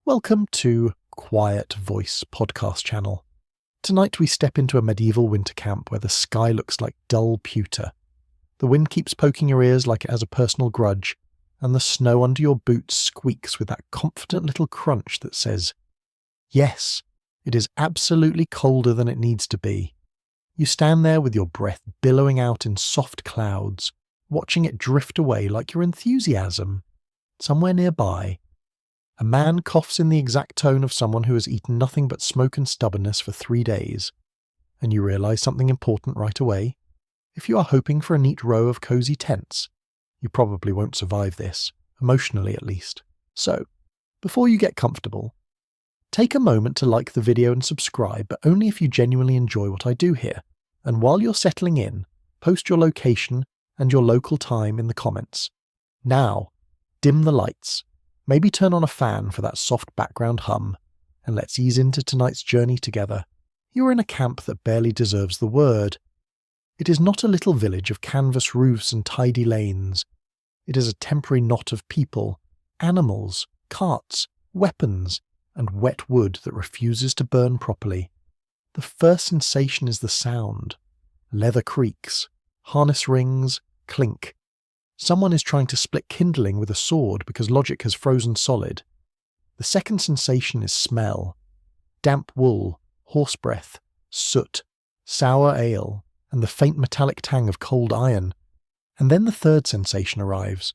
Welcome to Quiet Voice podcast channel. Tonight we step into a medieval winter camp where the sky looks like dull pewter. The wind keeps poking your ears like it has a personal grudge, and the snow under your boots squeaks with that confident little crunch that says, yes, it is absolutely colder than it needs to be. You stand there with your breath billowing out in soft clouds, watching it drift away like your enthusiasm. Somewhere nearby, a man coughs in the exact tone of someone who has eaten nothing but smoke and stubbornness for 3 days, and you realise something important right away. If you are hoping for a neat row of cosy tents, you probably won't survive this, emotionally at least. So, before you get comfortable, take a moment to like the video and subscribe, but only if you genuinely enjoy what I do here. And while you're settling in, post your location and your local time in the comments. Now, dim the lights. Maybe turn on a fan for that soft background hum, and let's ease into tonight's journey together. You are in a camp that barely deserves the word. It is not a little village of canvas roofs and tidy lanes. It is a temporary knot of people, animals, carts, weapons, and wet wood that refuses to burn properly. The first sensation is the sound. Leather creaks, harness rings, clink. Someone is trying to split kindling with a sword because logic has frozen solid. The second sensation is smell. Damp wool, horse breath, soot, sour ale, and the faint metallic tang of cold iron. And then the third sensation arrives.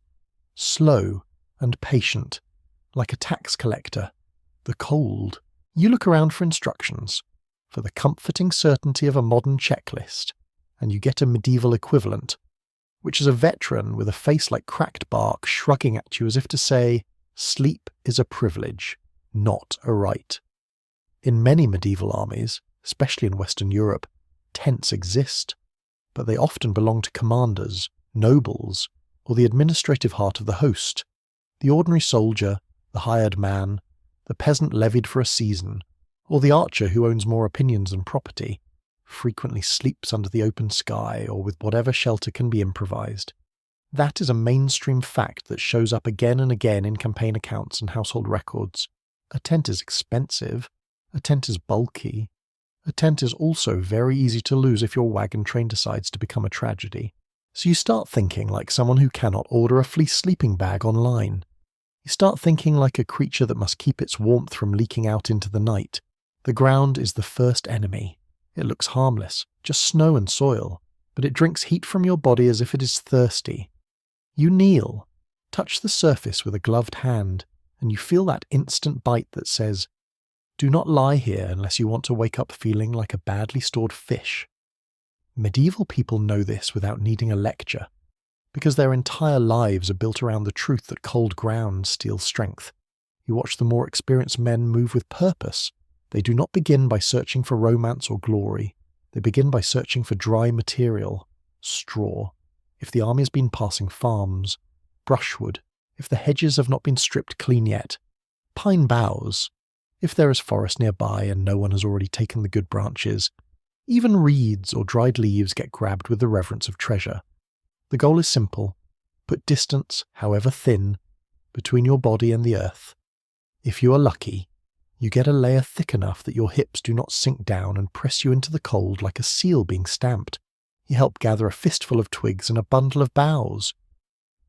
Slow and patient, like a tax collector. The cold. You look around for instructions, for the comforting certainty of a modern checklist, and you get a medieval equivalent, which is a veteran with a face like cracked bark shrugging at you as if to say, sleep is a privilege, not a right. In many medieval armies, especially in Western Europe, tents exist, but they often belong to commanders, nobles, or the administrative heart of the host. The ordinary soldier, the hired man, the peasant levied for a season, or the archer who owns more opinions than property, frequently sleeps under the open sky or with whatever shelter can be improvised. That is a mainstream fact that shows up again and again in campaign accounts and household records. A tent is expensive, a tent is bulky, a tent is also very easy to lose if your wagon train decides to become a tragedy. So you start thinking like someone who cannot order a fleece sleeping bag online. You start thinking like a creature that must keep its warmth from leaking out into the night. The ground is the first enemy. It looks harmless, just snow and soil, but it drinks heat from your body as if it is thirsty. You kneel, touch the surface with a gloved hand, and you feel that instant bite that says, do not lie here unless you want to wake up feeling like a badly stored fish. Medieval people know this without needing a lecture, because their entire lives are built around the truth that cold ground steals strength. You watch the more experienced men move with purpose. They do not begin by searching for romance or glory. They begin by searching for dry material, straw. If the army has been passing farms, brushwood. If the hedges have not been stripped clean yet, pine boughs. If there is forest nearby and no one has already taken the good branches, even reeds or dried leaves get grabbed with the reverence of treasure. The goal is simple. Put distance, however thin, between your body and the earth. If you are lucky, you get a layer thick enough that your hips do not sink down and press you into the cold like a seal being stamped. You help gather a fistful of twigs and a bundle of boughs.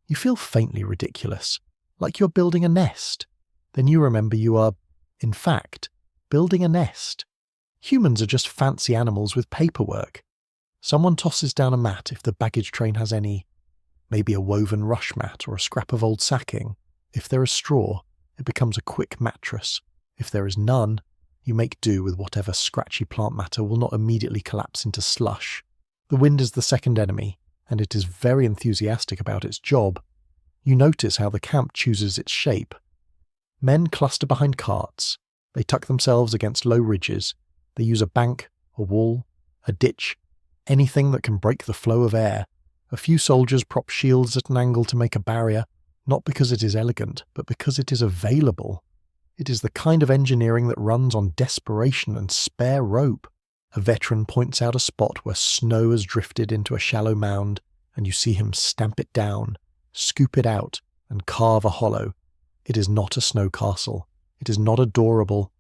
You feel faintly ridiculous, like you're building a nest. Then you remember you are, in fact, building a nest. Humans are just fancy animals with paperwork. Someone tosses down a mat if the baggage train has any. Maybe a woven rush mat or a scrap of old sacking. If there is straw, it becomes a quick mattress. If there is none, you make do with whatever scratchy plant matter will not immediately collapse into slush. The wind is the second enemy, and it is very enthusiastic about its job. You notice how the camp chooses its shape. Men cluster behind carts. They tuck themselves against low ridges. They use a bank, a wall, a ditch, anything that can break the flow of air. A few soldiers prop shields at an angle to make a barrier, not because it is elegant, but because it is available. It is the kind of engineering that runs on desperation and spare rope. A veteran points out a spot where snow has drifted into a shallow mound, and you see him stamp it down, scoop it out, and carve a hollow. It is not a snow castle. It is not adorable.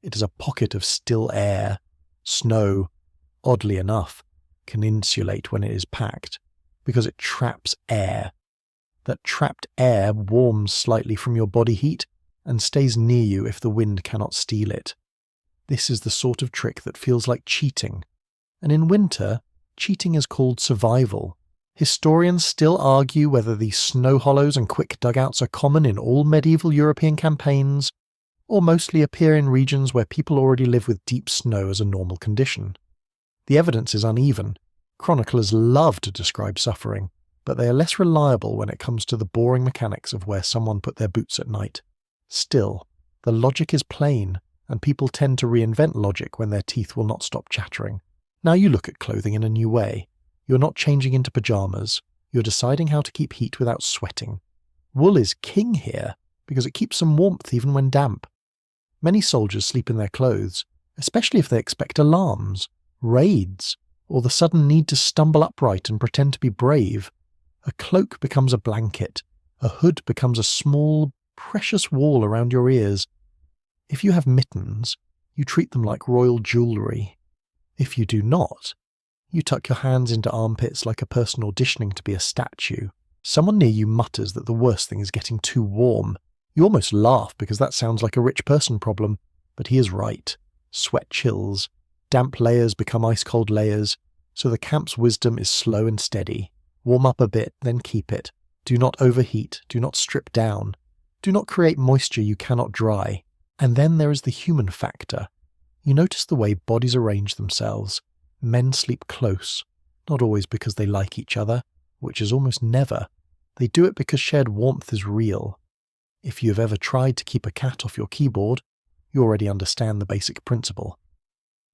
It is a pocket of still air. Snow, oddly enough, can insulate when it is packed, because it traps air. That trapped air warms slightly from your body heat and stays near you if the wind cannot steal it. This is the sort of trick that feels like cheating. And in winter, cheating is called survival. Historians still argue whether these snow hollows and quick dugouts are common in all medieval European campaigns, or mostly appear in regions where people already live with deep snow as a normal condition. The evidence is uneven. Chroniclers love to describe suffering, but they are less reliable when it comes to the boring mechanics of where someone put their boots at night. Still, the logic is plain, and people tend to reinvent logic when their teeth will not stop chattering. Now you look at clothing in a new way. You're not changing into pyjamas. You're deciding how to keep heat without sweating. Wool is king here, because it keeps some warmth even when damp. Many soldiers sleep in their clothes, especially if they expect alarms, raids, or the sudden need to stumble upright and pretend to be brave. A cloak becomes a blanket. A hood becomes a small, precious wall around your ears. If you have mittens, you treat them like royal jewellery. If you do not, you tuck your hands into armpits like a person auditioning to be a statue. Someone near you mutters that the worst thing is getting too warm. You almost laugh because that sounds like a rich person problem, but he is right. Sweat chills. Damp layers become ice-cold layers, so the camp's wisdom is slow and steady. Warm up a bit, then keep it. Do not overheat, do not strip down. Do not create moisture you cannot dry. And then there is the human factor. You notice the way bodies arrange themselves. Men sleep close, not always because they like each other, which is almost never. They do it because shared warmth is real. If you have ever tried to keep a cat off your keyboard, you already understand the basic principle.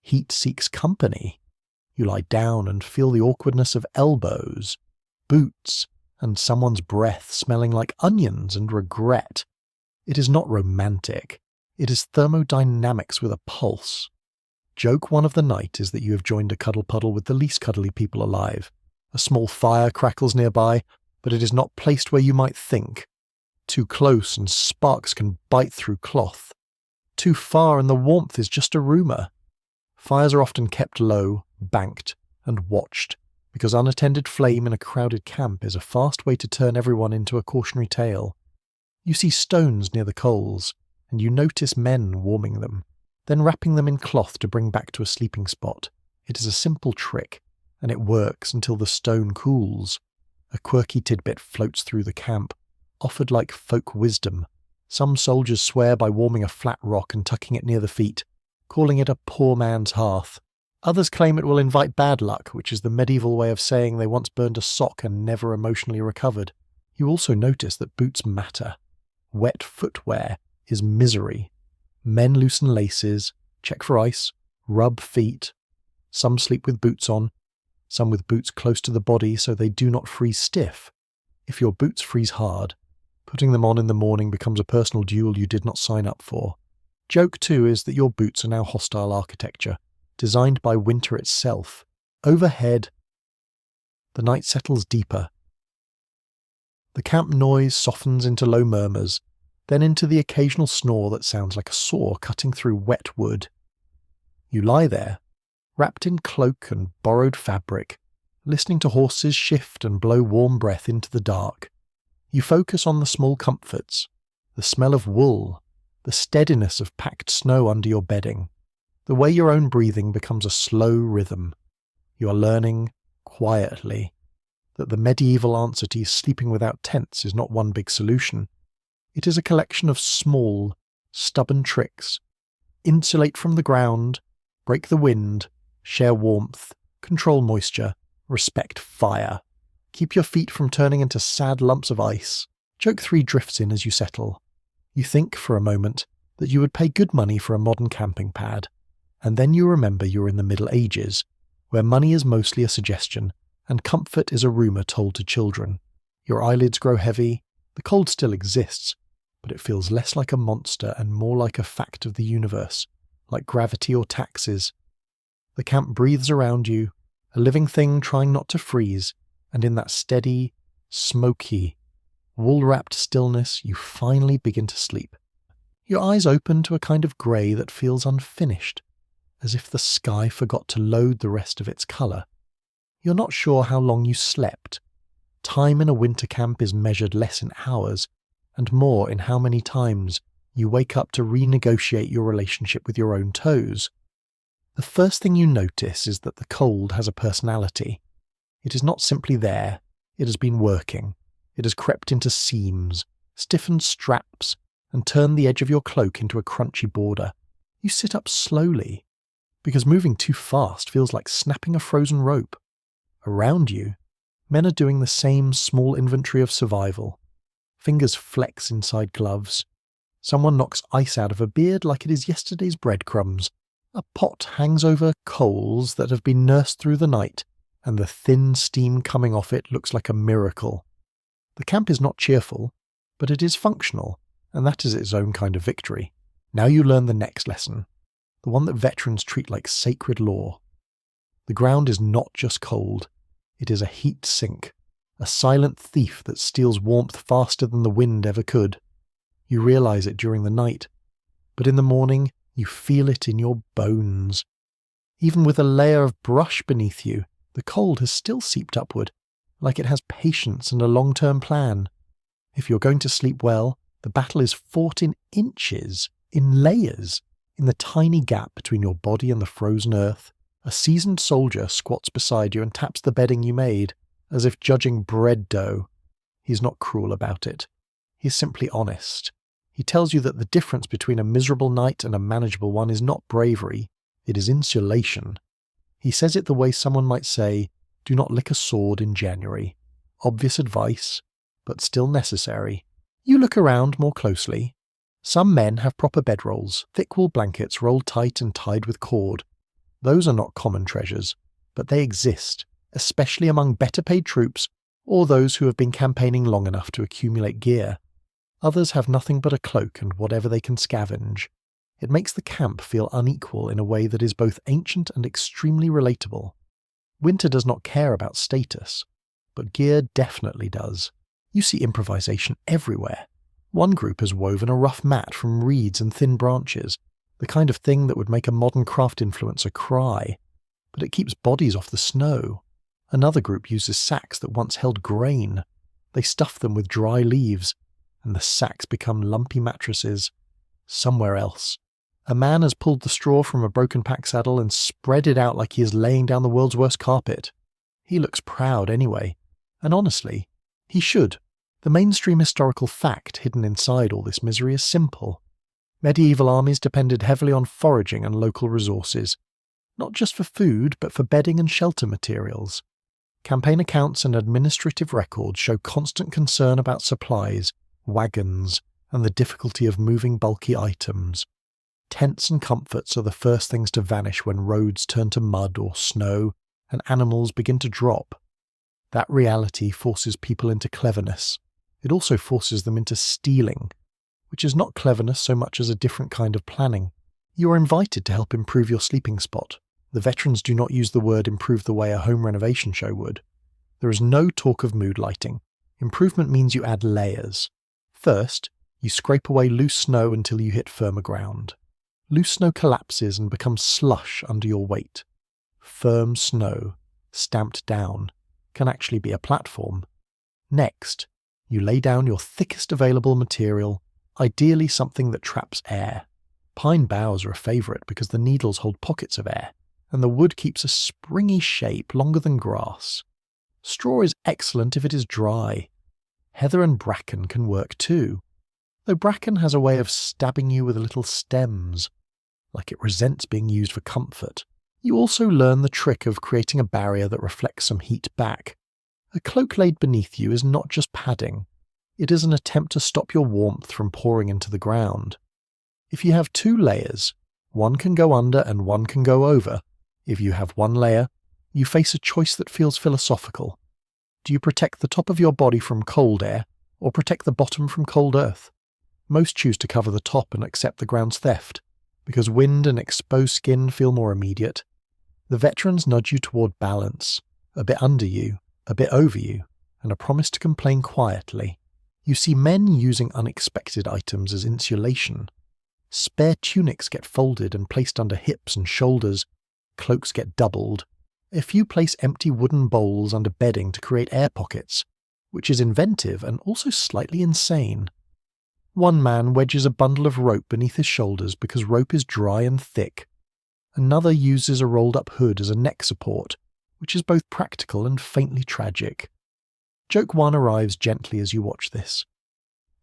Heat seeks company. You lie down and feel the awkwardness of elbows, boots, and someone's breath smelling like onions and regret. It is not romantic. It is thermodynamics with a pulse. Joke one of the night is that you have joined a cuddle puddle with the least cuddly people alive. A small fire crackles nearby, but it is not placed where you might think. Too close and sparks can bite through cloth. Too far and the warmth is just a rumour. Fires are often kept low, banked, and watched, because unattended flame in a crowded camp is a fast way to turn everyone into a cautionary tale. You see stones near the coals, and you notice men warming them, then wrapping them in cloth to bring back to a sleeping spot. It is a simple trick, and it works until the stone cools. A quirky tidbit floats through the camp, offered like folk wisdom. Some soldiers swear by warming a flat rock and tucking it near the feet, calling it a poor man's hearth. Others claim it will invite bad luck, which is the medieval way of saying they once burned a sock and never emotionally recovered. You also notice that boots matter. Wet footwear is misery. Men loosen laces, check for ice, rub feet. Some sleep with boots on, some with boots close to the body so they do not freeze stiff. If your boots freeze hard, putting them on in the morning becomes a personal duel you did not sign up for. Joke too is that your boots are now hostile architecture, designed by winter itself. Overhead, the night settles deeper. The camp noise softens into low murmurs, then into the occasional snore that sounds like a saw cutting through wet wood. You lie there, wrapped in cloak and borrowed fabric, listening to horses shift and blow warm breath into the dark. You focus on the small comforts, the smell of wool, the steadiness of packed snow under your bedding, the way your own breathing becomes a slow rhythm. You are learning, quietly, that the medieval answer to sleeping without tents is not one big solution. It is a collection of small, stubborn tricks. Insulate from the ground, break the wind, share warmth, control moisture, respect fire. Keep your feet from turning into sad lumps of ice. Joke 3 drifts in as you settle. You think, for a moment, that you would pay good money for a modern camping pad, and then you remember you're in the Middle Ages, where money is mostly a suggestion, and comfort is a rumour told to children. Your eyelids grow heavy. The cold still exists, but it feels less like a monster and more like a fact of the universe, like gravity or taxes. The camp breathes around you, a living thing trying not to freeze, and in that steady, smoky, wool-wrapped stillness you finally begin to sleep. Your eyes open to a kind of grey that feels unfinished, as if the sky forgot to load the rest of its colour. You're not sure how long you slept. Time in a winter camp is measured less in hours, and more in how many times you wake up to renegotiate your relationship with your own toes. The first thing you notice is that the cold has a personality. It is not simply there, it has been working. It has crept into seams, stiffened straps, and turned the edge of your cloak into a crunchy border. You sit up slowly, because moving too fast feels like snapping a frozen rope. Around you, men are doing the same small inventory of survival. Fingers flex inside gloves. Someone knocks ice out of a beard like it is yesterday's breadcrumbs. A pot hangs over coals that have been nursed through the night, and the thin steam coming off it looks like a miracle. The camp is not cheerful, but it is functional, and that is its own kind of victory. Now you learn the next lesson, the one that veterans treat like sacred law. The ground is not just cold, it is a heat sink, a silent thief that steals warmth faster than the wind ever could. You realise it during the night, but in the morning you feel it in your bones. Even with a layer of brush beneath you, the cold has still seeped upward, like it has patience and a long-term plan. If you're going to sleep well, the battle is fought in inches, in layers, in the tiny gap between your body and the frozen earth. A seasoned soldier squats beside you and taps the bedding you made, as if judging bread dough. He's not cruel about it. He's simply honest. He tells you that the difference between a miserable night and a manageable one is not bravery, it is insulation. He says it the way someone might say, do not lick a sword in January. Obvious advice, but still necessary. You look around more closely. Some men have proper bedrolls, thick wool blankets rolled tight and tied with cord. Those are not common treasures, but they exist, especially among better paid troops or those who have been campaigning long enough to accumulate gear. Others have nothing but a cloak and whatever they can scavenge. It makes the camp feel unequal in a way that is both ancient and extremely relatable. Winter does not care about status, but gear definitely does. You see improvisation everywhere. One group has woven a rough mat from reeds and thin branches, the kind of thing that would make a modern craft influencer cry, but it keeps bodies off the snow. Another group uses sacks that once held grain. They stuff them with dry leaves, and the sacks become lumpy mattresses. Somewhere else, a man has pulled the straw from a broken pack saddle and spread it out like he is laying down the world's worst carpet. He looks proud anyway, and honestly, he should. The mainstream historical fact hidden inside all this misery is simple. Medieval armies depended heavily on foraging and local resources, not just for food, but for bedding and shelter materials. Campaign accounts and administrative records show constant concern about supplies, wagons, and the difficulty of moving bulky items. Tents and comforts are the first things to vanish when roads turn to mud or snow and animals begin to drop. That reality forces people into cleverness. It also forces them into stealing, which is not cleverness so much as a different kind of planning. You are invited to help improve your sleeping spot. The veterans do not use the word improve the way a home renovation show would. There is no talk of mood lighting. Improvement means you add layers. First, you scrape away loose snow until you hit firmer ground. Loose snow collapses and becomes slush under your weight. Firm snow, stamped down, can actually be a platform. Next, you lay down your thickest available material, ideally something that traps air. Pine boughs are a favourite because the needles hold pockets of air, and the wood keeps a springy shape longer than grass. Straw is excellent if it is dry. Heather and bracken can work too, though bracken has a way of stabbing you with little stems, like it resents being used for comfort. You also learn the trick of creating a barrier that reflects some heat back. A cloak laid beneath you is not just padding, it is an attempt to stop your warmth from pouring into the ground. If you have 2 layers, one can go under and one can go over. If you have 1 layer, you face a choice that feels philosophical. Do you protect the top of your body from cold air, or protect the bottom from cold earth? Most choose to cover the top and accept the ground's theft, because wind and exposed skin feel more immediate. The veterans nudge you toward balance, a bit under you, a bit over you, and a promise to complain quietly. You see men using unexpected items as insulation. Spare tunics get folded and placed under hips and shoulders, cloaks get doubled. A few place empty wooden bowls under bedding to create air pockets, which is inventive and also slightly insane. One man wedges a bundle of rope beneath his shoulders because rope is dry and thick. Another uses a rolled-up hood as a neck support, which is both practical and faintly tragic. Joke 1 arrives gently as you watch this.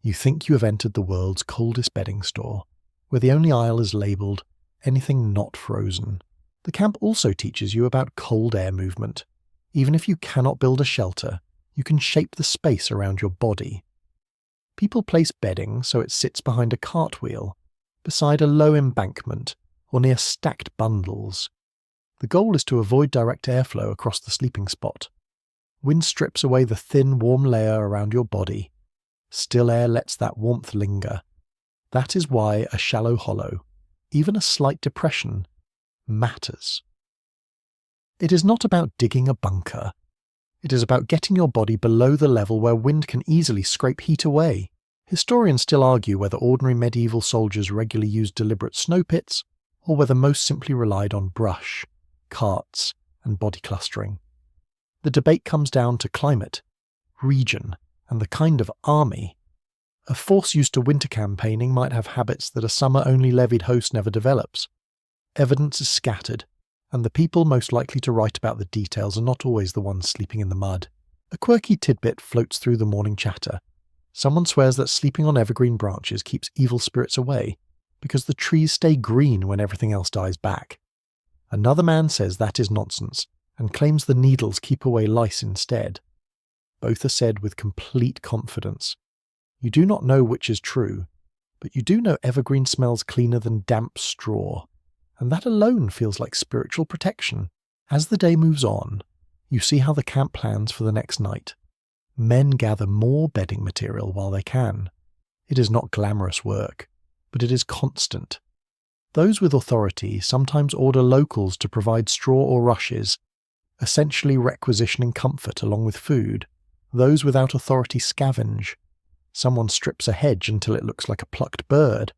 You think you have entered the world's coldest bedding store, where the only aisle is labelled anything not frozen. The camp also teaches you about cold air movement. Even if you cannot build a shelter, you can shape the space around your body. People place bedding so it sits behind a cartwheel, beside a low embankment, or near stacked bundles. The goal is to avoid direct airflow across the sleeping spot. Wind strips away the thin, warm layer around your body. Still air lets that warmth linger. That is why a shallow hollow, even a slight depression, matters. It is not about digging a bunker. It is about getting your body below the level where wind can easily scrape heat away. Historians still argue whether ordinary medieval soldiers regularly used deliberate snow pits, or whether most simply relied on brush, carts, and body clustering. The debate comes down to climate, region, and the kind of army. A force used to winter campaigning might have habits that a summer-only levied host never develops. Evidence is scattered, and the people most likely to write about the details are not always the ones sleeping in the mud. A quirky tidbit floats through the morning chatter. Someone swears that sleeping on evergreen branches keeps evil spirits away, because the trees stay green when everything else dies back. Another man says that is nonsense, and claims the needles keep away lice instead. Both are said with complete confidence. You do not know which is true, but you do know evergreen smells cleaner than damp straw, and that alone feels like spiritual protection. As the day moves on, you see how the camp plans for the next night. Men gather more bedding material while they can. It is not glamorous work, but it is constant. Those with authority sometimes order locals to provide straw or rushes, essentially requisitioning comfort along with food. Those without authority scavenge. Someone strips a hedge until it looks like a plucked bird.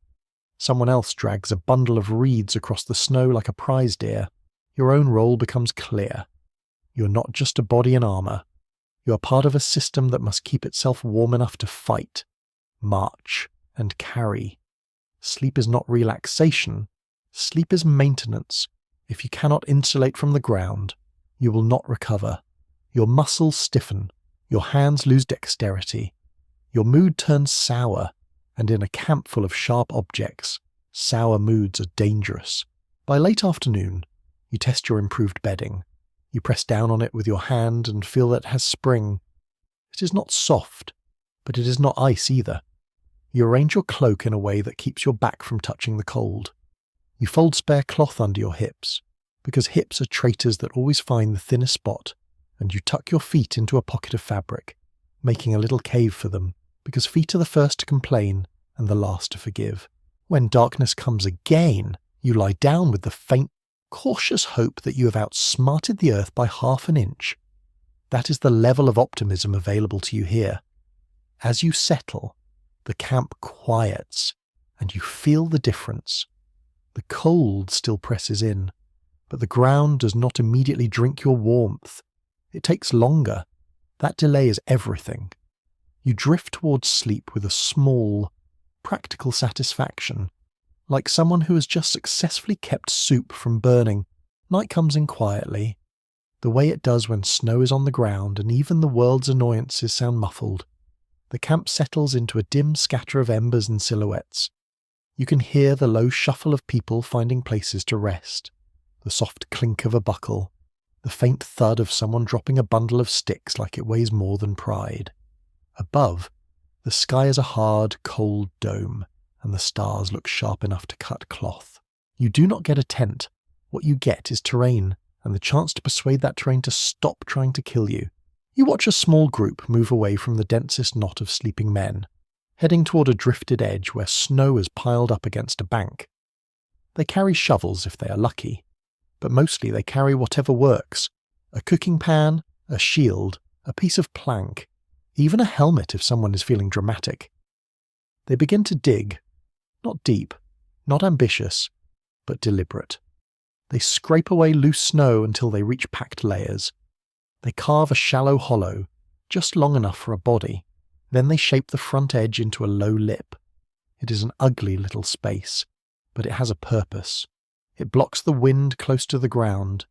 Someone else drags a bundle of reeds across the snow like a prize deer. Your own role becomes clear. You're not just a body and armour. You are part of a system that must keep itself warm enough to fight, march, and carry. Sleep is not relaxation. Sleep is maintenance. If you cannot insulate from the ground, you will not recover. Your muscles stiffen. Your hands lose dexterity. Your mood turns sour, and in a camp full of sharp objects, sour moods are dangerous. By late afternoon, you test your improved bedding. You press down on it with your hand and feel that it has spring. It is not soft, but it is not ice either. You arrange your cloak in a way that keeps your back from touching the cold. You fold spare cloth under your hips, because hips are traitors that always find the thinnest spot, and you tuck your feet into a pocket of fabric, making a little cave for them, because feet are the first to complain and the last to forgive. When darkness comes again, you lie down with the faint, cautious hope that you have outsmarted the earth by half an inch. That is the level of optimism available to you here. As you settle, the camp quiets, and you feel the difference. The cold still presses in, but the ground does not immediately drink your warmth. It takes longer. That delay is everything. You drift towards sleep with a small, practical satisfaction, like someone who has just successfully kept soup from burning. Night comes in quietly, the way it does when snow is on the ground and even the world's annoyances sound muffled. The camp settles into a dim scatter of embers and silhouettes. You can hear the low shuffle of people finding places to rest, the soft clink of a buckle, the faint thud of someone dropping a bundle of sticks like it weighs more than pride. Above, the sky is a hard, cold dome, and the stars look sharp enough to cut cloth. You do not get a tent. What you get is terrain, and the chance to persuade that terrain to stop trying to kill you. You watch a small group move away from the densest knot of sleeping men, heading toward a drifted edge where snow is piled up against a bank. They carry shovels if they are lucky, but mostly they carry whatever works: a cooking pan, a shield, a piece of plank, even a helmet if someone is feeling dramatic. They begin to dig, not deep, Not ambitious, but deliberate. They scrape away loose snow until they reach packed layers. They carve a shallow hollow, just long enough for a body. Then they shape the front edge into a low lip. It is an ugly little space, but it has a purpose. It blocks the wind close to the ground,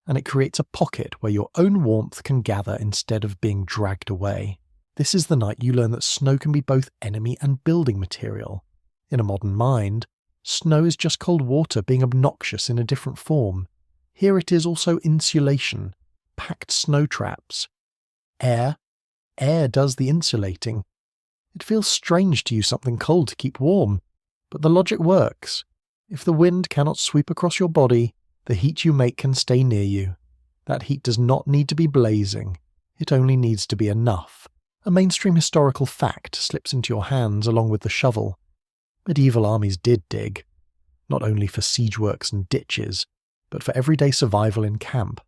and it creates a pocket where your own warmth can gather instead of being dragged away. This is the night you learn that snow can be both enemy and building material. In a modern mind, snow is just cold water being obnoxious in a different form. Here it is also insulation, packed snow traps. Air does the insulating. It feels strange to use something cold to keep warm, but the logic works. If the wind cannot sweep across your body, the heat you make can stay near you. That heat does not need to be blazing. It only needs to be enough. A mainstream historical fact slips into your hands along with the shovel. Medieval armies did dig, not only for siege works and ditches, but for everyday survival in camp.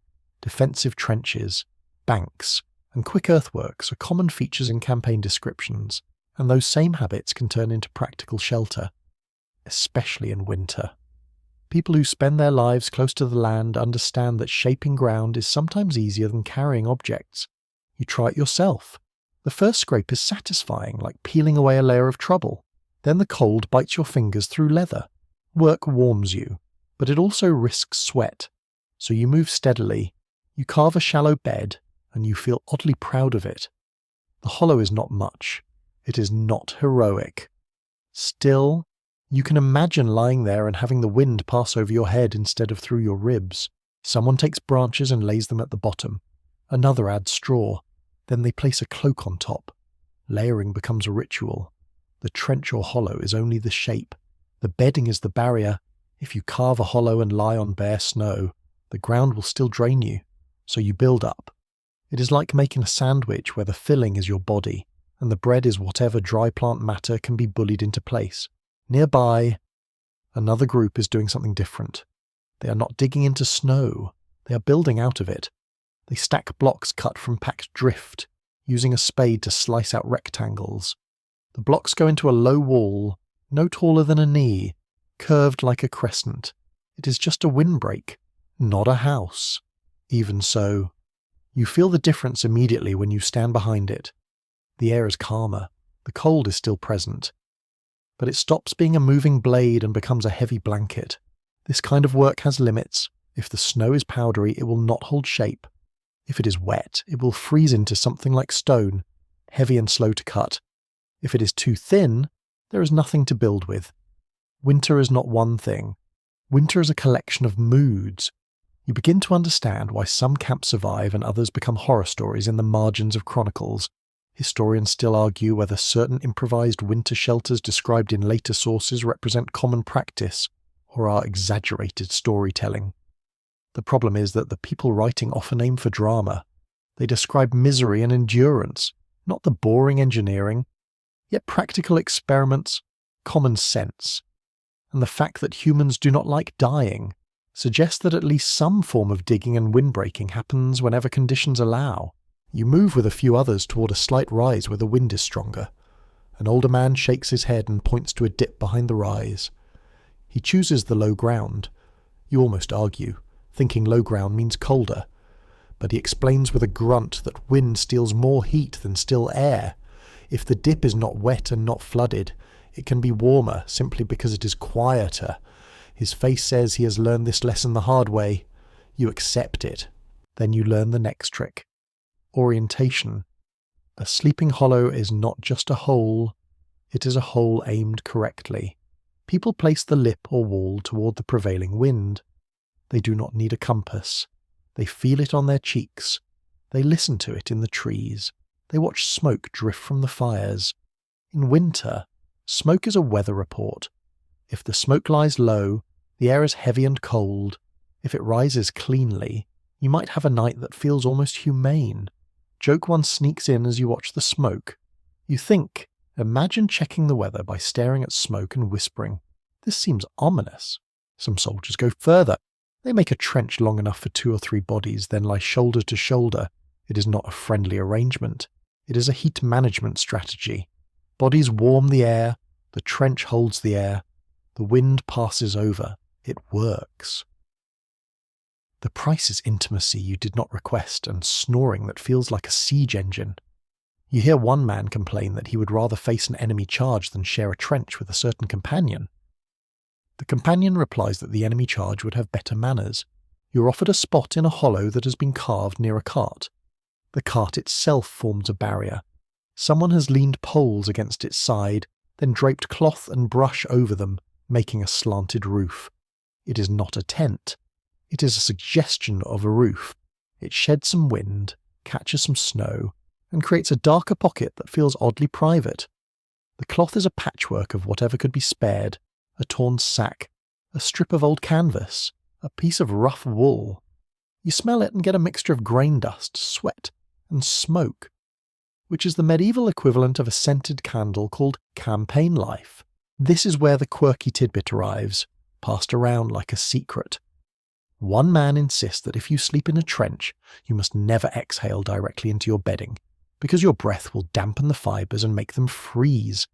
Defensive trenches, banks, and quick earthworks are common features in campaign descriptions, and those same habits can turn into practical shelter, especially in winter. People who spend their lives close to the land understand that shaping ground is sometimes easier than carrying objects. You try it yourself. The first scrape is satisfying, like peeling away a layer of trouble. Then the cold bites your fingers through leather. Work warms you, but it also risks sweat. So you move steadily, you carve a shallow bed, and you feel oddly proud of it. The hollow is not much. It is not heroic. Still, you can imagine lying there and having the wind pass over your head instead of through your ribs. Someone takes branches and lays them at the bottom. Another adds straw. Then they place a cloak on top. Layering becomes a ritual. The trench or hollow is only the shape. The bedding is the barrier. If you carve a hollow and lie on bare snow, the ground will still drain you. So you build up. It is like making a sandwich where the filling is your body, and the bread is whatever dry plant matter can be bullied into place. Nearby, another group is doing something different. They are not digging into snow. They are building out of it. They stack blocks cut from packed drift, using a spade to slice out rectangles. The blocks go into a low wall, no taller than a knee, curved like a crescent. It is just a windbreak, not a house. Even so, you feel the difference immediately when you stand behind it. The air is calmer, the cold is still present, but it stops being a moving blade and becomes a heavy blanket. This kind of work has limits. If the snow is powdery, it will not hold shape. If it is wet, it will freeze into something like stone, heavy and slow to cut. If it is too thin, there is nothing to build with. Winter is not one thing. Winter is a collection of moods. You begin to understand why some camps survive and others become horror stories in the margins of chronicles. Historians still argue whether certain improvised winter shelters described in later sources represent common practice or are exaggerated storytelling. The problem is that the people writing often aim for drama. They describe misery and endurance, not the boring engineering, yet practical experiments, common sense. And the fact that humans do not like dying suggests that at least some form of digging and windbreaking happens whenever conditions allow. You move with a few others toward a slight rise where the wind is stronger. An older man shakes his head and points to a dip behind the rise. He chooses the low ground. You almost argue, thinking low ground means colder. But he explains with a grunt that wind steals more heat than still air. If the dip is not wet and not flooded, it can be warmer simply because it is quieter. His face says he has learned this lesson the hard way. You accept it. Then you learn the next trick. Orientation. A sleeping hollow is not just a hole, it is a hole aimed correctly. People place the lip or wall toward the prevailing wind. They do not need a compass. They feel it on their cheeks. They listen to it in the trees. They watch smoke drift from the fires. In winter, smoke is a weather report. If the smoke lies low, the air is heavy and cold. If it rises cleanly, you might have a night that feels almost humane. Joke one sneaks in as you watch the smoke. You think, imagine checking the weather by staring at smoke and whispering, "This seems ominous." Some soldiers go further. They make a trench long enough for 2 or 3 bodies, then lie shoulder to shoulder. It is not a friendly arrangement. It is a heat management strategy. Bodies warm the air, the trench holds the air. The wind passes over. It works. The price is intimacy you did not request and snoring that feels like a siege engine. You hear one man complain that he would rather face an enemy charge than share a trench with a certain companion. The companion replies that the enemy charge would have better manners. You're offered a spot in a hollow that has been carved near a cart. The cart itself forms a barrier. Someone has leaned poles against its side, then draped cloth and brush over them, making a slanted roof. It is not a tent. It is a suggestion of a roof. It sheds some wind, catches some snow, and creates a darker pocket that feels oddly private. The cloth is a patchwork of whatever could be spared, a torn sack, a strip of old canvas, a piece of rough wool. You smell it and get a mixture of grain dust, sweat, and smoke, which is the medieval equivalent of a scented candle called campaign life. This is where the quirky tidbit arrives, passed around like a secret. One man insists that if you sleep in a trench, you must never exhale directly into your bedding, because your breath will dampen the fibres and make them freeze.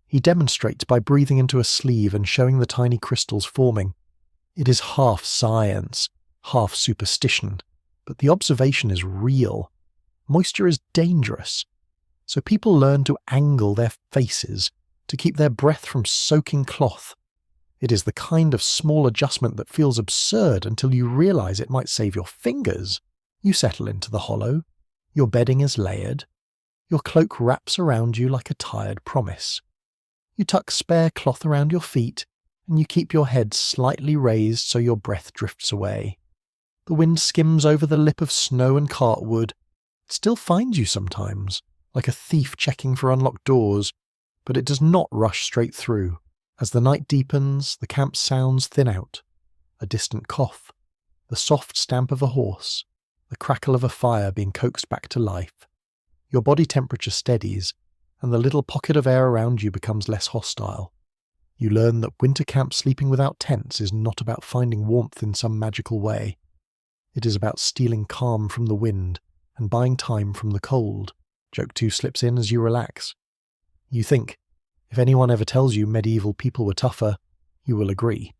He demonstrates by breathing into a sleeve and showing the tiny crystals forming. It is half science, half superstition, but the observation is real. Moisture is dangerous, so people learn to angle their faces to keep their breath from soaking cloth. It is the kind of small adjustment that feels absurd until you realize it might save your fingers. You settle into the hollow. Your bedding is layered. Your cloak wraps around you like a tired promise. You tuck spare cloth around your feet, and you keep your head slightly raised so your breath drifts away. The wind skims over the lip of snow and cartwood. It still finds you sometimes, like a thief checking for unlocked doors, but it does not rush straight through. As the night deepens, the camp sounds thin out. A distant cough, the soft stamp of a horse, the crackle of a fire being coaxed back to life. Your body temperature steadies, and the little pocket of air around you becomes less hostile. You learn that winter camp sleeping without tents is not about finding warmth in some magical way. It is about stealing calm from the wind and buying time from the cold. Joke 2 slips in as you relax. You think, if anyone ever tells you medieval people were tougher, you will agree,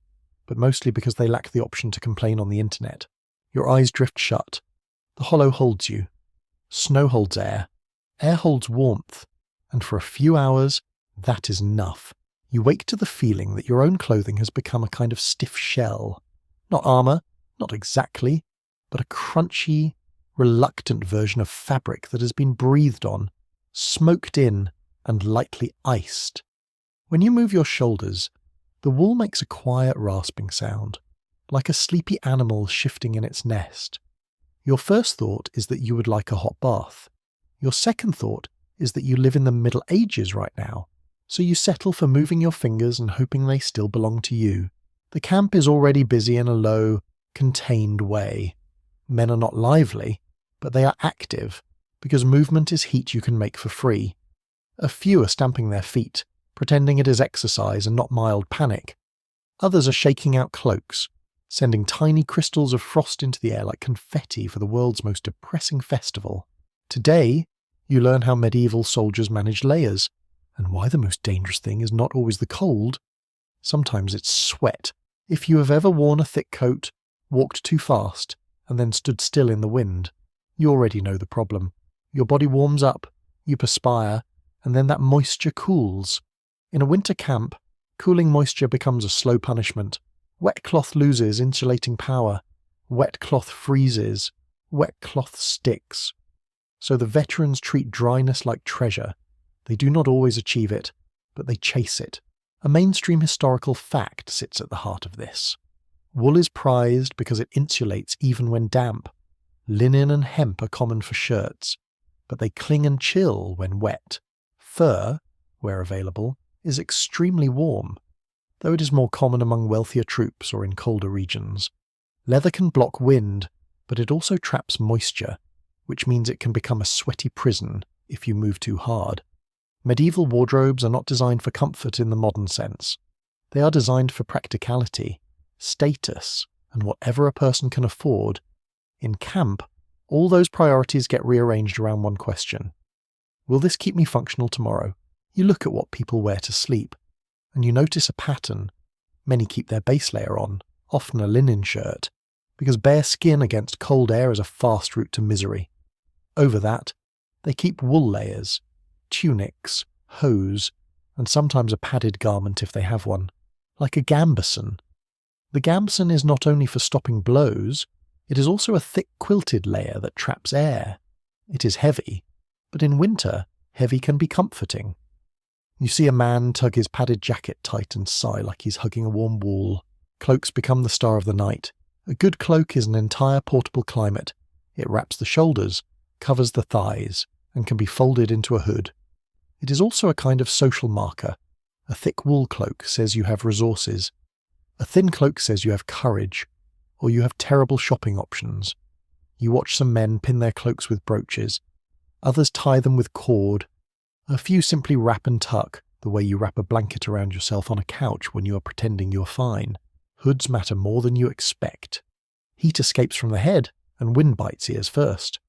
but mostly because they lack the option to complain on the internet. Your eyes drift shut. The hollow holds you. Snow holds air. Air holds warmth. And for a few hours, that is enough. You wake to the feeling that your own clothing has become a kind of stiff shell. Not armour, not exactly, but a crunchy, reluctant version of fabric that has been breathed on, smoked in, and lightly iced. When you move your shoulders, the wool makes a quiet rasping sound, like a sleepy animal shifting in its nest. Your first thought is that you would like a hot bath. Your second thought is that you live in the Middle Ages right now, so you settle for moving your fingers and hoping they still belong to you. The camp is already busy in a low, contained way. Men are not lively, but they are active, because movement is heat you can make for free. A few are stamping their feet, pretending it is exercise and not mild panic. Others are shaking out cloaks, sending tiny crystals of frost into the air like confetti for the world's most depressing festival. Today, you learn how medieval soldiers managed layers, and why the most dangerous thing is not always the cold. Sometimes it's sweat. If you have ever worn a thick coat, walked too fast, and then stood still in the wind, you already know the problem. Your body warms up, you perspire, and then that moisture cools. In a winter camp, cooling moisture becomes a slow punishment. Wet cloth loses insulating power. Wet cloth freezes. Wet cloth sticks. So the veterans treat dryness like treasure. They do not always achieve it, but they chase it. A mainstream historical fact sits at the heart of this. Wool is prized because it insulates even when damp. Linen and hemp are common for shirts, but they cling and chill when wet. Fur, where available, is extremely warm, though it is more common among wealthier troops or in colder regions. Leather can block wind, but it also traps moisture, which means it can become a sweaty prison if you move too hard. Medieval wardrobes are not designed for comfort in the modern sense. They are designed for practicality, status, and whatever a person can afford. In camp, all those priorities get rearranged around one question. Will this keep me functional tomorrow? You look at what people wear to sleep, and you notice a pattern. Many keep their base layer on, often a linen shirt, because bare skin against cold air is a fast route to misery. Over that, they keep wool layers, tunics, hose, and sometimes a padded garment if they have one, like a gambeson. The gambeson is not only for stopping blows, it is also a thick quilted layer that traps air. It is heavy, but in winter, heavy can be comforting. You see a man tug his padded jacket tight and sigh like he's hugging a warm wall. Cloaks become the star of the night. A good cloak is an entire portable climate. It wraps the shoulders, covers the thighs, and can be folded into a hood. It is also a kind of social marker. A thick wool cloak says you have resources. A thin cloak says you have courage, or you have terrible shopping options. You watch some men pin their cloaks with brooches. Others tie them with cord. A few simply wrap and tuck, the way you wrap a blanket around yourself on a couch when you are pretending you're fine. Hoods matter more than you expect. Heat escapes from the head, and wind bites ears first.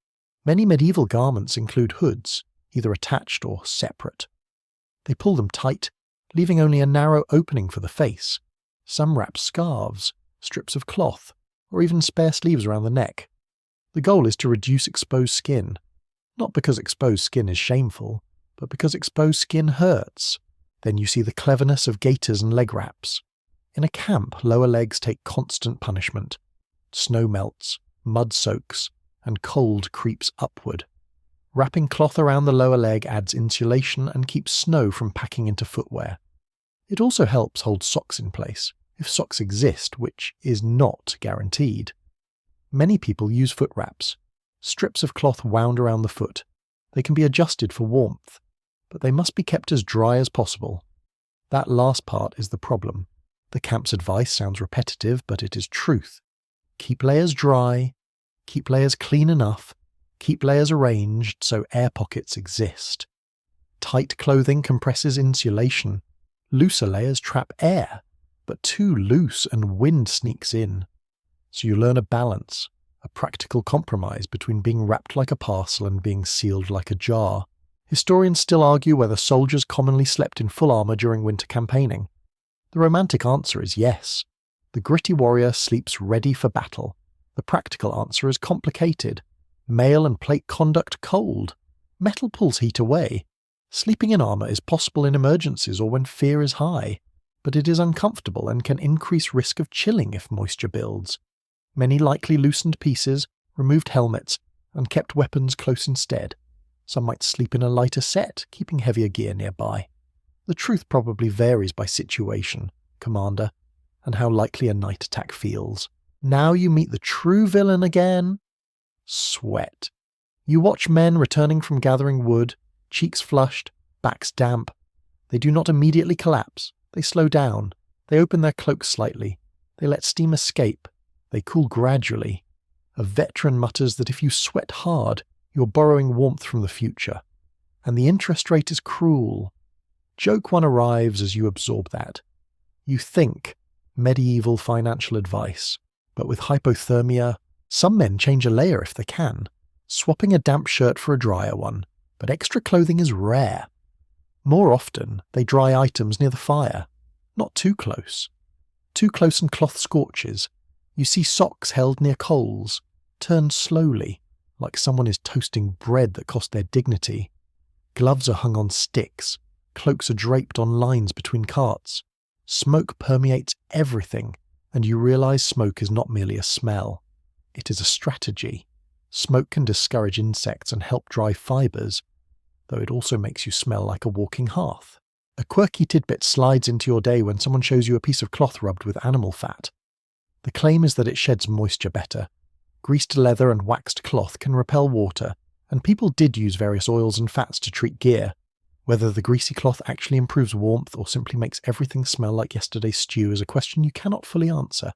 Many medieval garments include hoods, either attached or separate. They pull them tight, leaving only a narrow opening for the face. Some wrap scarves, strips of cloth, or even spare sleeves around the neck. The goal is to reduce exposed skin, not because exposed skin is shameful, but because exposed skin hurts. Then you see the cleverness of gaiters and leg wraps. In a camp, lower legs take constant punishment. Snow melts, mud soaks, and cold creeps upward. Wrapping cloth around the lower leg adds insulation and keeps snow from packing into footwear. It also helps hold socks in place, if socks exist, which is not guaranteed. Many people use foot wraps, strips of cloth wound around the foot. They can be adjusted for warmth, but they must be kept as dry as possible. That last part is the problem. The camp's advice sounds repetitive, but it is truth. Keep layers dry, keep layers clean enough, keep layers arranged so air pockets exist. Tight clothing compresses insulation. Looser layers trap air, but too loose and wind sneaks in. So you learn a balance, a practical compromise between being wrapped like a parcel and being sealed like a jar. Historians still argue whether soldiers commonly slept in full armour during winter campaigning. The romantic answer is yes. The gritty warrior sleeps ready for battle. The practical answer is complicated. Mail and plate conduct cold. Metal pulls heat away. Sleeping in armour is possible in emergencies or when fear is high, but it is uncomfortable and can increase risk of chilling if moisture builds. Many likely loosened pieces, removed helmets, and kept weapons close instead. Some might sleep in a lighter set, keeping heavier gear nearby. The truth probably varies by situation, commander, and how likely a night attack feels. Now you meet the true villain again. Sweat. You watch men returning from gathering wood, cheeks flushed, backs damp. They do not immediately collapse. They slow down. They open their cloaks slightly. They let steam escape. They cool gradually. A veteran mutters that if you sweat hard, you're borrowing warmth from the future. And the interest rate is cruel. Joke one arrives as you absorb that. You think medieval financial advice, but with hypothermia, some men change a layer if they can, swapping a damp shirt for a drier one, but extra clothing is rare. More often, they dry items near the fire, not too close. Too close and cloth scorches. You see socks held near coals, turned slowly, like someone is toasting bread that cost their dignity. Gloves are hung on sticks, cloaks are draped on lines between carts. Smoke permeates everything, and you realize smoke is not merely a smell. It is a strategy. Smoke can discourage insects and help dry fibres, though it also makes you smell like a walking hearth. A quirky tidbit slides into your day when someone shows you a piece of cloth rubbed with animal fat. The claim is that it sheds moisture better. Greased leather and waxed cloth can repel water, and people did use various oils and fats to treat gear. Whether the greasy cloth actually improves warmth or simply makes everything smell like yesterday's stew is a question you cannot fully answer.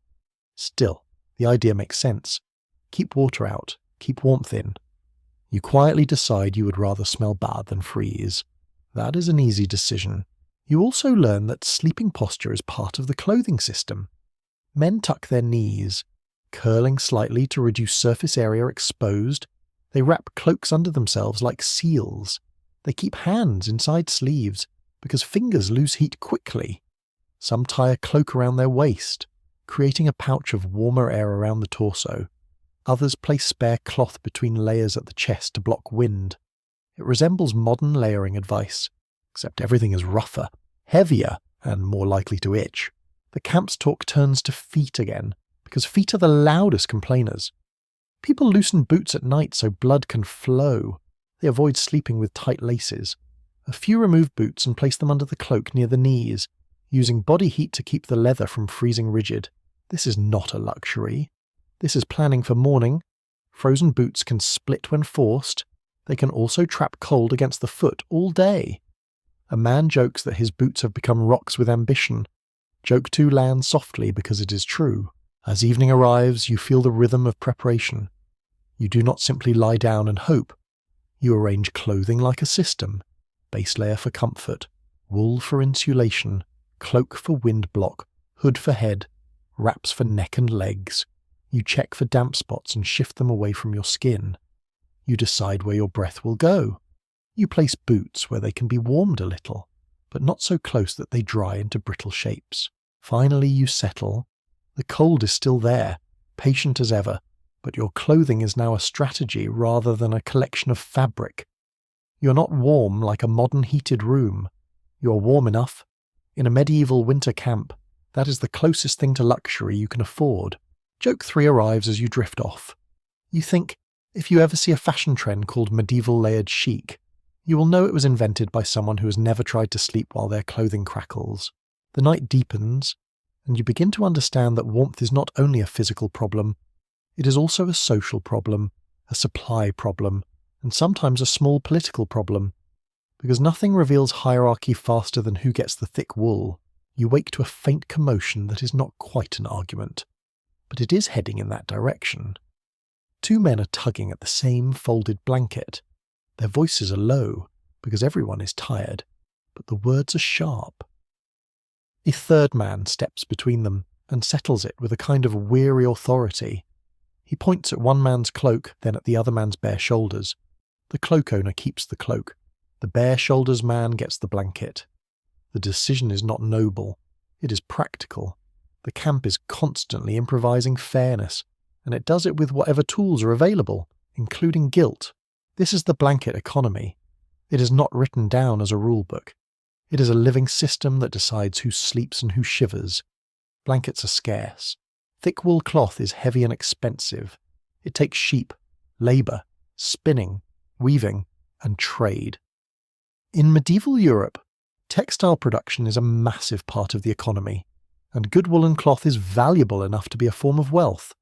Still, the idea makes sense. Keep water out, keep warmth in. You quietly decide you would rather smell bad than freeze. That is an easy decision. You also learn that sleeping posture is part of the clothing system. Men tuck their knees, curling slightly to reduce surface area exposed. They wrap cloaks under themselves like seals. They keep hands inside sleeves, because fingers lose heat quickly. Some tie a cloak around their waist, creating a pouch of warmer air around the torso. Others place spare cloth between layers at the chest to block wind. It resembles modern layering advice, except everything is rougher, heavier, and more likely to itch. The camp's talk turns to feet again, because feet are the loudest complainers. People loosen boots at night so blood can flow. They avoid sleeping with tight laces. A few remove boots and place them under the cloak near the knees, using body heat to keep the leather from freezing rigid. This is not a luxury. This is planning for morning. Frozen boots can split when forced. They can also trap cold against the foot all day. A man jokes that his boots have become rocks with ambition. Joke 2 lands softly because it is true. As evening arrives, you feel the rhythm of preparation. You do not simply lie down and hope. You arrange clothing like a system. Base layer for comfort, wool for insulation, cloak for wind block, hood for head, wraps for neck and legs. You check for damp spots and shift them away from your skin. You decide where your breath will go. You place boots where they can be warmed a little, but not so close that they dry into brittle shapes. Finally you settle. The cold is still there, patient as ever, but your clothing is now a strategy rather than a collection of fabric. You're not warm like a modern heated room. You're warm enough. In a medieval winter camp, that is the closest thing to luxury you can afford. Joke 3 arrives as you drift off. You think, if you ever see a fashion trend called medieval layered chic, you will know it was invented by someone who has never tried to sleep while their clothing crackles. The night deepens, and you begin to understand that warmth is not only a physical problem, it is also a social problem, a supply problem, and sometimes a small political problem. Because nothing reveals hierarchy faster than who gets the thick wool, you wake to a faint commotion that is not quite an argument, but it is heading in that direction. 2 men are tugging at the same folded blanket. Their voices are low, because everyone is tired, but the words are sharp. A third man steps between them and settles it with a kind of weary authority. He points at one man's cloak, then at the other man's bare shoulders. The cloak owner keeps the cloak. The bare shoulders man gets the blanket. The decision is not noble. It is practical. The camp is constantly improvising fairness, and it does it with whatever tools are available, including guilt. This is the blanket economy. It is not written down as a rulebook. It is a living system that decides who sleeps and who shivers. Blankets are scarce. Thick wool cloth is heavy and expensive. It takes sheep, labour, spinning, weaving, and trade. In medieval Europe, textile production is a massive part of the economy, and good woolen cloth is valuable enough to be a form of wealth.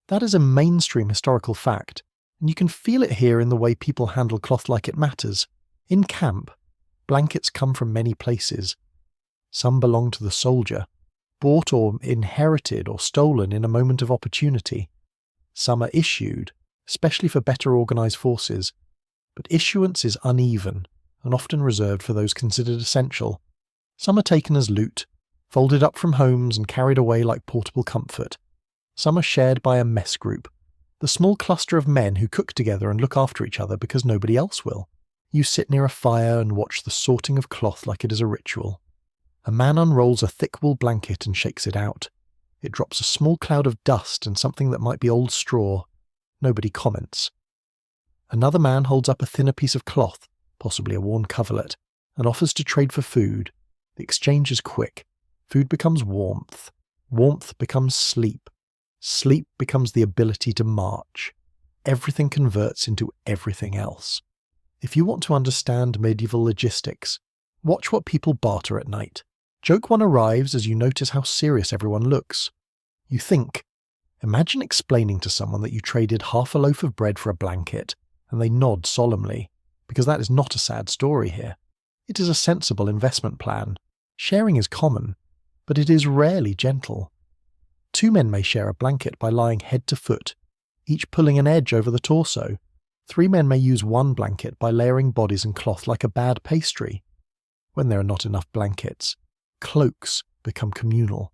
That is a mainstream historical fact, and you can feel it here in the way people handle cloth like it matters. In camp, blankets come from many places. Some belong to the soldier, bought or inherited or stolen in a moment of opportunity. Some are issued, especially for better organised forces, but issuance is uneven and often reserved for those considered essential. Some are taken as loot, folded up from homes and carried away like portable comfort. Some are shared by a mess group, the small cluster of men who cook together and look after each other because nobody else will. You sit near a fire and watch the sorting of cloth like it is a ritual. A man unrolls a thick wool blanket and shakes it out. It drops a small cloud of dust and something that might be old straw. Nobody comments. Another man holds up a thinner piece of cloth, possibly a worn coverlet, and offers to trade for food. The exchange is quick. Food becomes warmth. Warmth becomes sleep. Sleep becomes the ability to march. Everything converts into everything else. If you want to understand medieval logistics, watch what people barter at night. Joke 1 arrives as you notice how serious everyone looks. You think, imagine explaining to someone that you traded half a loaf of bread for a blanket, and they nod solemnly, because that is not a sad story here. It is a sensible investment plan. Sharing is common, but it is rarely gentle. 2 men may share a blanket by lying head to foot, each pulling an edge over the torso. 3 men may use one blanket by layering bodies and cloth like a bad pastry. When there are not enough blankets, cloaks become communal.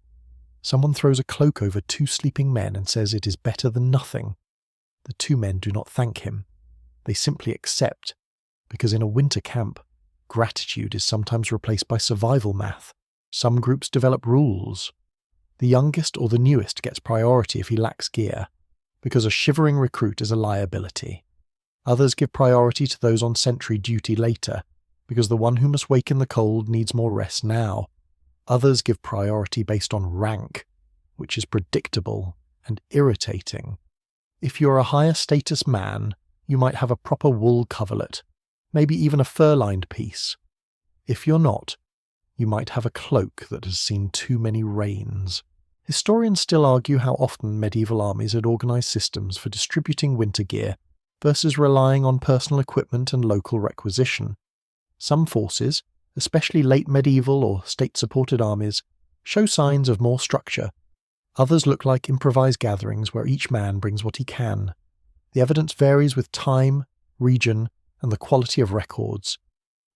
Someone throws a cloak over 2 sleeping men and says it is better than nothing. The 2 men do not thank him. They simply accept, because in a winter camp, gratitude is sometimes replaced by survival math. Some groups develop rules. The youngest or the newest gets priority if he lacks gear, because a shivering recruit is a liability. Others give priority to those on sentry duty later, because the one who must wake in the cold needs more rest now. Others give priority based on rank, which is predictable and irritating. If you're a higher status man, you might have a proper wool coverlet, maybe even a fur-lined piece. If you're not, you might have a cloak that has seen too many rains. Historians still argue how often medieval armies had organised systems for distributing winter gear versus relying on personal equipment and local requisition. Some forces, especially late medieval or state-supported armies, show signs of more structure. Others look like improvised gatherings where each man brings what he can. The evidence varies with time, region, and the quality of records,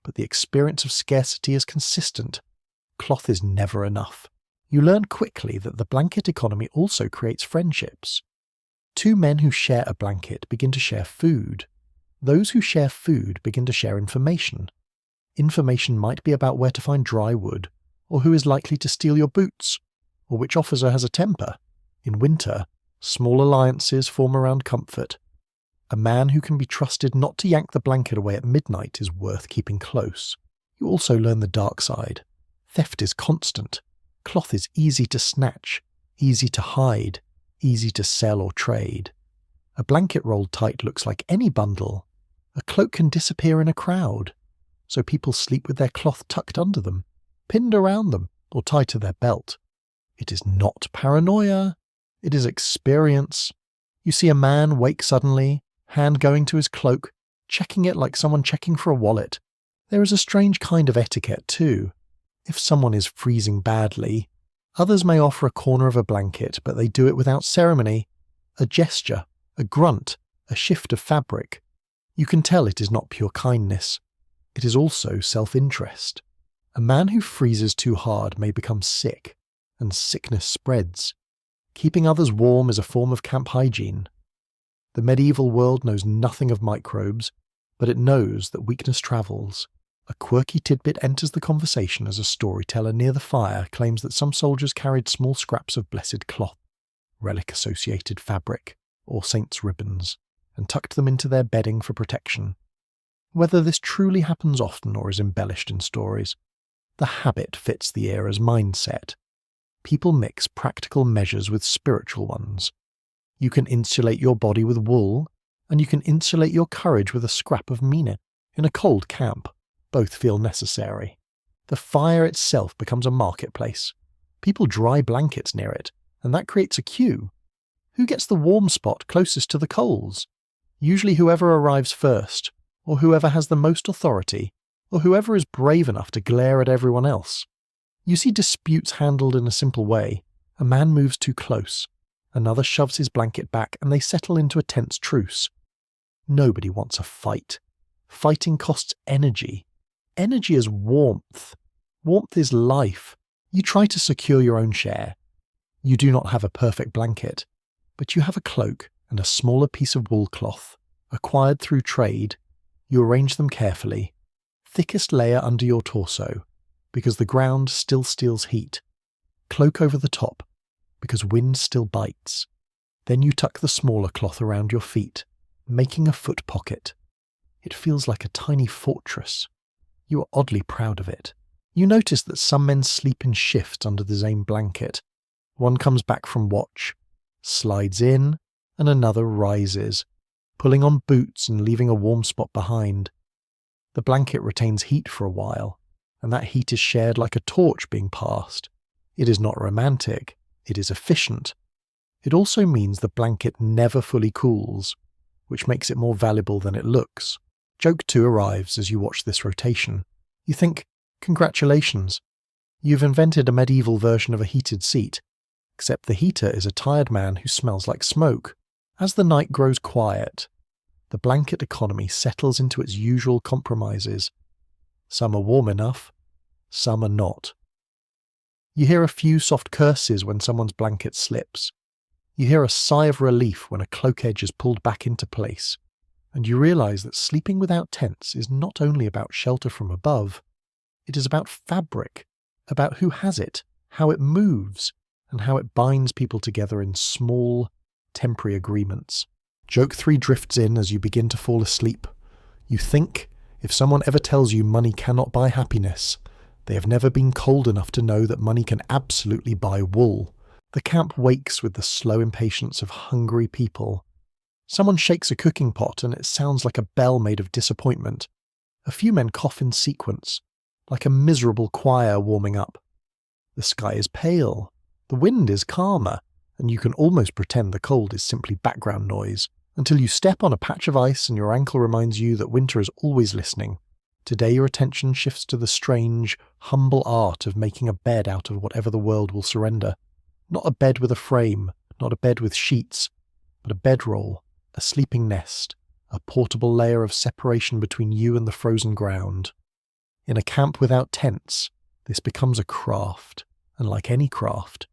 but the experience of scarcity is consistent. Cloth is never enough. You learn quickly that the blanket economy also creates friendships. Two men who share a blanket begin to share food. Those who share food begin to share information. Information might be about where to find dry wood, or who is likely to steal your boots, or which officer has a temper. In winter, small alliances form around comfort. A man who can be trusted not to yank the blanket away at midnight is worth keeping close. You also learn the dark side. Theft is constant. Cloth is easy to snatch, easy to hide, easy to sell or trade. A blanket rolled tight looks like any bundle. A cloak can disappear in a crowd, so people sleep with their cloth tucked under them, pinned around them, or tied to their belt. It is not paranoia. It is experience. You see a man wake suddenly, hand going to his cloak, checking it like someone checking for a wallet. There is a strange kind of etiquette too. If someone is freezing badly, others may offer a corner of a blanket, but they do it without ceremony. A gesture, a grunt, a shift of fabric. You can tell it is not pure kindness. It is also self-interest. A man who freezes too hard may become sick, and sickness spreads. Keeping others warm is a form of camp hygiene. The medieval world knows nothing of microbes, but it knows that weakness travels. A quirky tidbit enters the conversation as a storyteller near the fire claims that some soldiers carried small scraps of blessed cloth, relic-associated fabric, or saints' ribbons, and tucked them into their bedding for protection. Whether this truly happens often or is embellished in stories, the habit fits the era's mindset. People mix practical measures with spiritual ones. You can insulate your body with wool, and you can insulate your courage with a scrap of mina. In a cold camp, both feel necessary. The fire itself becomes a marketplace. People dry blankets near it, and that creates a queue. Who gets the warm spot closest to the coals? Usually whoever arrives first, or whoever has the most authority, or whoever is brave enough to glare at everyone else. You see disputes handled in a simple way. A man moves too close. Another shoves his blanket back and they settle into a tense truce. Nobody wants a fight. Fighting costs energy. Energy is warmth. Warmth is life. You try to secure your own share. You do not have a perfect blanket, but you have a cloak and a smaller piece of wool cloth, acquired through trade. You arrange them carefully. Thickest layer under your torso, because the ground still steals heat. Cloak over the top, because wind still bites. Then you tuck the smaller cloth around your feet, making a foot pocket. It feels like a tiny fortress. You are oddly proud of it. You notice that some men sleep in shifts under the same blanket. One comes back from watch, slides in, and another rises, pulling on boots and leaving a warm spot behind. The blanket retains heat for a while, and that heat is shared like a torch being passed. It is not romantic, it is efficient. It also means the blanket never fully cools, which makes it more valuable than it looks. Joke 2 arrives as you watch this rotation. You think, congratulations, you've invented a medieval version of a heated seat, except the heater is a tired man who smells like smoke. As the night grows quiet, the blanket economy settles into its usual compromises. Some are warm enough, some are not. You hear a few soft curses when someone's blanket slips. You hear a sigh of relief when a cloak edge is pulled back into place, and you realize that sleeping without tents is not only about shelter from above, it is about fabric, about who has it, how it moves, and how it binds people together in small, temporary agreements. Joke 3 drifts in as you begin to fall asleep. You think, if someone ever tells you money cannot buy happiness, they have never been cold enough to know that money can absolutely buy wool. The camp wakes with the slow impatience of hungry people. Someone shakes a cooking pot and it sounds like a bell made of disappointment. A few men cough in sequence, like a miserable choir warming up. The sky is pale, the wind is calmer, and you can almost pretend the cold is simply background noise, until you step on a patch of ice and your ankle reminds you that winter is always listening. Today your attention shifts to the strange, humble art of making a bed out of whatever the world will surrender. Not a bed with a frame, not a bed with sheets, but a bedroll, a sleeping nest, a portable layer of separation between you and the frozen ground. In a camp without tents, this becomes a craft, and like any craft,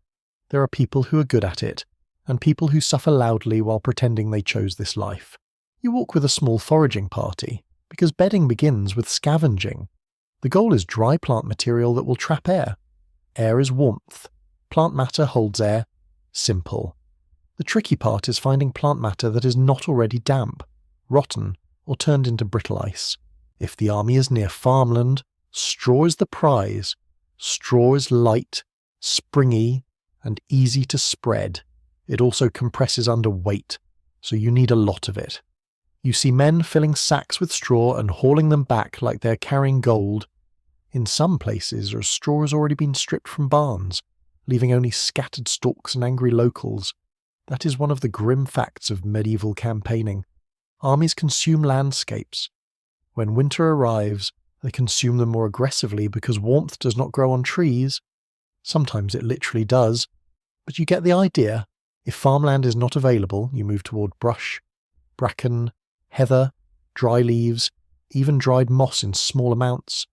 there are people who are good at it, and people who suffer loudly while pretending they chose this life. You walk with a small foraging party, because bedding begins with scavenging. The goal is dry plant material that will trap air. Air is warmth. Plant matter holds air. Simple. The tricky part is finding plant matter that is not already damp, rotten, or turned into brittle ice. If the army is near farmland, straw is the prize. Straw is light, springy, and easy to spread. It also compresses under weight, so you need a lot of it. You see men filling sacks with straw and hauling them back like they're carrying gold. In some places, straw has already been stripped from barns, leaving only scattered stalks and angry locals. That is one of the grim facts of medieval campaigning. Armies consume landscapes. When winter arrives, they consume them more aggressively because warmth does not grow on trees. Sometimes it literally does, but you get the idea. If farmland is not available, you move toward brush, bracken, heather, dry leaves, even dried moss in small amounts.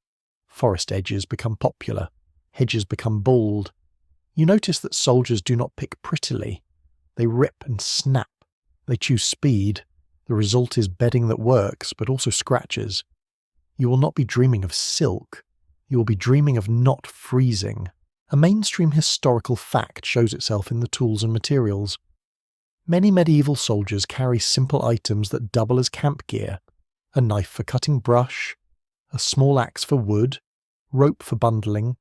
Forest edges become popular. Hedges become bald. You notice that soldiers do not pick prettily. They rip and snap. They choose speed. The result is bedding that works, but also scratches. You will not be dreaming of silk. You will be dreaming of not freezing. A mainstream historical fact shows itself in the tools and materials. Many medieval soldiers carry simple items that double as camp gear: a knife for cutting brush, a small axe for wood, rope for bundling.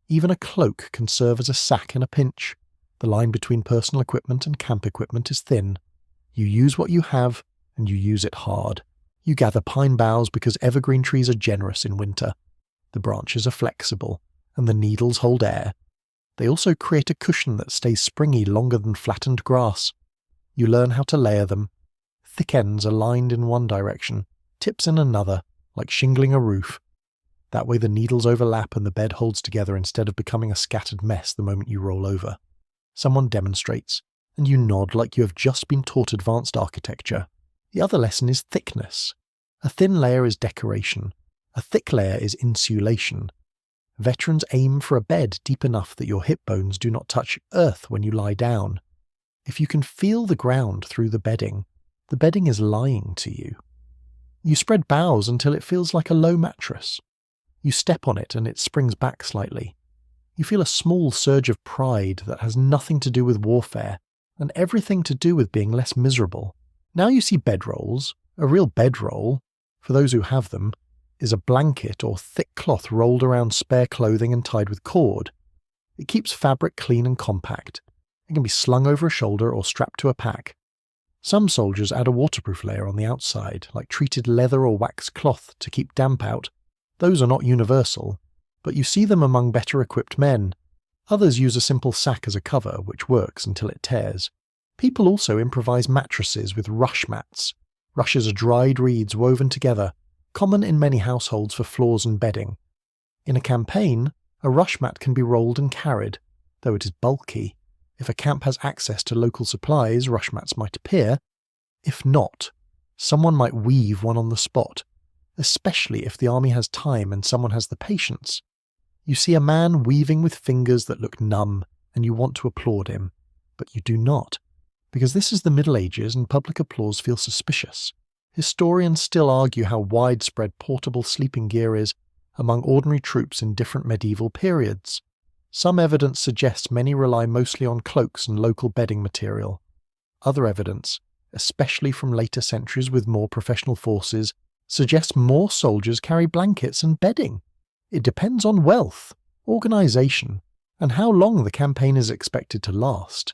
Even a cloak can serve as a sack in a pinch. The line between personal equipment and camp equipment is thin. You use what you have, and you use it hard. You gather pine boughs because evergreen trees are generous in winter. The branches are flexible, and the needles hold air. They also create a cushion that stays springy longer than flattened grass. You learn how to layer them. Thick ends are lined in one direction, tips in another, like shingling a roof. That way the needles overlap and the bed holds together instead of becoming a scattered mess the moment you roll over. Someone demonstrates, and you nod like you have just been taught advanced architecture. The other lesson is thickness. A thin layer is decoration. A thick layer is insulation. Veterans aim for a bed deep enough that your hip bones do not touch earth when you lie down. If you can feel the ground through the bedding is lying to you. You spread boughs until it feels like a low mattress. You step on it and it springs back slightly. You feel a small surge of pride that has nothing to do with warfare and everything to do with being less miserable. Now you see bedrolls. A real bedroll, for those who have them, is a blanket or thick cloth rolled around spare clothing and tied with cord. It keeps fabric clean and compact. It can be slung over a shoulder or strapped to a pack. Some soldiers add a waterproof layer on the outside, like treated leather or wax cloth to keep damp out. Those are not universal, but you see them among better equipped men. Others use a simple sack as a cover, which works until it tears. People also improvise mattresses with rush mats. Rushes are dried reeds woven together, common in many households for floors and bedding. In a campaign, a rush mat can be rolled and carried, though it is bulky. If a camp has access to local supplies, rush mats might appear. If not, someone might weave one on the spot, especially if the army has time and someone has the patience. You see a man weaving with fingers that look numb, and you want to applaud him, but you do not, because this is the Middle Ages and public applause feels suspicious. Historians still argue how widespread portable sleeping gear is, among ordinary troops in different medieval periods. Some evidence suggests many rely mostly on cloaks and local bedding material. Other evidence, especially from later centuries with more professional forces, suggests more soldiers carry blankets and bedding. It depends on wealth, organisation, and how long the campaign is expected to last.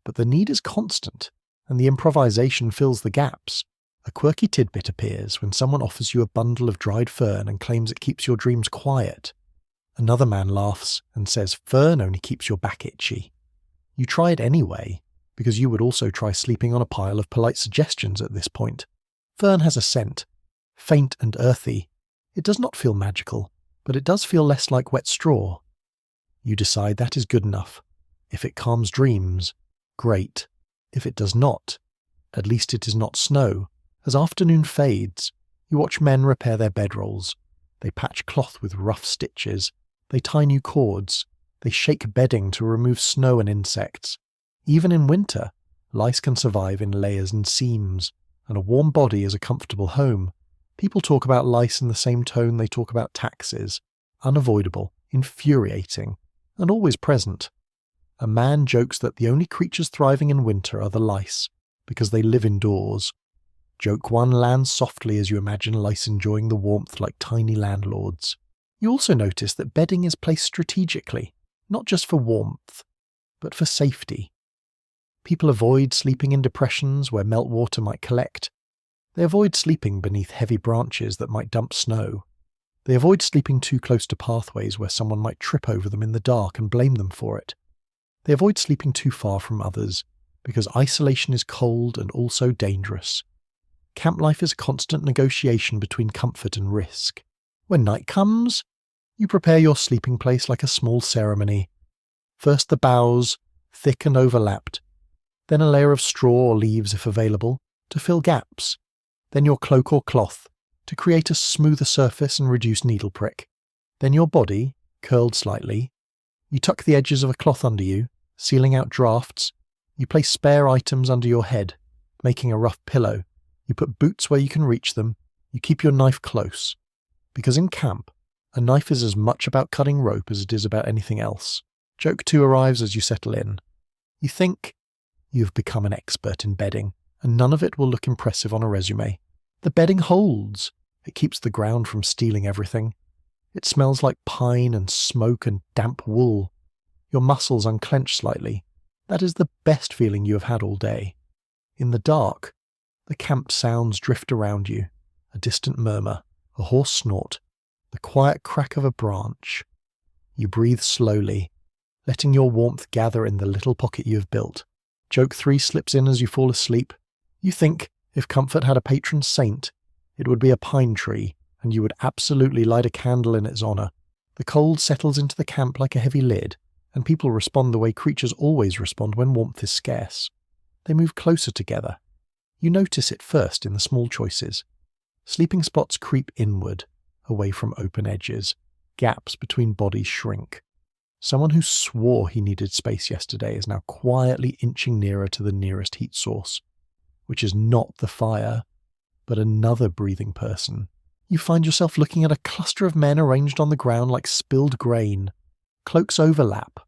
But the need is constant, and the improvisation fills the gaps. A quirky tidbit appears when someone offers you a bundle of dried fern and claims it keeps your dreams quiet. Another man laughs and says fern only keeps your back itchy. You try it anyway, because you would also try sleeping on a pile of polite suggestions at this point. Fern has a scent, faint and earthy. It does not feel magical, but it does feel less like wet straw. You decide that is good enough. If it calms dreams, great. If it does not, at least it is not snow. As afternoon fades, you watch men repair their bedrolls. They patch cloth with rough stitches. They tie new cords. They shake bedding to remove snow and insects. Even in winter, lice can survive in layers and seams, and a warm body is a comfortable home. People talk about lice in the same tone they talk about taxes. Unavoidable, infuriating, and always present. A man jokes that the only creatures thriving in winter are the lice, because they live indoors. Joke one lands softly as you imagine lice enjoying the warmth like tiny landlords. You also notice that bedding is placed strategically, not just for warmth, but for safety. People avoid sleeping in depressions where meltwater might collect. They avoid sleeping beneath heavy branches that might dump snow. They avoid sleeping too close to pathways where someone might trip over them in the dark and blame them for it. They avoid sleeping too far from others, because isolation is cold and also dangerous. Camp life is a constant negotiation between comfort and risk. When night comes, you prepare your sleeping place like a small ceremony. First the boughs, thick and overlapped, then a layer of straw or leaves if available, to fill gaps, then your cloak or cloth, to create a smoother surface and reduce needle prick, then your body, curled slightly. You tuck the edges of a cloth under you, sealing out drafts. You place spare items under your head, making a rough pillow. You put boots where you can reach them. You keep your knife close. Because in camp, a knife is as much about cutting rope as it is about anything else. Joke 2 arrives as you settle in. You think you have become an expert in bedding, and none of it will look impressive on a resume. The bedding holds. It keeps the ground from stealing everything. It smells like pine and smoke and damp wool. Your muscles unclench slightly. That is the best feeling you have had all day. In the dark, the camp sounds drift around you. A distant murmur, a hoarse snort, the quiet crack of a branch. You breathe slowly, letting your warmth gather in the little pocket you have built. Joke 3 slips in as you fall asleep. You think, if comfort had a patron saint, it would be a pine tree, and you would absolutely light a candle in its honour. The cold settles into the camp like a heavy lid, and people respond the way creatures always respond when warmth is scarce. They move closer together. You notice it first in the small choices. Sleeping spots creep inward, away from open edges. Gaps between bodies shrink. Someone who swore he needed space yesterday is now quietly inching nearer to the nearest heat source, which is not the fire, but another breathing person. You find yourself looking at a cluster of men arranged on the ground like spilled grain. Cloaks overlap.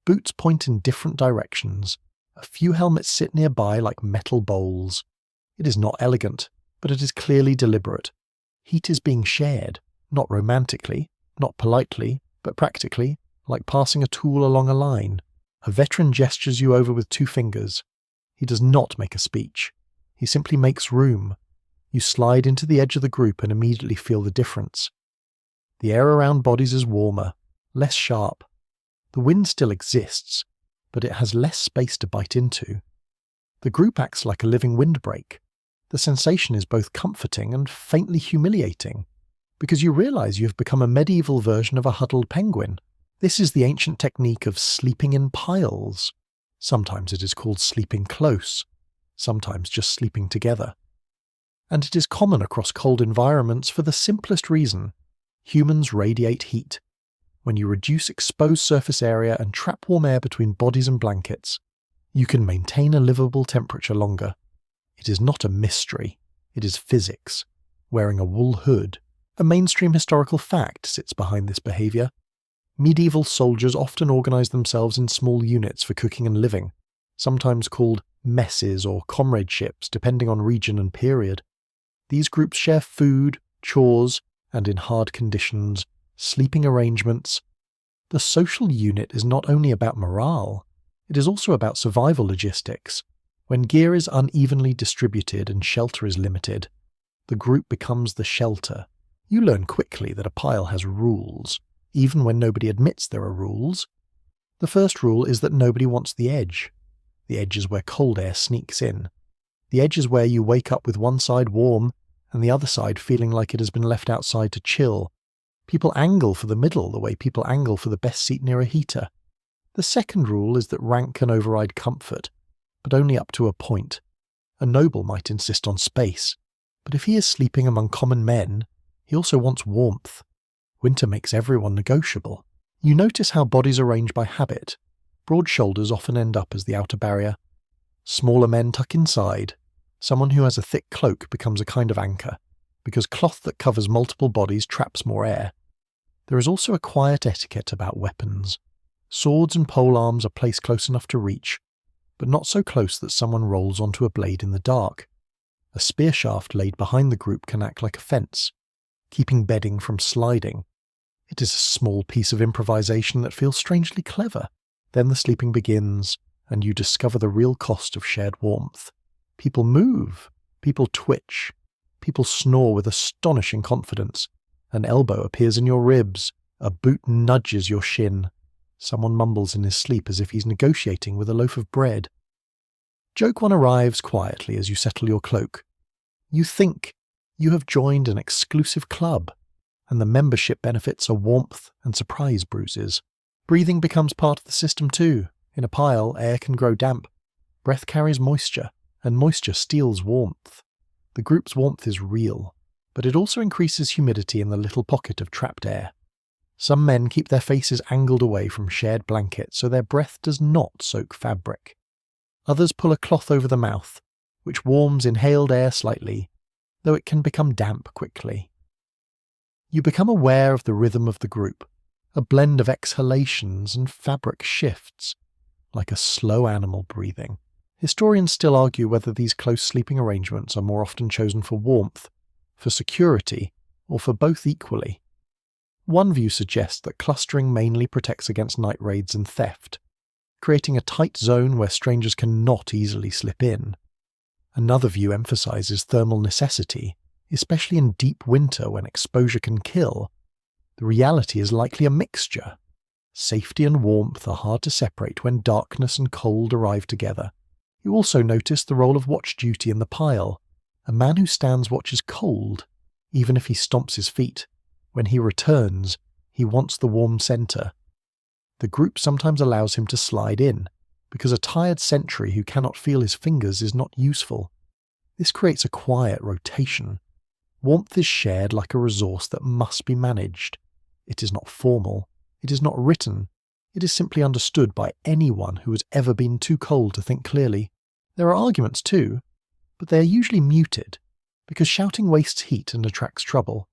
Boots point in different directions. A few helmets sit nearby like metal bowls. It is not elegant, but it is clearly deliberate. Heat is being shared, not romantically, not politely, but practically, like passing a tool along a line. A veteran gestures you over with 2 fingers. He does not make a speech. He simply makes room. You slide into the edge of the group and immediately feel the difference. The air around bodies is warmer, less sharp. The wind still exists, but it has less space to bite into. The group acts like a living windbreak. The sensation is both comforting and faintly humiliating, because you realize you have become a medieval version of a huddled penguin. This is the ancient technique of sleeping in piles. Sometimes it is called sleeping close, sometimes just sleeping together. And it is common across cold environments for the simplest reason. Humans radiate heat. When you reduce exposed surface area and trap warm air between bodies and blankets, you can maintain a livable temperature longer. It is not a mystery, it is physics. Wearing a wool hood, A mainstream historical fact sits behind this behaviour. Medieval soldiers often organised themselves in small units for cooking and living, sometimes called messes or comradeships depending on region and period. These groups share food, chores, and in hard conditions, sleeping arrangements. The social unit is not only about morale, it is also about survival logistics. When gear is unevenly distributed and shelter is limited, the group becomes the shelter. You learn quickly that a pile has rules, even when nobody admits there are rules. The first rule is that nobody wants the edge. The edge is where cold air sneaks in. The edge is where you wake up with one side warm and the other side feeling like it has been left outside to chill. People angle for the middle the way people angle for the best seat near a heater. The second rule is that rank can override comfort, but only up to a point. A noble might insist on space, but if he is sleeping among common men, he also wants warmth. Winter makes everyone negotiable. You notice how bodies arrange by habit. Broad shoulders often end up as the outer barrier. Smaller men tuck inside. Someone who has a thick cloak becomes a kind of anchor, because cloth that covers multiple bodies traps more air. There is also a quiet etiquette about weapons. Swords and polearms are placed close enough to reach, but not so close that someone rolls onto a blade in the dark. A spear shaft laid behind the group can act like a fence, keeping bedding from sliding. It is a small piece of improvisation that feels strangely clever. Then the sleeping begins, and you discover the real cost of shared warmth. People move, people twitch, people snore with astonishing confidence. An elbow appears in your ribs, a boot nudges your shin. Someone mumbles in his sleep as if he's negotiating with a loaf of bread. Joke 1 arrives quietly as you settle your cloak. You think you have joined an exclusive club, and the membership benefits are warmth and surprise bruises. Breathing becomes part of the system too. In a pile, air can grow damp. Breath carries moisture, and moisture steals warmth. The group's warmth is real, but it also increases humidity in the little pocket of trapped air. Some men keep their faces angled away from shared blankets so their breath does not soak fabric. Others pull a cloth over the mouth, which warms inhaled air slightly, though it can become damp quickly. You become aware of the rhythm of the group, a blend of exhalations and fabric shifts, like a slow animal breathing. Historians still argue whether these close sleeping arrangements are more often chosen for warmth, for security, or for both equally. One view suggests that clustering mainly protects against night raids and theft, creating a tight zone where strangers cannot easily slip in. Another view emphasizes thermal necessity, especially in deep winter when exposure can kill. The reality is likely a mixture. Safety and warmth are hard to separate when darkness and cold arrive together. You also notice the role of watch duty in the pile. A man who stands watch is cold, even if he stomps his feet. When he returns, he wants the warm centre. The group sometimes allows him to slide in, because a tired sentry who cannot feel his fingers is not useful. This creates a quiet rotation. Warmth is shared like a resource that must be managed. It is not formal. It is not written. It is simply understood by anyone who has ever been too cold to think clearly. There are arguments too, but they are usually muted, because shouting wastes heat and attracts trouble.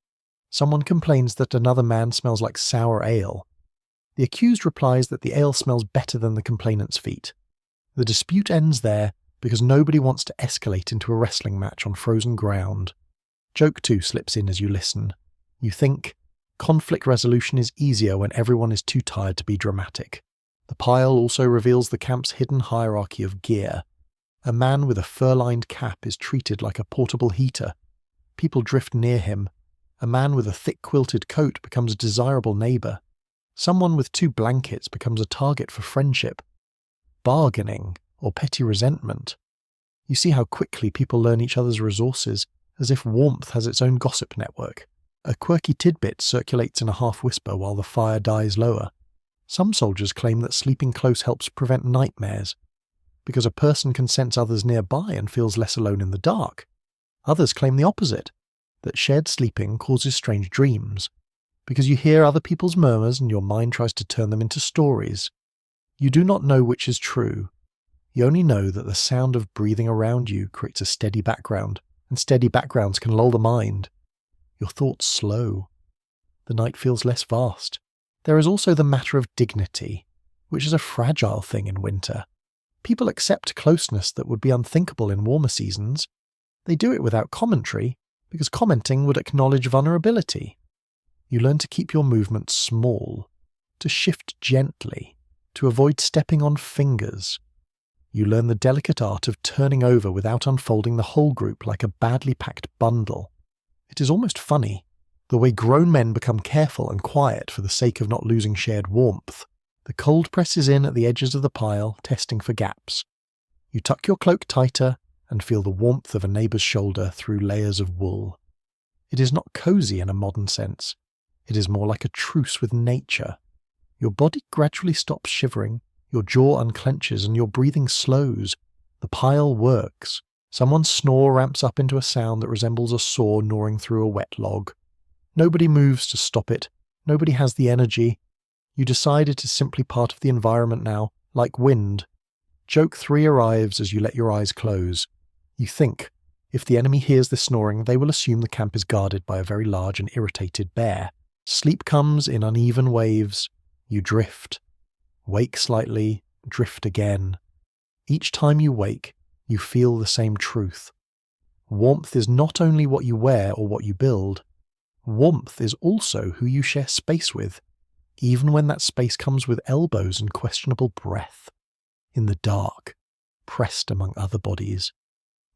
Someone complains that another man smells like sour ale. The accused replies that the ale smells better than the complainant's feet. The dispute ends there because nobody wants to escalate into a wrestling match on frozen ground. Joke 2 slips in as you listen. You think, conflict resolution is easier when everyone is too tired to be dramatic. The pile also reveals the camp's hidden hierarchy of gear. A man with a fur-lined cap is treated like a portable heater. People drift near him. A man with a thick quilted coat becomes a desirable neighbour. Someone with 2 blankets becomes a target for friendship, bargaining, or petty resentment. You see how quickly people learn each other's resources, as if warmth has its own gossip network. A quirky tidbit circulates in a half-whisper while the fire dies lower. Some soldiers claim that sleeping close helps prevent nightmares, because a person can sense others nearby and feels less alone in the dark. Others claim the opposite, that shared sleeping causes strange dreams, because you hear other people's murmurs and your mind tries to turn them into stories. You do not know which is true. You only know that the sound of breathing around you creates a steady background, and steady backgrounds can lull the mind. Your thoughts slow. The night feels less vast. There is also the matter of dignity, which is a fragile thing in winter. People accept closeness that would be unthinkable in warmer seasons. They do it without commentary, because commenting would acknowledge vulnerability. You learn to keep your movements small, to shift gently, to avoid stepping on fingers. You learn the delicate art of turning over without unfolding the whole group like a badly packed bundle. It is almost funny, the way grown men become careful and quiet for the sake of not losing shared warmth. The cold presses in at the edges of the pile, testing for gaps. You tuck your cloak tighter and feel the warmth of a neighbour's shoulder through layers of wool. It is not cosy in a modern sense. It is more like a truce with nature. Your body gradually stops shivering, your jaw unclenches and your breathing slows. The pile works. Someone's snore ramps up into a sound that resembles a saw gnawing through a wet log. Nobody moves to stop it. Nobody has the energy. You decide it is simply part of the environment now, like wind. Joke 3 arrives as you let your eyes close. You think, if the enemy hears the snoring, they will assume the camp is guarded by a very large and irritated bear. Sleep comes in uneven waves. You drift. Wake slightly, drift again. Each time you wake, you feel the same truth. Warmth is not only what you wear or what you build. Warmth is also who you share space with, even when that space comes with elbows and questionable breath. In the dark, pressed among other bodies,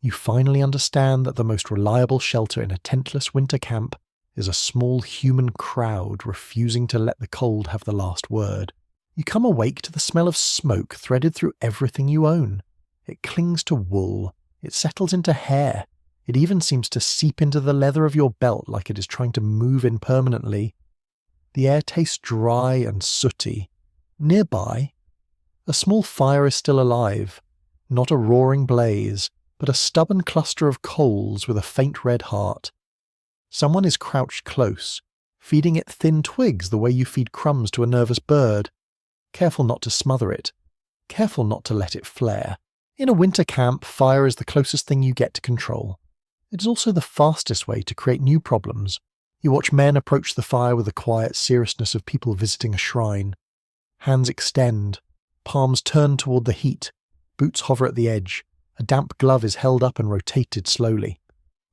you finally understand that the most reliable shelter in a tentless winter camp is a small human crowd refusing to let the cold have the last word. You come awake to the smell of smoke threaded through everything you own. It clings to wool. It settles into hair. It even seems to seep into the leather of your belt like it is trying to move in permanently. The air tastes dry and sooty. Nearby, a small fire is still alive. Not a roaring blaze, but a stubborn cluster of coals with a faint red heart. Someone is crouched close, feeding it thin twigs the way you feed crumbs to a nervous bird. Careful not to smother it. Careful not to let it flare. In a winter camp, fire is the closest thing you get to control. It is also the fastest way to create new problems. You watch men approach the fire with the quiet seriousness of people visiting a shrine. Hands extend, palms turn toward the heat, boots hover at the edge, a damp glove is held up and rotated slowly.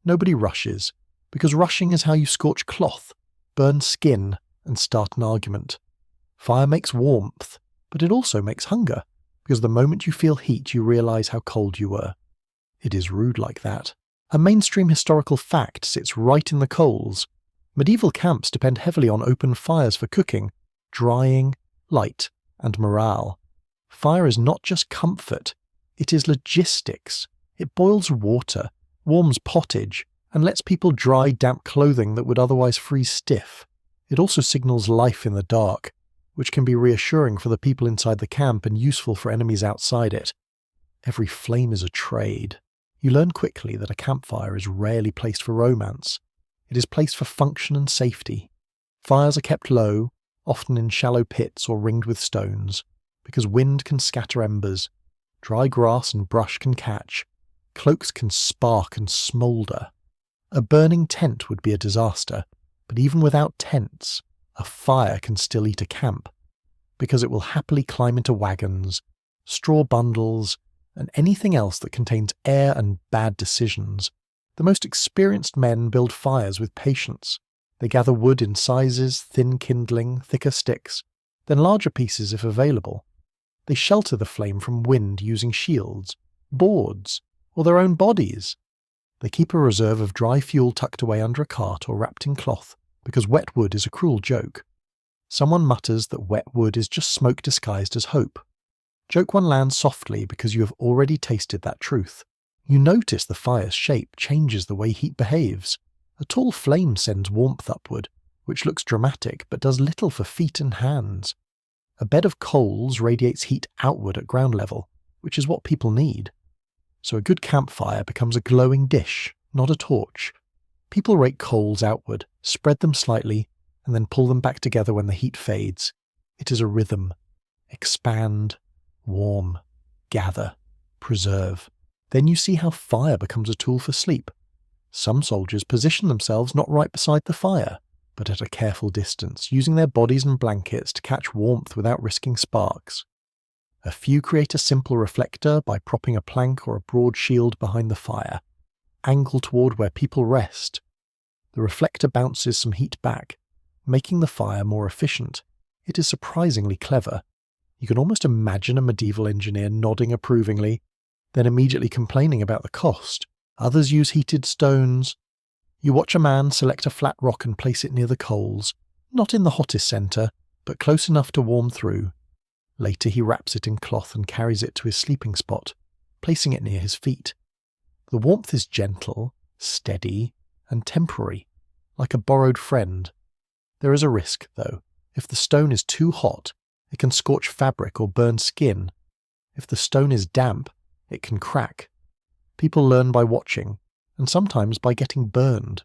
Nobody rushes, because rushing is how you scorch cloth, burn skin, and start an argument. Fire makes warmth, but it also makes hunger, because the moment you feel heat you realise how cold you were. It is rude like that. A mainstream historical fact sits right in the coals. Medieval camps depend heavily on open fires for cooking, drying, light, and morale. Fire is not just comfort, it is logistics. It boils water, warms pottage, and lets people dry damp clothing that would otherwise freeze stiff. It also signals life in the dark, which can be reassuring for the people inside the camp and useful for enemies outside it. Every flame is a trade. You learn quickly that a campfire is rarely placed for romance. It is placed for function and safety. Fires are kept low, often in shallow pits or ringed with stones, because wind can scatter embers, dry grass and brush can catch, cloaks can spark and smoulder. A burning tent would be a disaster, but even without tents, a fire can still eat a camp, because it will happily climb into wagons, straw bundles, and anything else that contains air and bad decisions. The most experienced men build fires with patience. They gather wood in sizes, thin kindling, thicker sticks, then larger pieces if available. They shelter the flame from wind using shields, boards, or their own bodies. They keep a reserve of dry fuel tucked away under a cart or wrapped in cloth, because wet wood is a cruel joke. Someone mutters that wet wood is just smoke disguised as hope. Joke one lands softly because you have already tasted that truth. You notice the fire's shape changes the way heat behaves. A tall flame sends warmth upward, which looks dramatic but does little for feet and hands. A bed of coals radiates heat outward at ground level, which is what people need. So a good campfire becomes a glowing dish, not a torch. People rake coals outward, spread them slightly, and then pull them back together when the heat fades. It is a rhythm. Expand, warm, gather, preserve. Then you see how fire becomes a tool for sleep. Some soldiers position themselves not right beside the fire, but at a careful distance, using their bodies and blankets to catch warmth without risking sparks. A few create a simple reflector by propping a plank or a broad shield behind the fire, angled toward where people rest. The reflector bounces some heat back, making the fire more efficient. It is surprisingly clever. You can almost imagine a medieval engineer nodding approvingly, then immediately complaining about the cost. Others use heated stones. You watch a man select a flat rock and place it near the coals, not in the hottest centre, but close enough to warm through. Later he wraps it in cloth and carries it to his sleeping spot, placing it near his feet. The warmth is gentle, steady, and temporary, like a borrowed friend. There is a risk, though. If the stone is too hot, it can scorch fabric or burn skin. If the stone is damp, it can crack. People learn by watching, and sometimes by getting burned.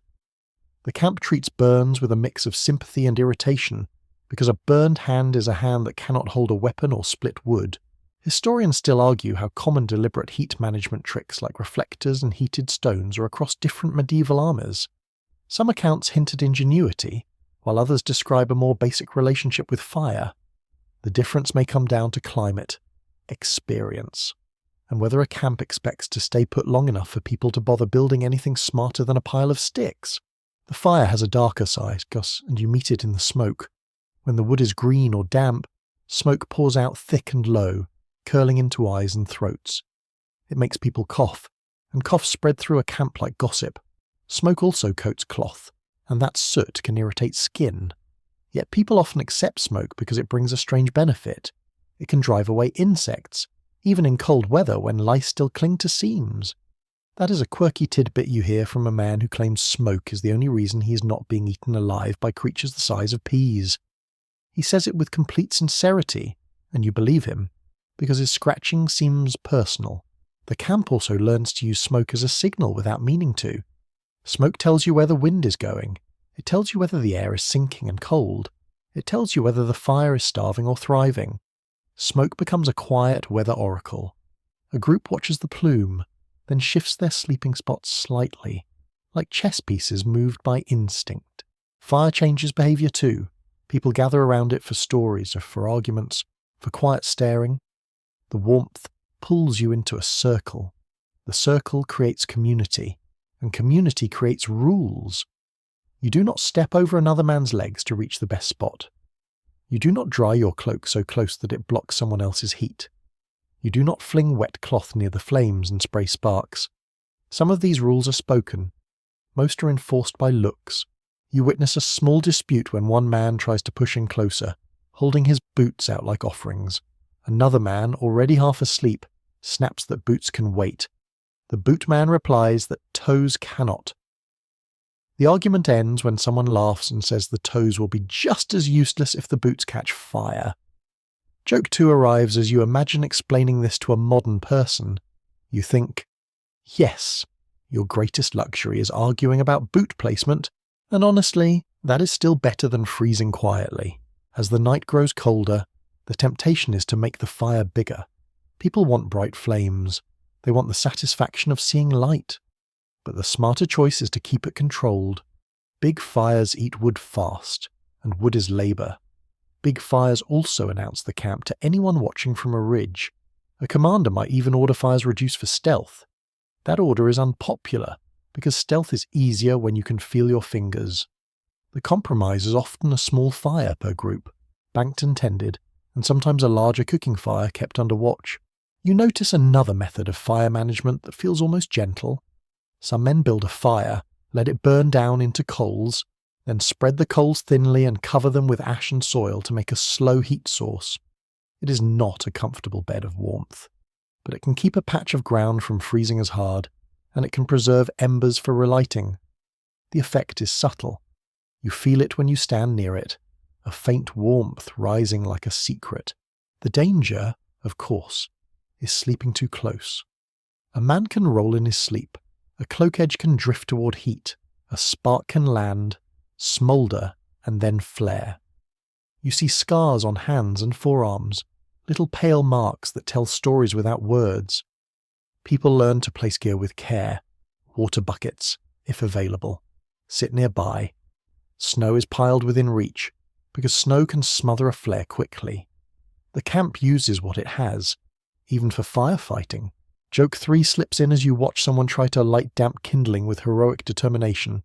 The camp treats burns with a mix of sympathy and irritation, because a burned hand is a hand that cannot hold a weapon or split wood. Historians still argue how common deliberate heat management tricks like reflectors and heated stones are across different medieval armours. Some accounts hint at ingenuity, while others describe a more basic relationship with fire. The difference may come down to climate, experience, and whether a camp expects to stay put long enough for people to bother building anything smarter than a pile of sticks. The fire has a darker side, and you meet it in the smoke. When the wood is green or damp, smoke pours out thick and low, curling into eyes and throats. It makes people cough, and coughs spread through a camp like gossip. Smoke also coats cloth, and that soot can irritate skin. Yet people often accept smoke because it brings a strange benefit. It can drive away insects, even in cold weather when lice still cling to seams. That is a quirky tidbit you hear from a man who claims smoke is the only reason he is not being eaten alive by creatures the size of peas. He says it with complete sincerity, and you believe him, because his scratching seems personal. The camp also learns to use smoke as a signal without meaning to. Smoke tells you where the wind is going. It tells you whether the air is sinking and cold. It tells you whether the fire is starving or thriving. Smoke becomes a quiet weather oracle. A group watches the plume, then shifts their sleeping spots slightly, like chess pieces moved by instinct. Fire changes behaviour too. People gather around it for stories or for arguments, for quiet staring. The warmth pulls you into a circle. The circle creates community, and community creates rules. You do not step over another man's legs to reach the best spot. You do not dry your cloak so close that it blocks someone else's heat. You do not fling wet cloth near the flames and spray sparks. Some of these rules are spoken. Most are enforced by looks. You witness a small dispute when one man tries to push in closer, holding his boots out like offerings. Another man, already half asleep, snaps that boots can wait. The bootman replies that toes cannot. The argument ends when someone laughs and says the toes will be just as useless if the boots catch fire. Joke 2 arrives as you imagine explaining this to a modern person. You think, yes, your greatest luxury is arguing about boot placement, and honestly, that is still better than freezing quietly. As the night grows colder, the temptation is to make the fire bigger. People want bright flames. They want the satisfaction of seeing light. But the smarter choice is to keep it controlled. Big fires eat wood fast, and wood is labour. Big fires also announce the camp to anyone watching from a ridge. A commander might even order fires reduced for stealth. That order is unpopular, because stealth is easier when you can feel your fingers. The compromise is often a small fire per group, banked and tended, and sometimes a larger cooking fire kept under watch. You notice another method of fire management that feels almost gentle. Some men build a fire, let it burn down into coals, then spread the coals thinly and cover them with ash and soil to make a slow heat source. It is not a comfortable bed of warmth, but it can keep a patch of ground from freezing as hard, and it can preserve embers for relighting. The effect is subtle. You feel it when you stand near it, a faint warmth rising like a secret. The danger, of course, is sleeping too close. A man can roll in his sleep. A cloak edge can drift toward heat, a spark can land, smoulder, and then flare. You see scars on hands and forearms, little pale marks that tell stories without words. People learn to place gear with care. Water buckets, if available. Sit nearby. Snow is piled within reach, because snow can smother a flare quickly. The camp uses what it has, even for firefighting. Joke 3 slips in as you watch someone try to light damp kindling with heroic determination.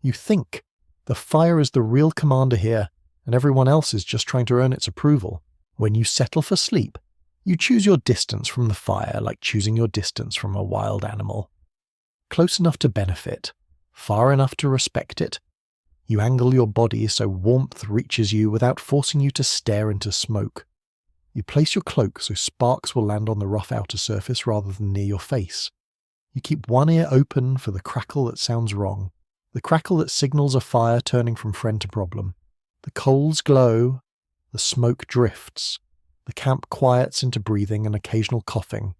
You think the fire is the real commander here, and everyone else is just trying to earn its approval. When you settle for sleep, you choose your distance from the fire like choosing your distance from a wild animal. Close enough to benefit, far enough to respect it. You angle your body so warmth reaches you without forcing you to stare into smoke. You place your cloak so sparks will land on the rough outer surface rather than near your face. You keep one ear open for the crackle that sounds wrong, the crackle that signals a fire turning from friend to problem. The coals glow, the smoke drifts, the camp quiets into breathing and occasional coughing.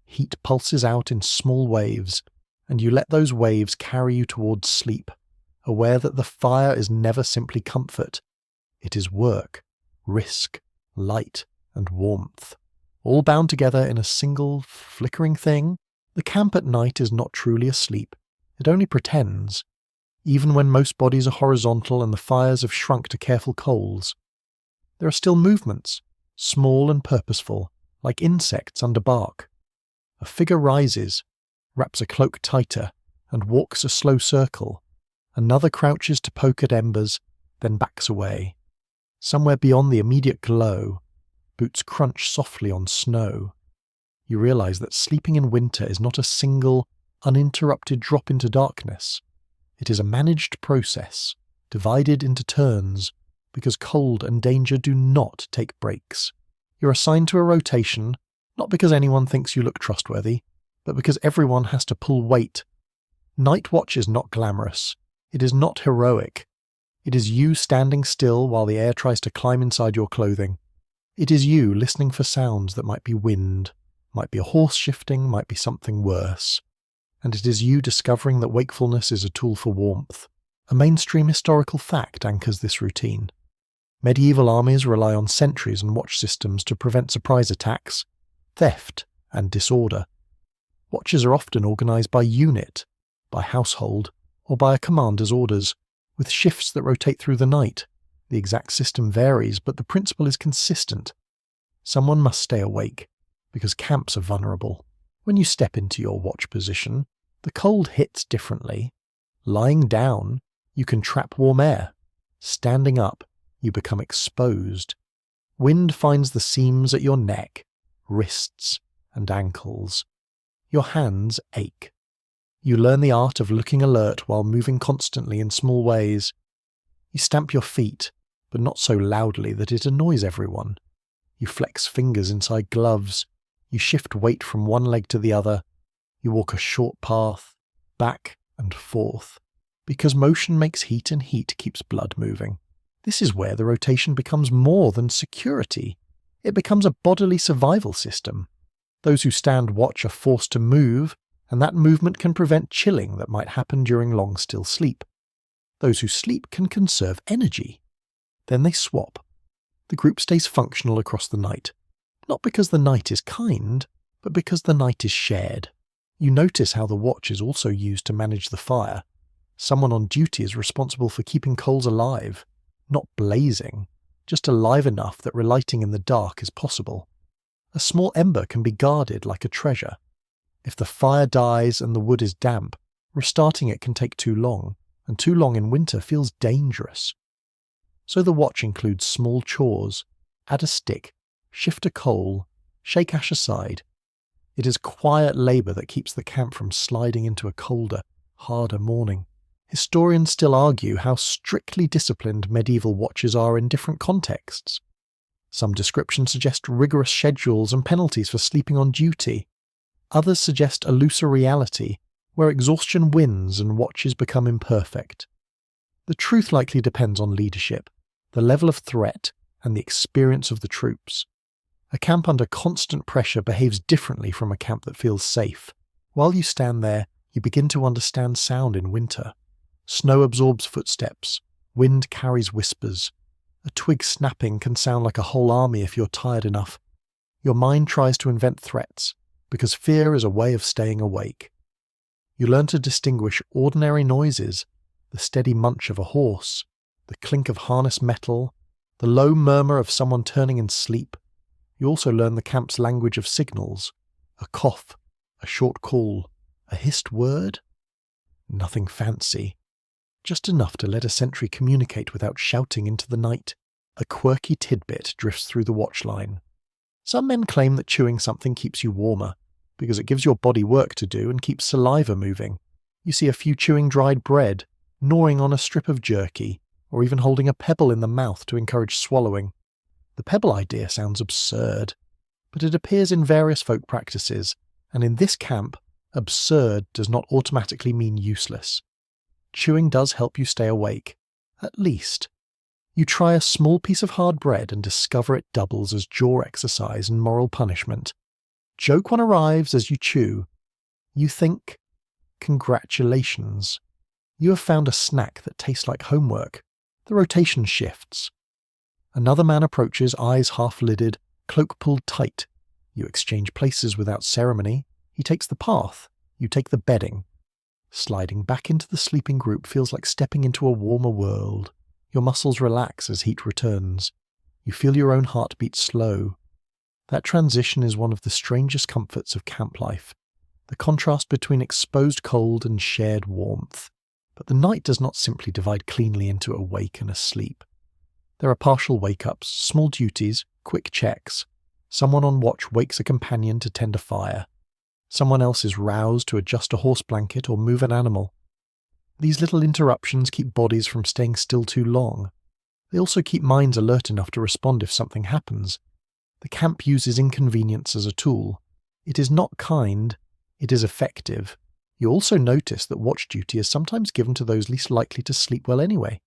Heat pulses out in small waves, and you let those waves carry you towards sleep, aware that the fire is never simply comfort. It is work, risk, light, and warmth, all bound together in a single, flickering thing. The camp at night is not truly asleep. It only pretends. Even when most bodies are horizontal and the fires have shrunk to careful coals, there are still movements, small and purposeful, like insects under bark. A figure rises, wraps a cloak tighter, and walks a slow circle. Another crouches to poke at embers, then backs away. Somewhere beyond the immediate glow, boots crunch softly on snow. You realize that sleeping in winter is not a single, uninterrupted drop into darkness. It is a managed process, divided into turns, because cold and danger do not take breaks. You're assigned to a rotation, not because anyone thinks you look trustworthy, but because everyone has to pull weight. Night watch is not glamorous. It is not heroic. It is you standing still while the air tries to climb inside your clothing. It is you listening for sounds that might be wind, might be a horse shifting, might be something worse. And it is you discovering that wakefulness is a tool for warmth. A mainstream historical fact anchors this routine. Medieval armies rely on sentries and watch systems to prevent surprise attacks, theft, and disorder. Watches are often organised by unit, by household, or by a commander's orders, with shifts that rotate through the night. The exact system varies, but the principle is consistent. Someone must stay awake, because camps are vulnerable. When you step into your watch position, the cold hits differently. Lying down, you can trap warm air. Standing up, you become exposed. Wind finds the seams at your neck, wrists, and ankles. Your hands ache. You learn the art of looking alert while moving constantly in small ways. You stamp your feet, but not so loudly that it annoys everyone. You flex fingers inside gloves. You shift weight from one leg to the other. You walk a short path, back and forth, because motion makes heat and heat keeps blood moving. This is where the rotation becomes more than security. It becomes a bodily survival system. Those who stand watch are forced to move, and that movement can prevent chilling that might happen during long still sleep. Those who sleep can conserve energy. Then they swap. The group stays functional across the night, not because the night is kind, but because the night is shared. You notice how the watch is also used to manage the fire. Someone on duty is responsible for keeping coals alive, not blazing, just alive enough that relighting in the dark is possible. A small ember can be guarded like a treasure. If the fire dies and the wood is damp, restarting it can take too long, and too long in winter feels dangerous. So the watch includes small chores: add a stick, shift a coal, shake ash aside. It is quiet labour that keeps the camp from sliding into a colder, harder morning. Historians still argue how strictly disciplined medieval watches are in different contexts. Some descriptions suggest rigorous schedules and penalties for sleeping on duty. Others suggest a looser reality, where exhaustion wins and watches become imperfect. The truth likely depends on leadership, the level of threat, and the experience of the troops. A camp under constant pressure behaves differently from a camp that feels safe. While you stand there, you begin to understand sound in winter. Snow absorbs footsteps. Wind carries whispers. A twig snapping can sound like a whole army if you're tired enough. Your mind tries to invent threats, because fear is a way of staying awake. You learn to distinguish ordinary noises, the steady munch of a horse, the clink of harness metal, the low murmur of someone turning in sleep. You also learn the camp's language of signals, a cough, a short call, a hissed word. Nothing fancy, just enough to let a sentry communicate without shouting into the night. A quirky tidbit drifts through the watch line. Some men claim that chewing something keeps you warmer, because it gives your body work to do and keeps saliva moving. You see a few chewing dried bread, gnawing on a strip of jerky, or even holding a pebble in the mouth to encourage swallowing. The pebble idea sounds absurd, but it appears in various folk practices, and in this camp, absurd does not automatically mean useless. Chewing does help you stay awake, at least. You try a small piece of hard bread and discover it doubles as jaw exercise and moral punishment. Joke one arrives as you chew. You think, congratulations. You have found a snack that tastes like homework. The rotation shifts. Another man approaches, eyes half-lidded, cloak pulled tight. You exchange places without ceremony. He takes the path. You take the bedding. Sliding back into the sleeping group feels like stepping into a warmer world. Your muscles relax as heat returns. You feel your own heartbeat slow. That transition is one of the strangest comforts of camp life, the contrast between exposed cold and shared warmth. But the night does not simply divide cleanly into awake and asleep. There are partial wake-ups, small duties, quick checks. Someone on watch wakes a companion to tend a fire. Someone else is roused to adjust a horse blanket or move an animal. These little interruptions keep bodies from staying still too long. They also keep minds alert enough to respond if something happens. The camp uses inconvenience as a tool. It is not kind, it is effective. You also notice that watch duty is sometimes given to those least likely to sleep well anyway.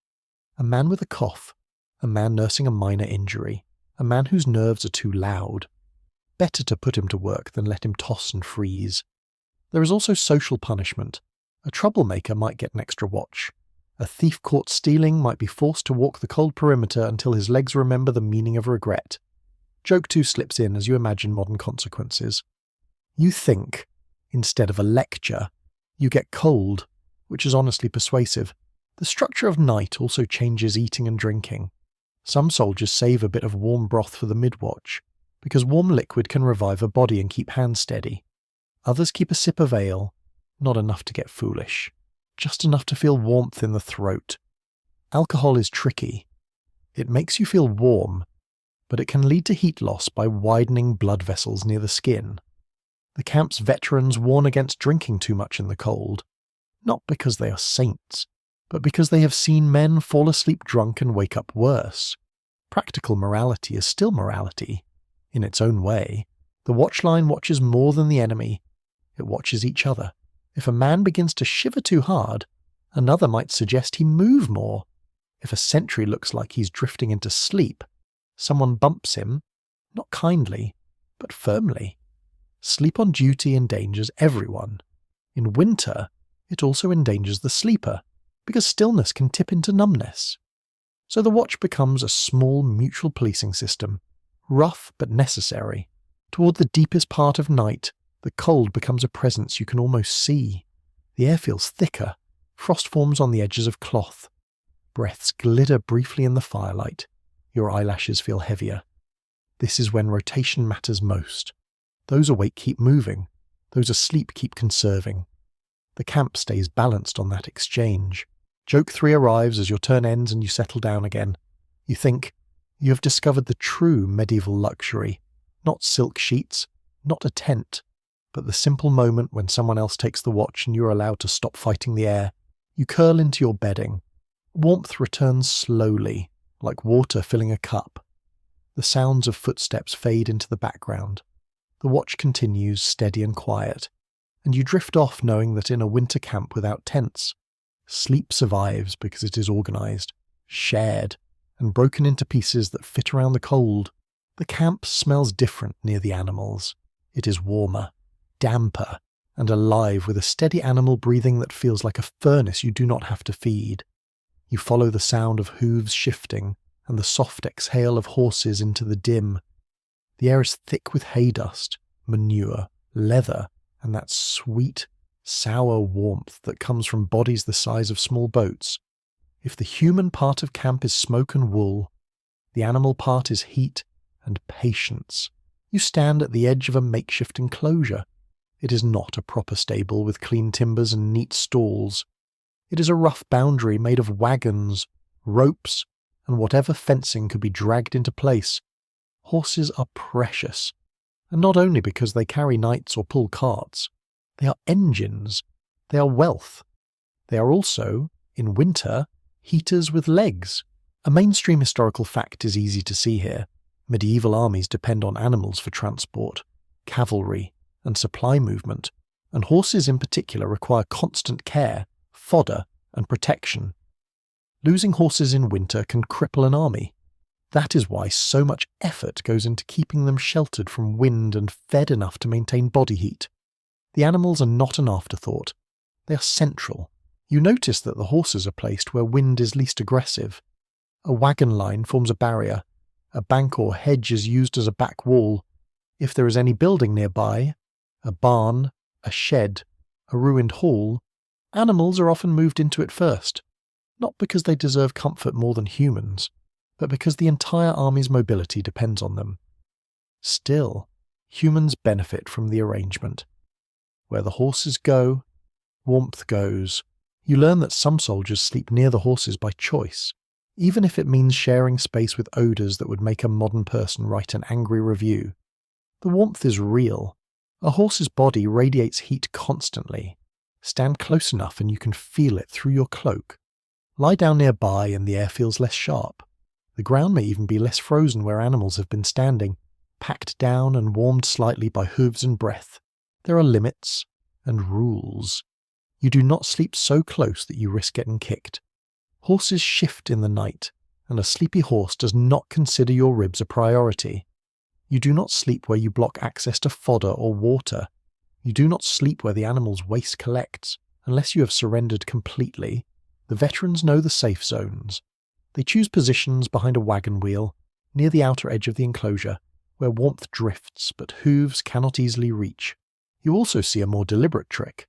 A man with a cough, a man nursing a minor injury, a man whose nerves are too loud. Better to put him to work than let him toss and freeze. There is also social punishment. A troublemaker might get an extra watch. A thief caught stealing might be forced to walk the cold perimeter until his legs remember the meaning of regret. Joke 2 slips in as you imagine modern consequences. You think, instead of a lecture, you get cold, which is honestly persuasive. The structure of night also changes eating and drinking. Some soldiers save a bit of warm broth for the mid-watch, because warm liquid can revive a body and keep hands steady. Others keep a sip of ale, not enough to get foolish, just enough to feel warmth in the throat. Alcohol is tricky. It makes you feel warm, but it can lead to heat loss by widening blood vessels near the skin. The camp's veterans warn against drinking too much in the cold, not because they are saints, but because they have seen men fall asleep drunk and wake up worse. Practical morality is still morality. In its own way, the watchline watches more than the enemy. It watches each other. If a man begins to shiver too hard, another might suggest he move more. If a sentry looks like he's drifting into sleep, someone bumps him, not kindly, but firmly. Sleep on duty endangers everyone. In winter, it also endangers the sleeper, because stillness can tip into numbness. So the watch becomes a small mutual policing system, rough but necessary. Toward the deepest part of night, the cold becomes a presence you can almost see. The air feels thicker, frost forms on the edges of cloth. Breaths glitter briefly in the firelight. Your eyelashes feel heavier. This is when rotation matters most. Those awake keep moving, those asleep keep conserving. The camp stays balanced on that exchange. Joke 3 arrives as your turn ends and you settle down again. You think, you have discovered the true medieval luxury. Not silk sheets, not a tent, but the simple moment when someone else takes the watch and you're allowed to stop fighting the air. You curl into your bedding. Warmth returns slowly, like water filling a cup. The sounds of footsteps fade into the background. The watch continues steady and quiet, and you drift off knowing that in a winter camp without tents, sleep survives because it is organized, shared, and broken into pieces that fit around the cold. The camp smells different near the animals. It is warmer, damper, and alive with a steady animal breathing that feels like a furnace you do not have to feed. You follow the sound of hooves shifting and the soft exhale of horses into the dim. The air is thick with hay dust, manure, leather, and that sweet, sour warmth that comes from bodies the size of small boats. If the human part of camp is smoke and wool, the animal part is heat and patience. You stand at the edge of a makeshift enclosure. It is not a proper stable with clean timbers and neat stalls. It is a rough boundary made of wagons, ropes, and whatever fencing could be dragged into place. Horses are precious, and not only because they carry knights or pull carts. They are engines. They are wealth. They are also, in winter, heaters with legs. A mainstream historical fact is easy to see here. Medieval armies depend on animals for transport, cavalry, and supply movement, and horses in particular require constant care, fodder, and protection. Losing horses in winter can cripple an army. That is why so much effort goes into keeping them sheltered from wind and fed enough to maintain body heat. The animals are not an afterthought. They are central. You notice that the horses are placed where wind is least aggressive. A wagon line forms a barrier. A bank or hedge is used as a back wall. If there is any building nearby, a barn, a shed, a ruined hall, animals are often moved into it first, not because they deserve comfort more than humans, but because the entire army's mobility depends on them. Still, humans benefit from the arrangement. Where the horses go, warmth goes. You learn that some soldiers sleep near the horses by choice, even if it means sharing space with odours that would make a modern person write an angry review. The warmth is real. A horse's body radiates heat constantly. Stand close enough and you can feel it through your cloak. Lie down nearby and the air feels less sharp. The ground may even be less frozen where animals have been standing, packed down and warmed slightly by hooves and breath. There are limits and rules. You do not sleep so close that you risk getting kicked. Horses shift in the night, and a sleepy horse does not consider your ribs a priority. You do not sleep where you block access to fodder or water. You do not sleep where the animal's waste collects, unless you have surrendered completely. The veterans know the safe zones. They choose positions behind a wagon wheel, near the outer edge of the enclosure, where warmth drifts but hooves cannot easily reach. You also see a more deliberate trick.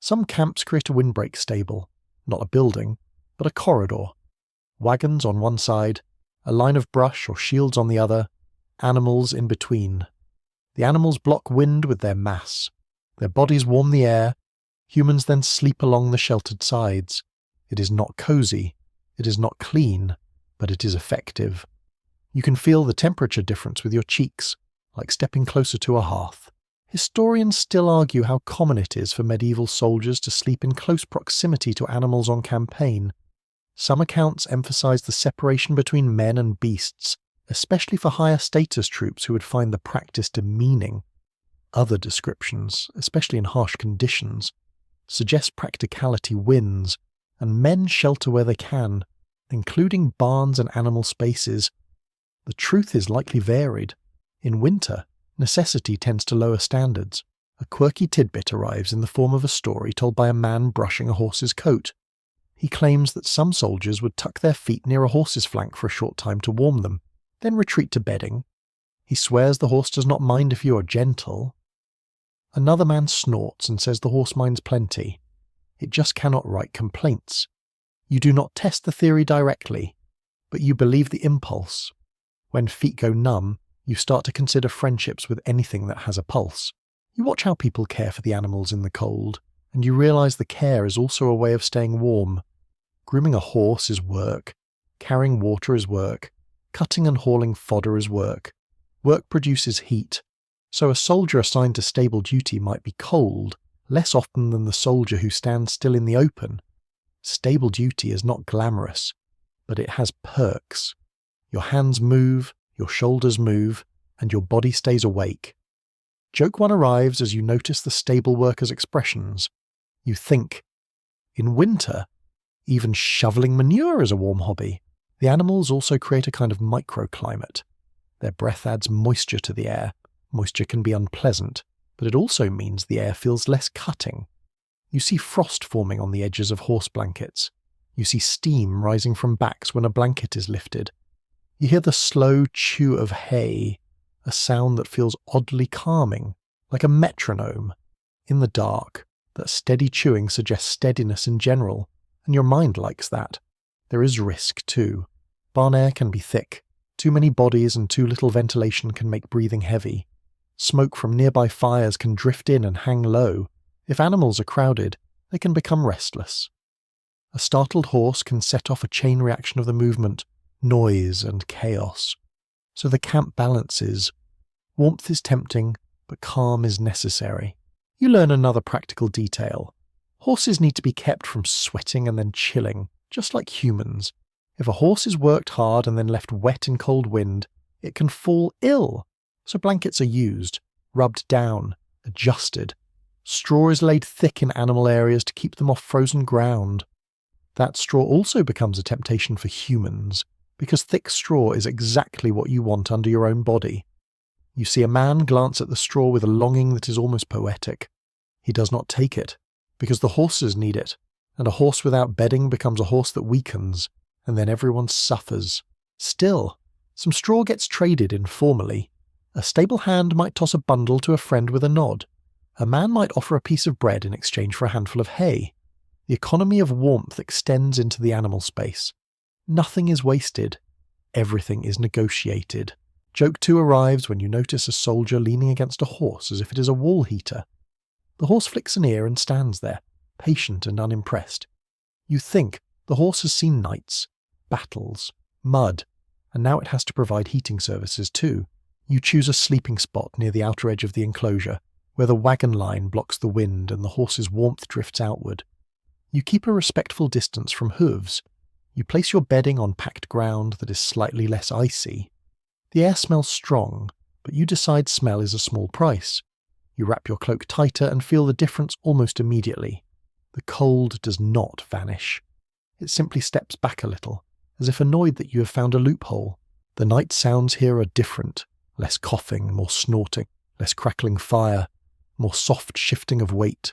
Some camps create a windbreak stable, not a building, but a corridor. Wagons on one side, a line of brush or shields on the other, animals in between. The animals block wind with their mass. Their bodies warm the air. Humans then sleep along the sheltered sides. It is not cozy. It is not clean, but it is effective. You can feel the temperature difference with your cheeks, like stepping closer to a hearth. Historians still argue how common it is for medieval soldiers to sleep in close proximity to animals on campaign. Some accounts emphasize the separation between men and beasts, especially for higher status troops who would find the practice demeaning. Other descriptions, especially in harsh conditions, suggest practicality wins, and men shelter where they can, including barns and animal spaces. The truth is likely varied. In winter, necessity tends to lower standards. A quirky tidbit arrives in the form of a story told by a man brushing a horse's coat. He claims that some soldiers would tuck their feet near a horse's flank for a short time to warm them, then retreat to bedding. He swears the horse does not mind if you are gentle. Another man snorts and says the horse minds plenty. It just cannot write complaints. You do not test the theory directly, but you believe the impulse. When feet go numb, you start to consider friendships with anything that has a pulse. You watch how people care for the animals in the cold, and you realize the care is also a way of staying warm. Grooming a horse is work. Carrying water is work. Cutting and hauling fodder is work. Work produces heat. So a soldier assigned to stable duty might be cold, less often than the soldier who stands still in the open. Stable duty is not glamorous, but it has perks. Your hands move, your shoulders move, and your body stays awake. Joke one arrives as you notice the stable worker's expressions. You think, in winter, even shoveling manure is a warm hobby. The animals also create a kind of microclimate. Their breath adds moisture to the air. Moisture can be unpleasant, but it also means the air feels less cutting. You see frost forming on the edges of horse blankets. You see steam rising from backs when a blanket is lifted. You hear the slow chew of hay, a sound that feels oddly calming, like a metronome. In the dark, That steady chewing suggests steadiness in general, and your mind likes that. There is risk too. Barn air can be thick. Too many bodies and too little ventilation can make breathing heavy. Smoke from nearby fires can drift in and hang low. If animals are crowded, they can become restless. A startled horse can set off a chain reaction of the movement, noise and chaos. So the camp balances. Warmth is tempting, but calm is necessary. You learn another practical detail. Horses need to be kept from sweating and then chilling, just like humans. If a horse is worked hard and then left wet in cold wind, it can fall ill. So blankets are used, rubbed down, adjusted. Straw is laid thick in animal areas to keep them off frozen ground. That straw also becomes a temptation for humans, because thick straw is exactly what you want under your own body. You see a man glance at the straw with a longing that is almost poetic. He does not take it, because the horses need it, and a horse without bedding becomes a horse that weakens, and then everyone suffers. Still, some straw gets traded informally. A stable hand might toss a bundle to a friend with a nod. A man might offer a piece of bread in exchange for a handful of hay. The economy of warmth extends into the animal space. Nothing is wasted. Everything is negotiated. Joke 2 arrives when you notice a soldier leaning against a horse as if it is a wall heater. The horse flicks an ear and stands there, patient and unimpressed. You think the horse has seen nights, battles, mud, and now it has to provide heating services too. You choose a sleeping spot near the outer edge of the enclosure, where the wagon line blocks the wind and the horse's warmth drifts outward. You keep a respectful distance from hooves. You place your bedding on packed ground that is slightly less icy. The air smells strong, but you decide smell is a small price. You wrap your cloak tighter and feel the difference almost immediately. The cold does not vanish. It simply steps back a little, as if annoyed that you have found a loophole. The night sounds here are different. Less coughing, more snorting, less crackling fire, more soft shifting of weight.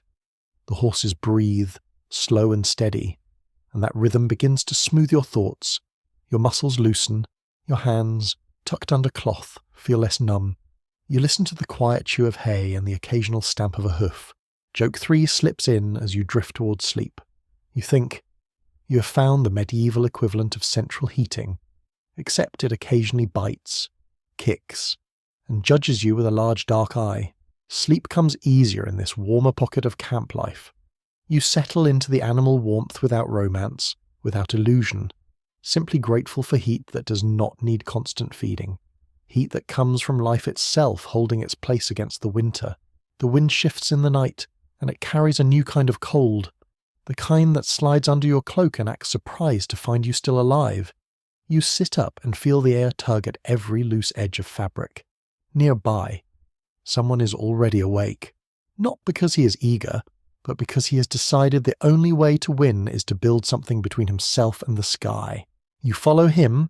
The horses breathe, slow and steady, and that rhythm begins to smooth your thoughts. Your muscles loosen, your hands, tucked under cloth, feel less numb. You listen to the quiet chew of hay and the occasional stamp of a hoof. Joke 3 slips in as you drift towards sleep. You think, you have found the medieval equivalent of central heating, except it occasionally bites, kicks, and judges you with a large dark eye. Sleep comes easier in this warmer pocket of camp life. You settle into the animal warmth without romance, without illusion, simply grateful for heat that does not need constant feeding. Heat that comes from life itself holding its place against the winter. The wind shifts in the night, and it carries a new kind of cold, the kind that slides under your cloak and acts surprised to find you still alive. You sit up and feel the air tug at every loose edge of fabric. Nearby, someone is already awake, not because he is eager, but because he has decided the only way to win is to build something between himself and the sky. You follow him,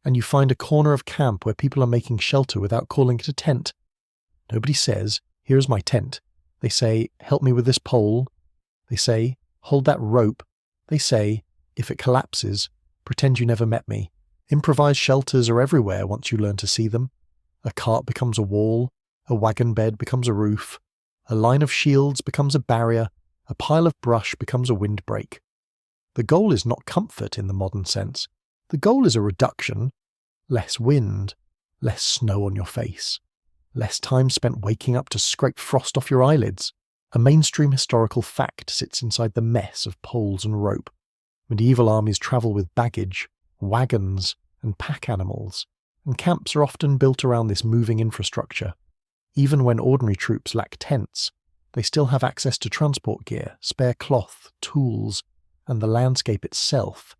and you find a corner of camp where people are making shelter without calling it a tent. Nobody says, "Here is my tent." They say, "Help me with this pole." They say, "Hold that rope." They say, "If it collapses, pretend you never met me." Improvised shelters are everywhere once you learn to see them. A cart becomes a wall, a wagon bed becomes a roof, a line of shields becomes a barrier, a pile of brush becomes a windbreak. The goal is not comfort in the modern sense. The goal is a reduction, less wind, less snow on your face, less time spent waking up to scrape frost off your eyelids. A mainstream historical fact sits inside the mess of poles and rope. Medieval armies travel with baggage, wagons, and pack animals, and camps are often built around this moving infrastructure. Even when ordinary troops lack tents, they still have access to transport gear, spare cloth, tools, and the landscape itself.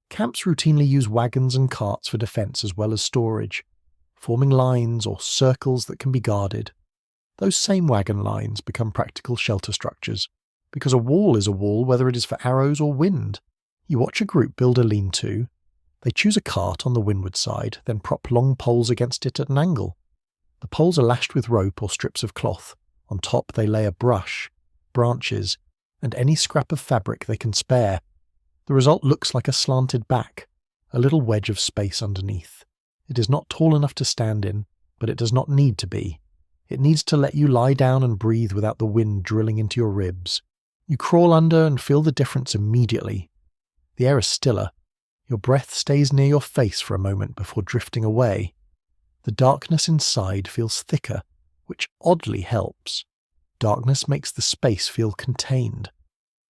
Camps routinely use wagons and carts for defence as well as storage, forming lines or circles that can be guarded. Those same wagon lines become practical shelter structures, because a wall is a wall whether it is for arrows or wind. You watch a group build a lean-to. They choose a cart on the windward side, then prop long poles against it at an angle. The poles are lashed with rope or strips of cloth. On top they lay a brush, branches, and any scrap of fabric they can spare. The result looks like a slanted back, a little wedge of space underneath. It is not tall enough to stand in, but it does not need to be. It needs to let you lie down and breathe without the wind drilling into your ribs. You crawl under and feel the difference immediately. The air is stiller. Your breath stays near your face for a moment before drifting away. The darkness inside feels thicker, which oddly helps. Darkness makes the space feel contained.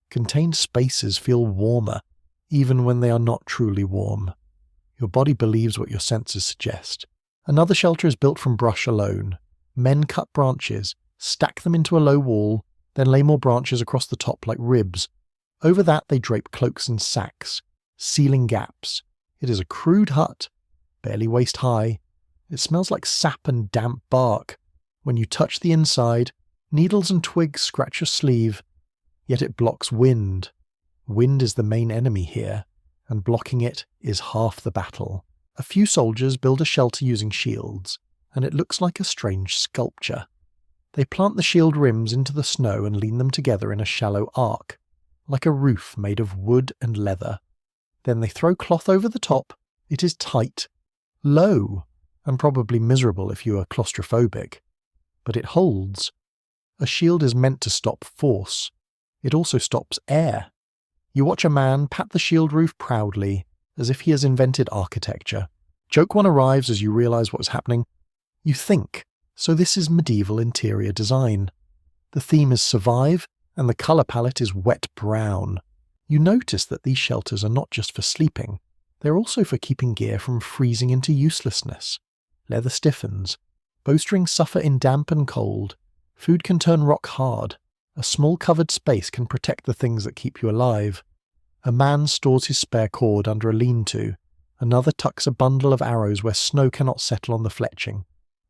Contained spaces feel warmer, even when they are not truly warm. Your body believes what your senses suggest. Another shelter is built from brush alone. Men cut branches, stack them into a low wall, then lay more branches across the top like ribs. Over that they drape cloaks and sacks, sealing gaps. It is a crude hut, barely waist high. It smells like sap and damp bark. When you touch the inside, needles and twigs scratch your sleeve, yet it blocks wind. Wind is the main enemy here, and blocking it is half the battle. A few soldiers build a shelter using shields, and it looks like a strange sculpture. They plant the shield rims into the snow and lean them together in a shallow arc, like a roof made of wood and leather. Then they throw cloth over the top. It is tight, low, and probably miserable if you are claustrophobic. But it holds. A shield is meant to stop force. It also stops air. You watch a man pat the shield roof proudly, as if he has invented architecture. Joke one arrives as you realise what is happening. You think, so this is medieval interior design. The theme is survive, and the colour palette is wet brown. You notice that these shelters are not just for sleeping, they're also for keeping gear from freezing into uselessness. Leather stiffens. Bowstrings suffer in damp and cold. Food can turn rock hard. A small covered space can protect the things that keep you alive. A man stores his spare cord under a lean-to. Another tucks a bundle of arrows where snow cannot settle on the fletching.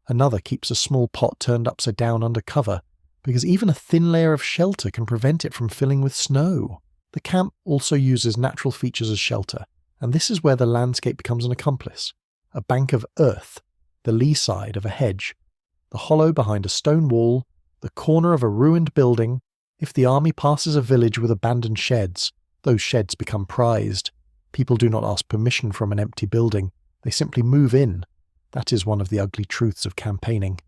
Another keeps a small pot turned upside down under cover, because even a thin layer of shelter can prevent it from filling with snow. The camp also uses natural features as shelter, and this is where the landscape becomes an accomplice. A bank of earth, the lee side of a hedge, the hollow behind a stone wall, the corner of a ruined building. If the army passes a village with abandoned sheds, those sheds become prized. People do not ask permission from an empty building, they simply move in. That is one of the ugly truths of campaigning.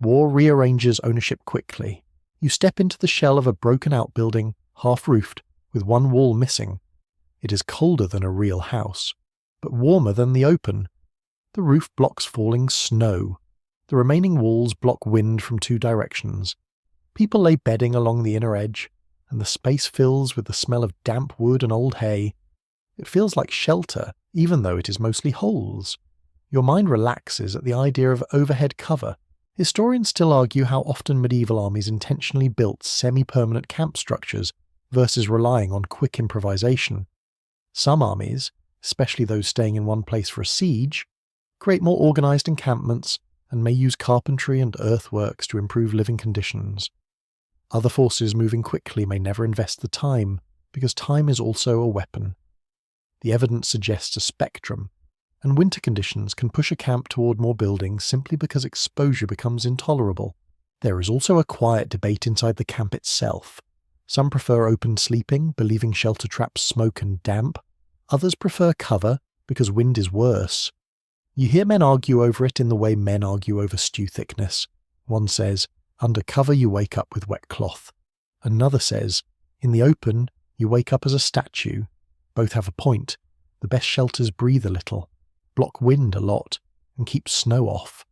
War rearranges ownership quickly. You step into the shell of a broken outbuilding, half-roofed, with one wall missing. It is colder than a real house, but warmer than the open. The roof blocks falling snow. The remaining walls block wind from two directions. People lay bedding along the inner edge, and the space fills with the smell of damp wood and old hay. It feels like shelter, even though it is mostly holes. Your mind relaxes at the idea of overhead cover. Historians still argue how often medieval armies intentionally built semi-permanent camp structures versus relying on quick improvisation. Some armies, especially those staying in one place for a siege, create more organised encampments and may use carpentry and earthworks to improve living conditions. Other forces moving quickly may never invest the time, because time is also a weapon. The evidence suggests a spectrum, and winter conditions can push a camp toward more buildings simply because exposure becomes intolerable. There is also a quiet debate inside the camp itself. Some prefer open sleeping, believing shelter traps smoke and damp. Others prefer cover, because wind is worse. You hear men argue over it in the way men argue over stew thickness. One says, under cover you wake up with wet cloth. Another says, in the open you wake up as a statue. Both have a point. The best shelters breathe a little, block wind a lot, and keep snow off.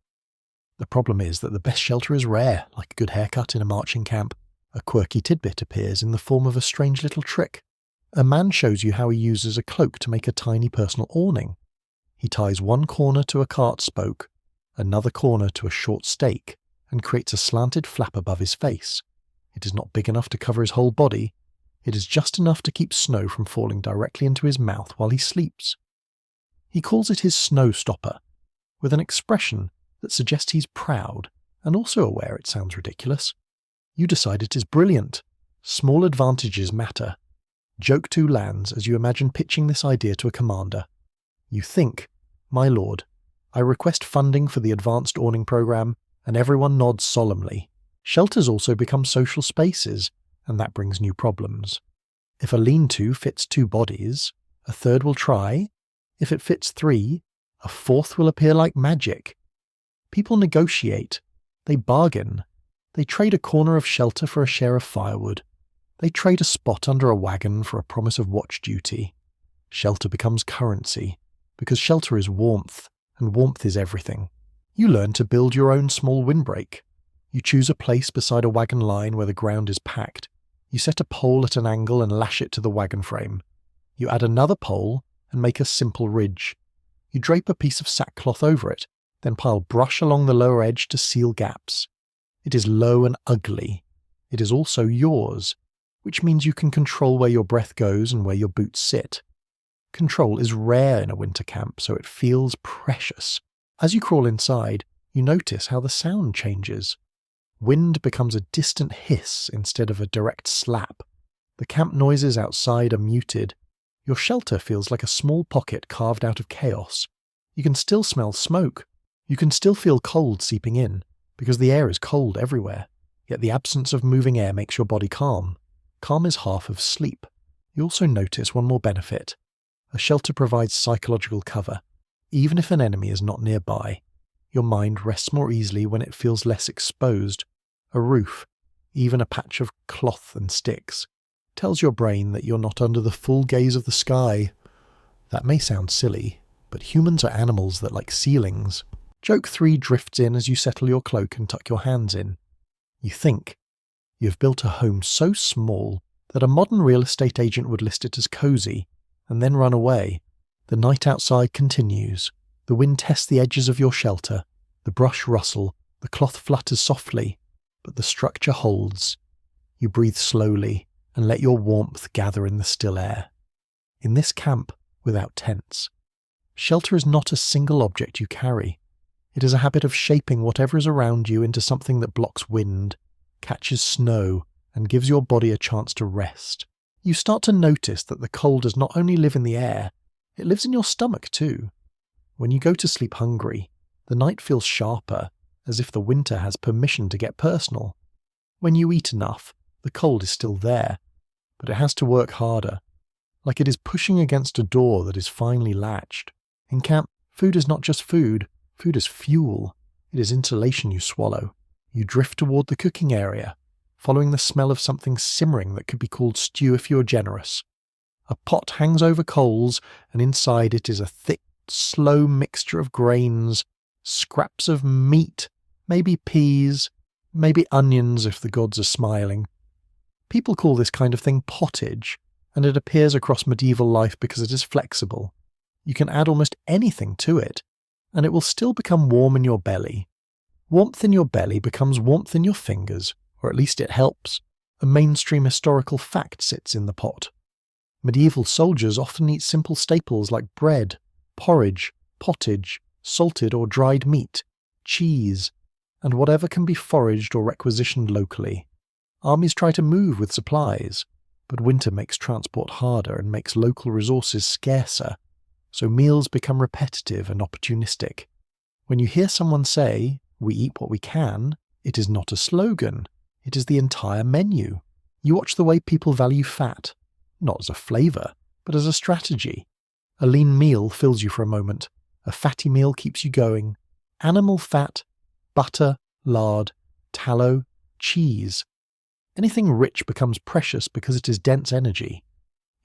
The problem is that the best shelter is rare, like a good haircut in a marching camp. A quirky tidbit appears in the form of a strange little trick. A man shows you how he uses a cloak to make a tiny personal awning. He ties one corner to a cart spoke, another corner to a short stake, and creates a slanted flap above his face. It is not big enough to cover his whole body. It is just enough to keep snow from falling directly into his mouth while he sleeps. He calls it his snow stopper, with an expression that suggests he's proud, and also aware it sounds ridiculous. You decide it is brilliant. Small advantages matter. Joke 2 lands as you imagine pitching this idea to a commander. You think, my lord, I request funding for the advanced awning program, and everyone nods solemnly. Shelters also become social spaces, and that brings new problems. If a lean-to fits 2 bodies, a third will try. If it fits 3, a fourth will appear like magic. People negotiate. They bargain. They trade a corner of shelter for a share of firewood. They trade a spot under a wagon for a promise of watch duty. Shelter becomes currency, because shelter is warmth, and warmth is everything. You learn to build your own small windbreak. You choose a place beside a wagon line where the ground is packed. You set a pole at an angle and lash it to the wagon frame. You add another pole and make a simple ridge. You drape a piece of sackcloth over it, then pile brush along the lower edge to seal gaps. It is low and ugly. It is also yours, which means you can control where your breath goes and where your boots sit. Control is rare in a winter camp, so it feels precious. As you crawl inside, you notice how the sound changes. Wind becomes a distant hiss instead of a direct slap. The camp noises outside are muted. Your shelter feels like a small pocket carved out of chaos. You can still smell smoke. You can still feel cold seeping in, because the air is cold everywhere. Yet the absence of moving air makes your body calm. Calm is half of sleep. You also notice one more benefit. A shelter provides psychological cover, even if an enemy is not nearby. Your mind rests more easily when it feels less exposed. A roof, even a patch of cloth and sticks, tells your brain that you're not under the full gaze of the sky. That may sound silly, but humans are animals that like ceilings. Joke 3 drifts in as you settle your cloak and tuck your hands in. You think. You've built a home so small that a modern real estate agent would list it as cozy, and then run away. The night outside continues. The wind tests the edges of your shelter. The brush rustle. The cloth flutters softly. But the structure holds. You breathe slowly and let your warmth gather in the still air. In this camp, without tents, shelter is not a single object you carry. It is a habit of shaping whatever is around you into something that blocks wind, catches snow, and gives your body a chance to rest. You start to notice that the cold does not only live in the air, it lives in your stomach too. When you go to sleep hungry, the night feels sharper, as if the winter has permission to get personal. When you eat enough, the cold is still there, but it has to work harder, like it is pushing against a door that is finely latched. In camp, food is not just food. Food is fuel. It is insulation you swallow. You drift toward the cooking area, following the smell of something simmering that could be called stew if you're generous. A pot hangs over coals, and inside it is a thick, slow mixture of grains, scraps of meat, maybe peas, maybe onions if the gods are smiling. People call this kind of thing pottage, and it appears across medieval life because it is flexible. You can add almost anything to it, and it will still become warm in your belly. Warmth in your belly becomes warmth in your fingers, or at least it helps. A mainstream historical fact sits in the pot. Medieval soldiers often eat simple staples like bread, porridge, pottage, salted or dried meat, cheese, and whatever can be foraged or requisitioned locally. Armies try to move with supplies, but winter makes transport harder and makes local resources scarcer. So meals become repetitive and opportunistic. When you hear someone say, "We eat what we can," it is not a slogan. It is the entire menu. You watch the way people value fat, not as a flavour, but as a strategy. A lean meal fills you for a moment. A fatty meal keeps you going. Animal fat, butter, lard, tallow, cheese. Anything rich becomes precious because it is dense energy.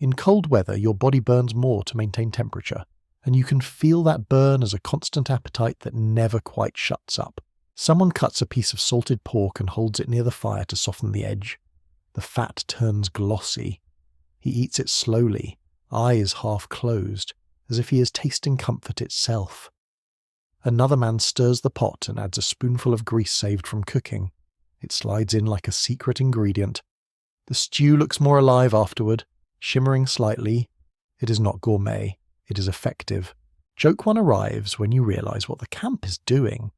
In cold weather, your body burns more to maintain temperature, and you can feel that burn as a constant appetite that never quite shuts up. Someone cuts a piece of salted pork and holds it near the fire to soften the edge. The fat turns glossy. He eats it slowly, eyes half closed, as if he is tasting comfort itself. Another man stirs the pot and adds a spoonful of grease saved from cooking. It slides in like a secret ingredient. The stew looks more alive afterward, shimmering slightly. It is not gourmet, it is effective. Joke 1 arrives when you realise what the camp is doing.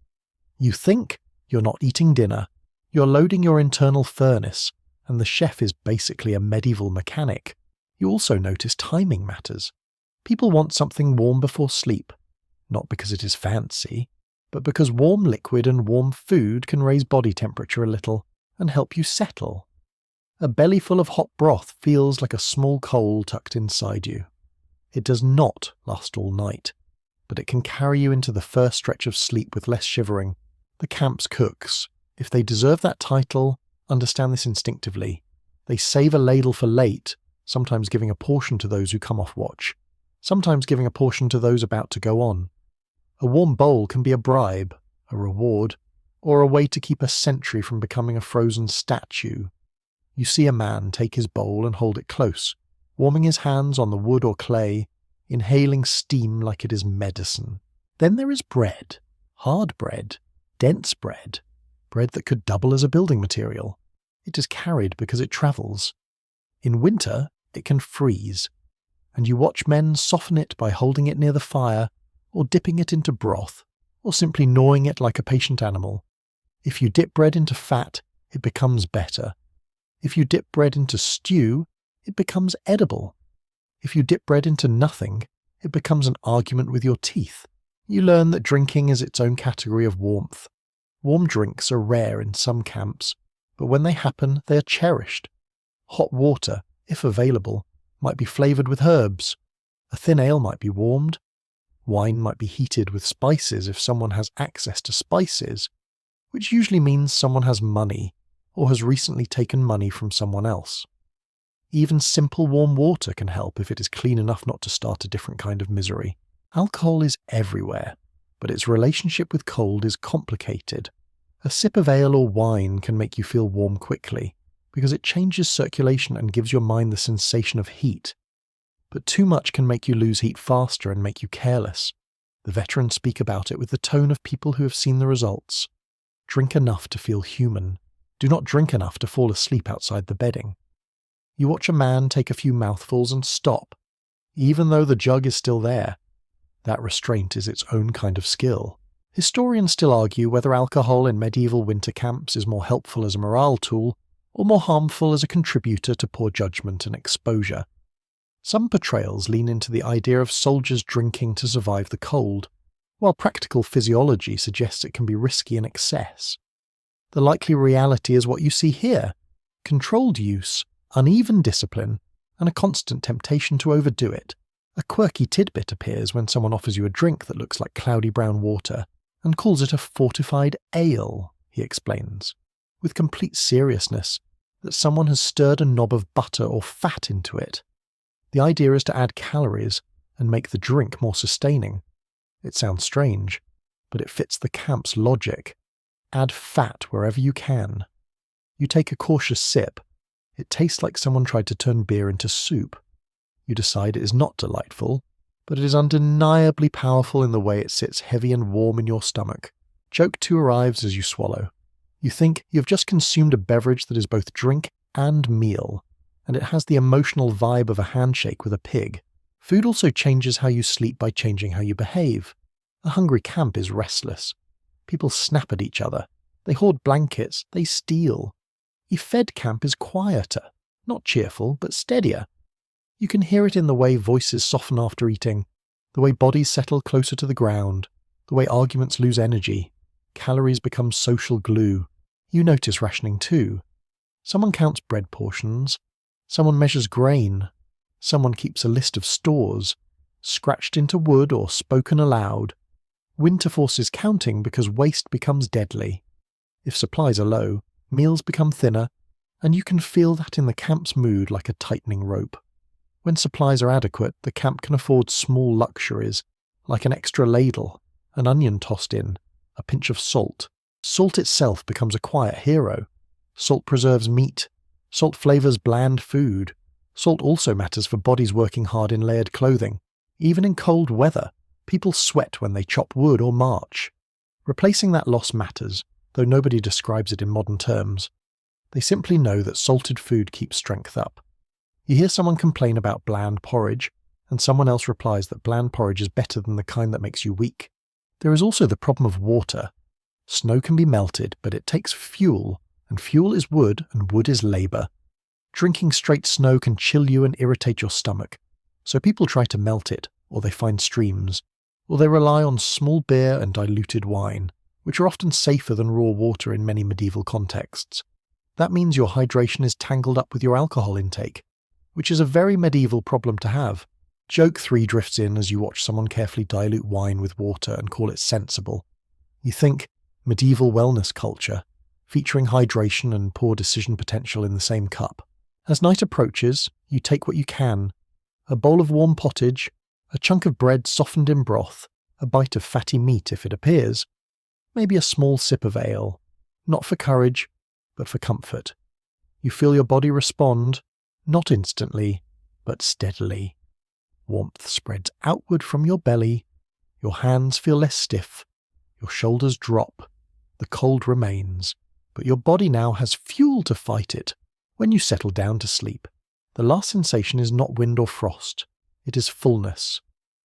You think you're not eating dinner, you're loading your internal furnace, and the chef is basically a medieval mechanic. You also notice timing matters. People want something warm before sleep, not because it is fancy, but because warm liquid and warm food can raise body temperature a little and help you settle. A bellyful of hot broth feels like a small coal tucked inside you. It does not last all night, but it can carry you into the first stretch of sleep with less shivering. The camp's cooks, if they deserve that title, understand this instinctively. They save a ladle for late, sometimes giving a portion to those who come off watch, sometimes giving a portion to those about to go on. A warm bowl can be a bribe, a reward, or a way to keep a sentry from becoming a frozen statue. You see a man take his bowl and hold it close, warming his hands on the wood or clay, inhaling steam like it is medicine. Then there is bread, hard bread, dense bread, bread that could double as a building material. It is carried because it travels. In winter, it can freeze, and you watch men soften it by holding it near the fire, or dipping it into broth, or simply gnawing it like a patient animal. If you dip bread into fat, it becomes better. If you dip bread into stew, it becomes edible. If you dip bread into nothing, it becomes an argument with your teeth. You learn that drinking is its own category of warmth. Warm drinks are rare in some camps, but when they happen, they are cherished. Hot water, if available, might be flavoured with herbs. A thin ale might be warmed. Wine might be heated with spices if someone has access to spices, which usually means someone has money, or has recently taken money from someone else. Even simple warm water can help if it is clean enough not to start a different kind of misery. Alcohol is everywhere, but its relationship with cold is complicated. A sip of ale or wine can make you feel warm quickly, because it changes circulation and gives your mind the sensation of heat. But too much can make you lose heat faster and make you careless. The veterans speak about it with the tone of people who have seen the results. Drink enough to feel human. Do not drink enough to fall asleep outside the bedding. You watch a man take a few mouthfuls and stop, even though the jug is still there. That restraint is its own kind of skill. Historians still argue whether alcohol in medieval winter camps is more helpful as a morale tool or more harmful as a contributor to poor judgment and exposure. Some portrayals lean into the idea of soldiers drinking to survive the cold, while practical physiology suggests it can be risky in excess. The likely reality is what you see here: controlled use, uneven discipline, and a constant temptation to overdo it. A quirky tidbit appears when someone offers you a drink that looks like cloudy brown water and calls it a fortified ale, he explains, with complete seriousness, that someone has stirred a knob of butter or fat into it. The idea is to add calories and make the drink more sustaining. It sounds strange, but it fits the camp's logic. Add fat wherever you can. You take a cautious sip. It tastes like someone tried to turn beer into soup. You decide it is not delightful, but it is undeniably powerful in the way it sits heavy and warm in your stomach. Joke 2 arrives as you swallow. You think you have just consumed a beverage that is both drink and meal, and it has the emotional vibe of a handshake with a pig. Food also changes how you sleep by changing how you behave. A hungry camp is restless. People snap at each other. They hoard blankets. They steal. A fed camp is quieter, not cheerful, but steadier. You can hear it in the way voices soften after eating, the way bodies settle closer to the ground, the way arguments lose energy. Calories become social glue. You notice rationing too. Someone counts bread portions. Someone measures grain. Someone keeps a list of stores, scratched into wood or spoken aloud. Winter forces counting because waste becomes deadly. If supplies are low, meals become thinner, and you can feel that in the camp's mood like a tightening rope. When supplies are adequate, the camp can afford small luxuries, like an extra ladle, an onion tossed in, a pinch of salt. Salt itself becomes a quiet hero. Salt preserves meat. Salt flavors bland food. Salt also matters for bodies working hard in layered clothing. Even in cold weather, people sweat when they chop wood or march. Replacing that loss matters, though nobody describes it in modern terms. They simply know that salted food keeps strength up. You hear someone complain about bland porridge, and someone else replies that bland porridge is better than the kind that makes you weak. There is also the problem of water. Snow can be melted, but it takes fuel, and fuel is wood, and wood is labour. Drinking straight snow can chill you and irritate your stomach, so people try to melt it, or they find streams, or they rely on small beer and diluted wine, which are often safer than raw water in many medieval contexts. That means your hydration is tangled up with your alcohol intake, which is a very medieval problem to have. Joke 3 drifts in as you watch someone carefully dilute wine with water and call it sensible. You think, medieval wellness culture, featuring hydration and poor decision potential in the same cup. As night approaches, you take what you can: a bowl of warm pottage, a chunk of bread softened in broth, a bite of fatty meat if it appears, maybe a small sip of ale, not for courage, but for comfort. You feel your body respond, not instantly, but steadily. Warmth spreads outward from your belly, your hands feel less stiff, your shoulders drop, the cold remains, but your body now has fuel to fight it. When you settle down to sleep, the last sensation is not wind or frost, it is fullness.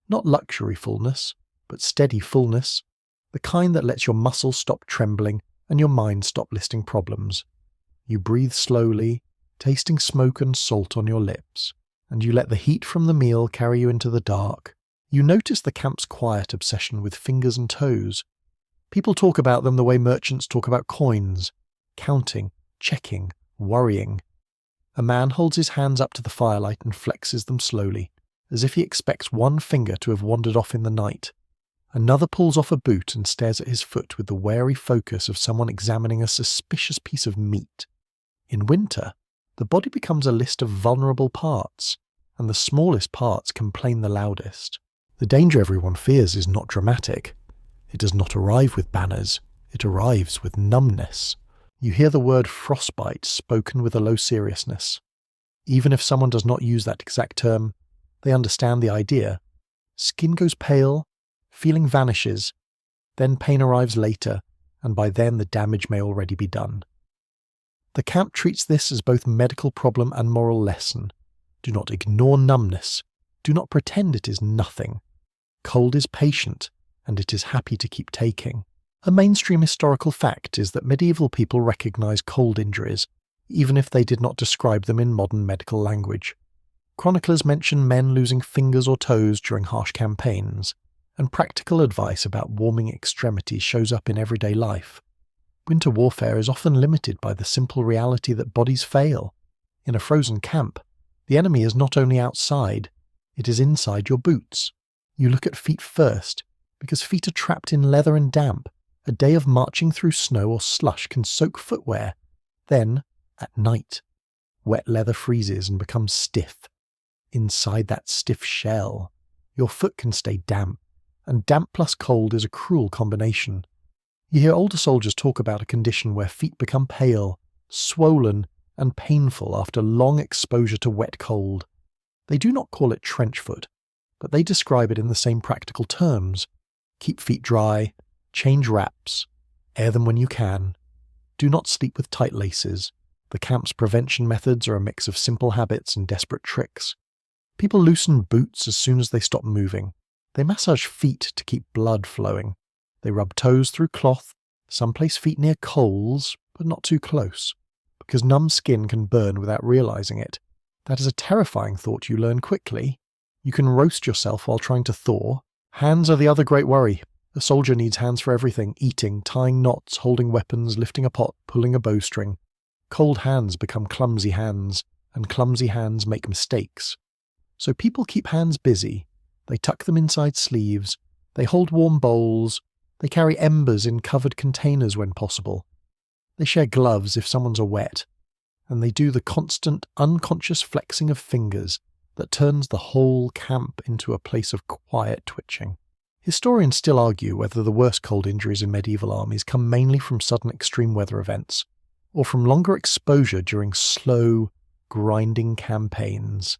Not luxury fullness, but steady fullness, the kind that lets your muscles stop trembling and your mind stop listing problems. You breathe slowly, tasting smoke and salt on your lips, and you let the heat from the meal carry you into the dark. You notice the camp's quiet obsession with fingers and toes. People talk about them the way merchants talk about coins, counting, checking, worrying. A man holds his hands up to the firelight and flexes them slowly, as if he expects one finger to have wandered off in the night. Another pulls off a boot and stares at his foot with the wary focus of someone examining a suspicious piece of meat. In winter, the body becomes a list of vulnerable parts, and the smallest parts complain the loudest. The danger everyone fears is not dramatic. It does not arrive with banners, it arrives with numbness. You hear the word frostbite spoken with a low seriousness. Even if someone does not use that exact term, they understand the idea. Skin goes pale, feeling vanishes, then pain arrives later, and by then the damage may already be done. The camp treats this as both medical problem and moral lesson. Do not ignore numbness. Do not pretend it is nothing. Cold is patient, and it is happy to keep taking. A mainstream historical fact is that medieval people recognise cold injuries, even if they did not describe them in modern medical language. Chroniclers mention men losing fingers or toes during harsh campaigns, and practical advice about warming extremities shows up in everyday life. Winter warfare is often limited by the simple reality that bodies fail. In a frozen camp, the enemy is not only outside, it is inside your boots. You look at feet first, because feet are trapped in leather and damp. A day of marching through snow or slush can soak footwear. Then, at night, wet leather freezes and becomes stiff. Inside that stiff shell, your foot can stay damp, and damp plus cold is a cruel combination. You hear older soldiers talk about a condition where feet become pale, swollen, and painful after long exposure to wet cold. They do not call it trench foot, but they describe it in the same practical terms. Keep feet dry, change wraps, air them when you can. Do not sleep with tight laces. The camp's prevention methods are a mix of simple habits and desperate tricks. People loosen boots as soon as they stop moving. They massage feet to keep blood flowing. They rub toes through cloth, some place feet near coals, but not too close, because numb skin can burn without realizing it. That is a terrifying thought you learn quickly. You can roast yourself while trying to thaw. Hands are the other great worry. A soldier needs hands for everything: eating, tying knots, holding weapons, lifting a pot, pulling a bowstring. Cold hands become clumsy hands, and clumsy hands make mistakes. So people keep hands busy. They tuck them inside sleeves. They hold warm bowls. They carry embers in covered containers when possible. They share gloves if someone's wet. And they do the constant, unconscious flexing of fingers that turns the whole camp into a place of quiet twitching. Historians still argue whether the worst cold injuries in medieval armies come mainly from sudden extreme weather events, or from longer exposure during slow, grinding campaigns.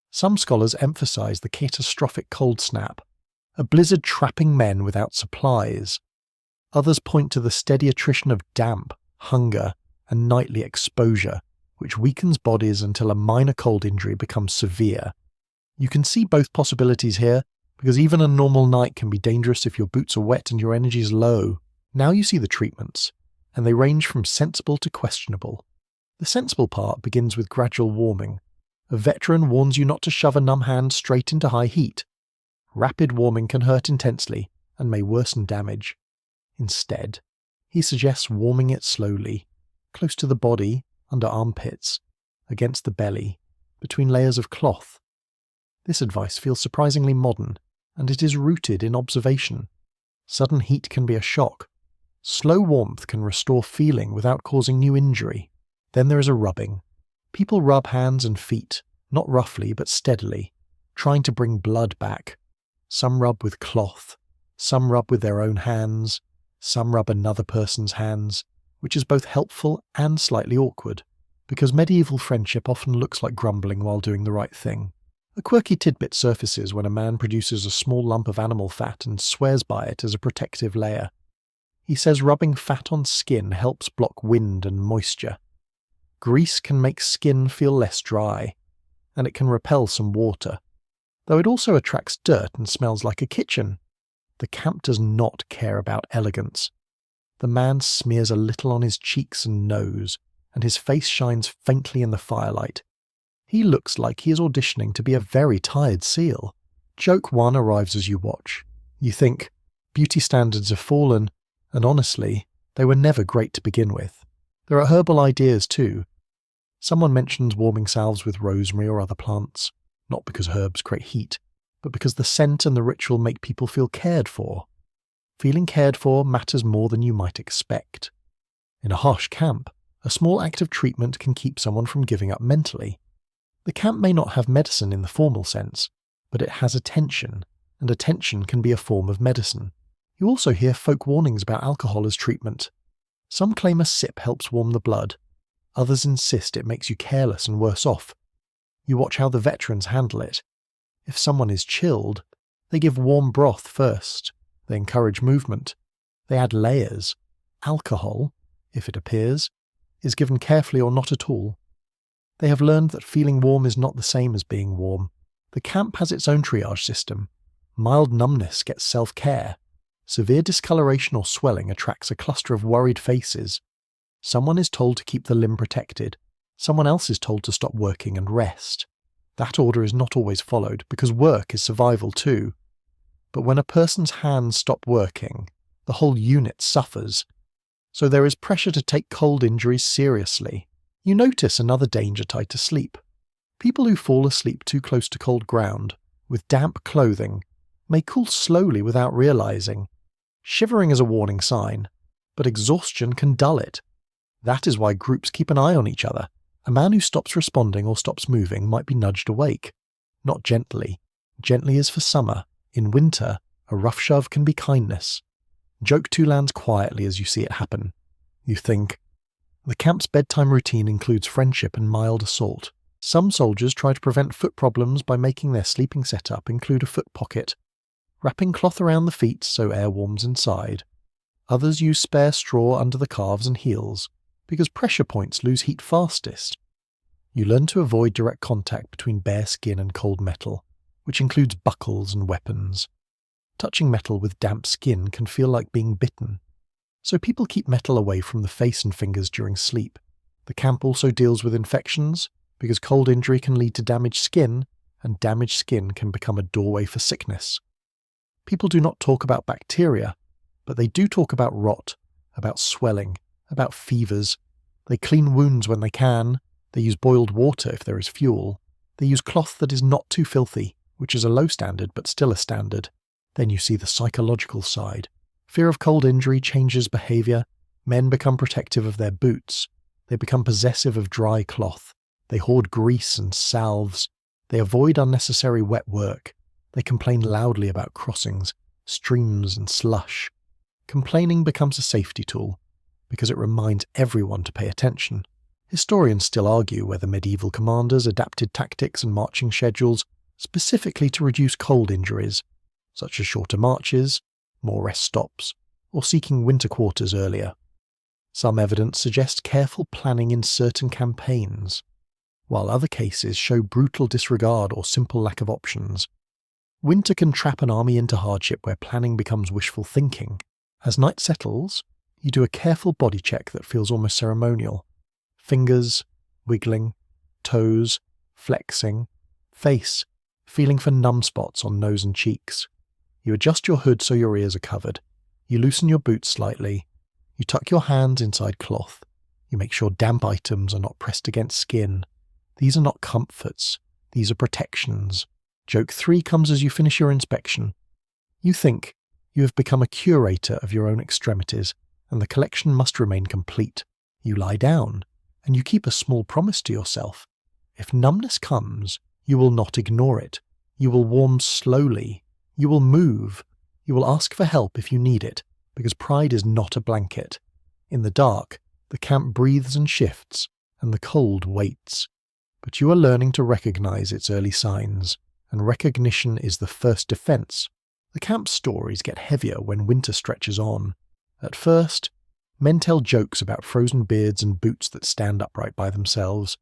Some scholars emphasize the catastrophic cold snap, a blizzard trapping men without supplies. Others point to the steady attrition of damp, hunger, and nightly exposure, which weakens bodies until a minor cold injury becomes severe. You can see both possibilities here, because even a normal night can be dangerous if your boots are wet and your energy is low. Now you see the treatments, and they range from sensible to questionable. The sensible part begins with gradual warming. A veteran warns you not to shove a numb hand straight into high heat. Rapid warming can hurt intensely and may worsen damage. Instead, he suggests warming it slowly, close to the body, under armpits, against the belly, between layers of cloth. This advice feels surprisingly modern, and it is rooted in observation. Sudden heat can be a shock. Slow warmth can restore feeling without causing new injury. Then there is a rubbing. People rub hands and feet, not roughly but steadily, trying to bring blood back. Some rub with cloth, some rub with their own hands, some rub another person's hands, which is both helpful and slightly awkward, because medieval friendship often looks like grumbling while doing the right thing. A quirky tidbit surfaces when a man produces a small lump of animal fat and swears by it as a protective layer. He says rubbing fat on skin helps block wind and moisture. Grease can make skin feel less dry, and it can repel some water, though it also attracts dirt and smells like a kitchen. The camp does not care about elegance. The man smears a little on his cheeks and nose, and his face shines faintly in the firelight. He looks like he is auditioning to be a very tired seal. Joke 1 arrives as you watch. You think, beauty standards have fallen, and honestly, they were never great to begin with. There are herbal ideas too. Someone mentions warming salves with rosemary or other plants, not because herbs create heat, but because the scent and the ritual make people feel cared for. Feeling cared for matters more than you might expect. In a harsh camp, a small act of treatment can keep someone from giving up mentally. The camp may not have medicine in the formal sense, but it has attention, and attention can be a form of medicine. You also hear folk warnings about alcohol as treatment. Some claim a sip helps warm the blood. Others insist it makes you careless and worse off. You watch how the veterans handle it. If someone is chilled, they give warm broth first. They encourage movement. They add layers. Alcohol, if it appears, is given carefully or not at all. They have learned that feeling warm is not the same as being warm. The camp has its own triage system. Mild numbness gets self-care. Severe discoloration or swelling attracts a cluster of worried faces. Someone is told to keep the limb protected. Someone else is told to stop working and rest. That order is not always followed, because work is survival too. But when a person's hands stop working, the whole unit suffers. So there is pressure to take cold injuries seriously. You notice another danger tied to sleep. People who fall asleep too close to cold ground, with damp clothing, may cool slowly without realizing. Shivering is a warning sign, but exhaustion can dull it. That is why groups keep an eye on each other. A man who stops responding or stops moving might be nudged awake. Not gently. Gently is for summer. In winter, a rough shove can be kindness. Joke 2 lands quietly as you see it happen. You think, the camp's bedtime routine includes friendship and mild assault. Some soldiers try to prevent foot problems by making their sleeping setup include a foot pocket, wrapping cloth around the feet so air warms inside. Others use spare straw under the calves and heels, because pressure points lose heat fastest. You learn to avoid direct contact between bare skin and cold metal, which includes buckles and weapons. Touching metal with damp skin can feel like being bitten, so people keep metal away from the face and fingers during sleep. The camp also deals with infections, because cold injury can lead to damaged skin, and damaged skin can become a doorway for sickness. People do not talk about bacteria, but they do talk about rot, about swelling, about fevers. They clean wounds when they can. They use boiled water if there is fuel. They use cloth that is not too filthy, which is a low standard but still a standard. Then you see the psychological side. Fear of cold injury changes behaviour. Men become protective of their boots. They become possessive of dry cloth. They hoard grease and salves. They avoid unnecessary wet work. They complain loudly about crossings, streams and slush. Complaining becomes a safety tool, because it reminds everyone to pay attention. Historians still argue whether medieval commanders adapted tactics and marching schedules specifically to reduce cold injuries, such as shorter marches, more rest stops, or seeking winter quarters earlier. Some evidence suggests careful planning in certain campaigns, while other cases show brutal disregard or simple lack of options. Winter can trap an army into hardship where planning becomes wishful thinking. As night settles, you do a careful body check that feels almost ceremonial. Fingers, wiggling, toes, flexing, face, feeling for numb spots on nose and cheeks. You adjust your hood so your ears are covered. You loosen your boots slightly. You tuck your hands inside cloth. You make sure damp items are not pressed against skin. These are not comforts. These are protections. Joke 3 comes as you finish your inspection. You think you have become a curator of your own extremities, and the collection must remain complete. You lie down. and you keep a small promise to yourself. If numbness comes, you will not ignore it. You will warm slowly. You will move. You will ask for help if you need it, because pride is not a blanket. In the dark, the camp breathes and shifts, and the cold waits. But you are learning to recognize its early signs, and recognition is the first defense. The camp's stories get heavier when winter stretches on. At first, men tell jokes about frozen beards and boots that stand upright by themselves.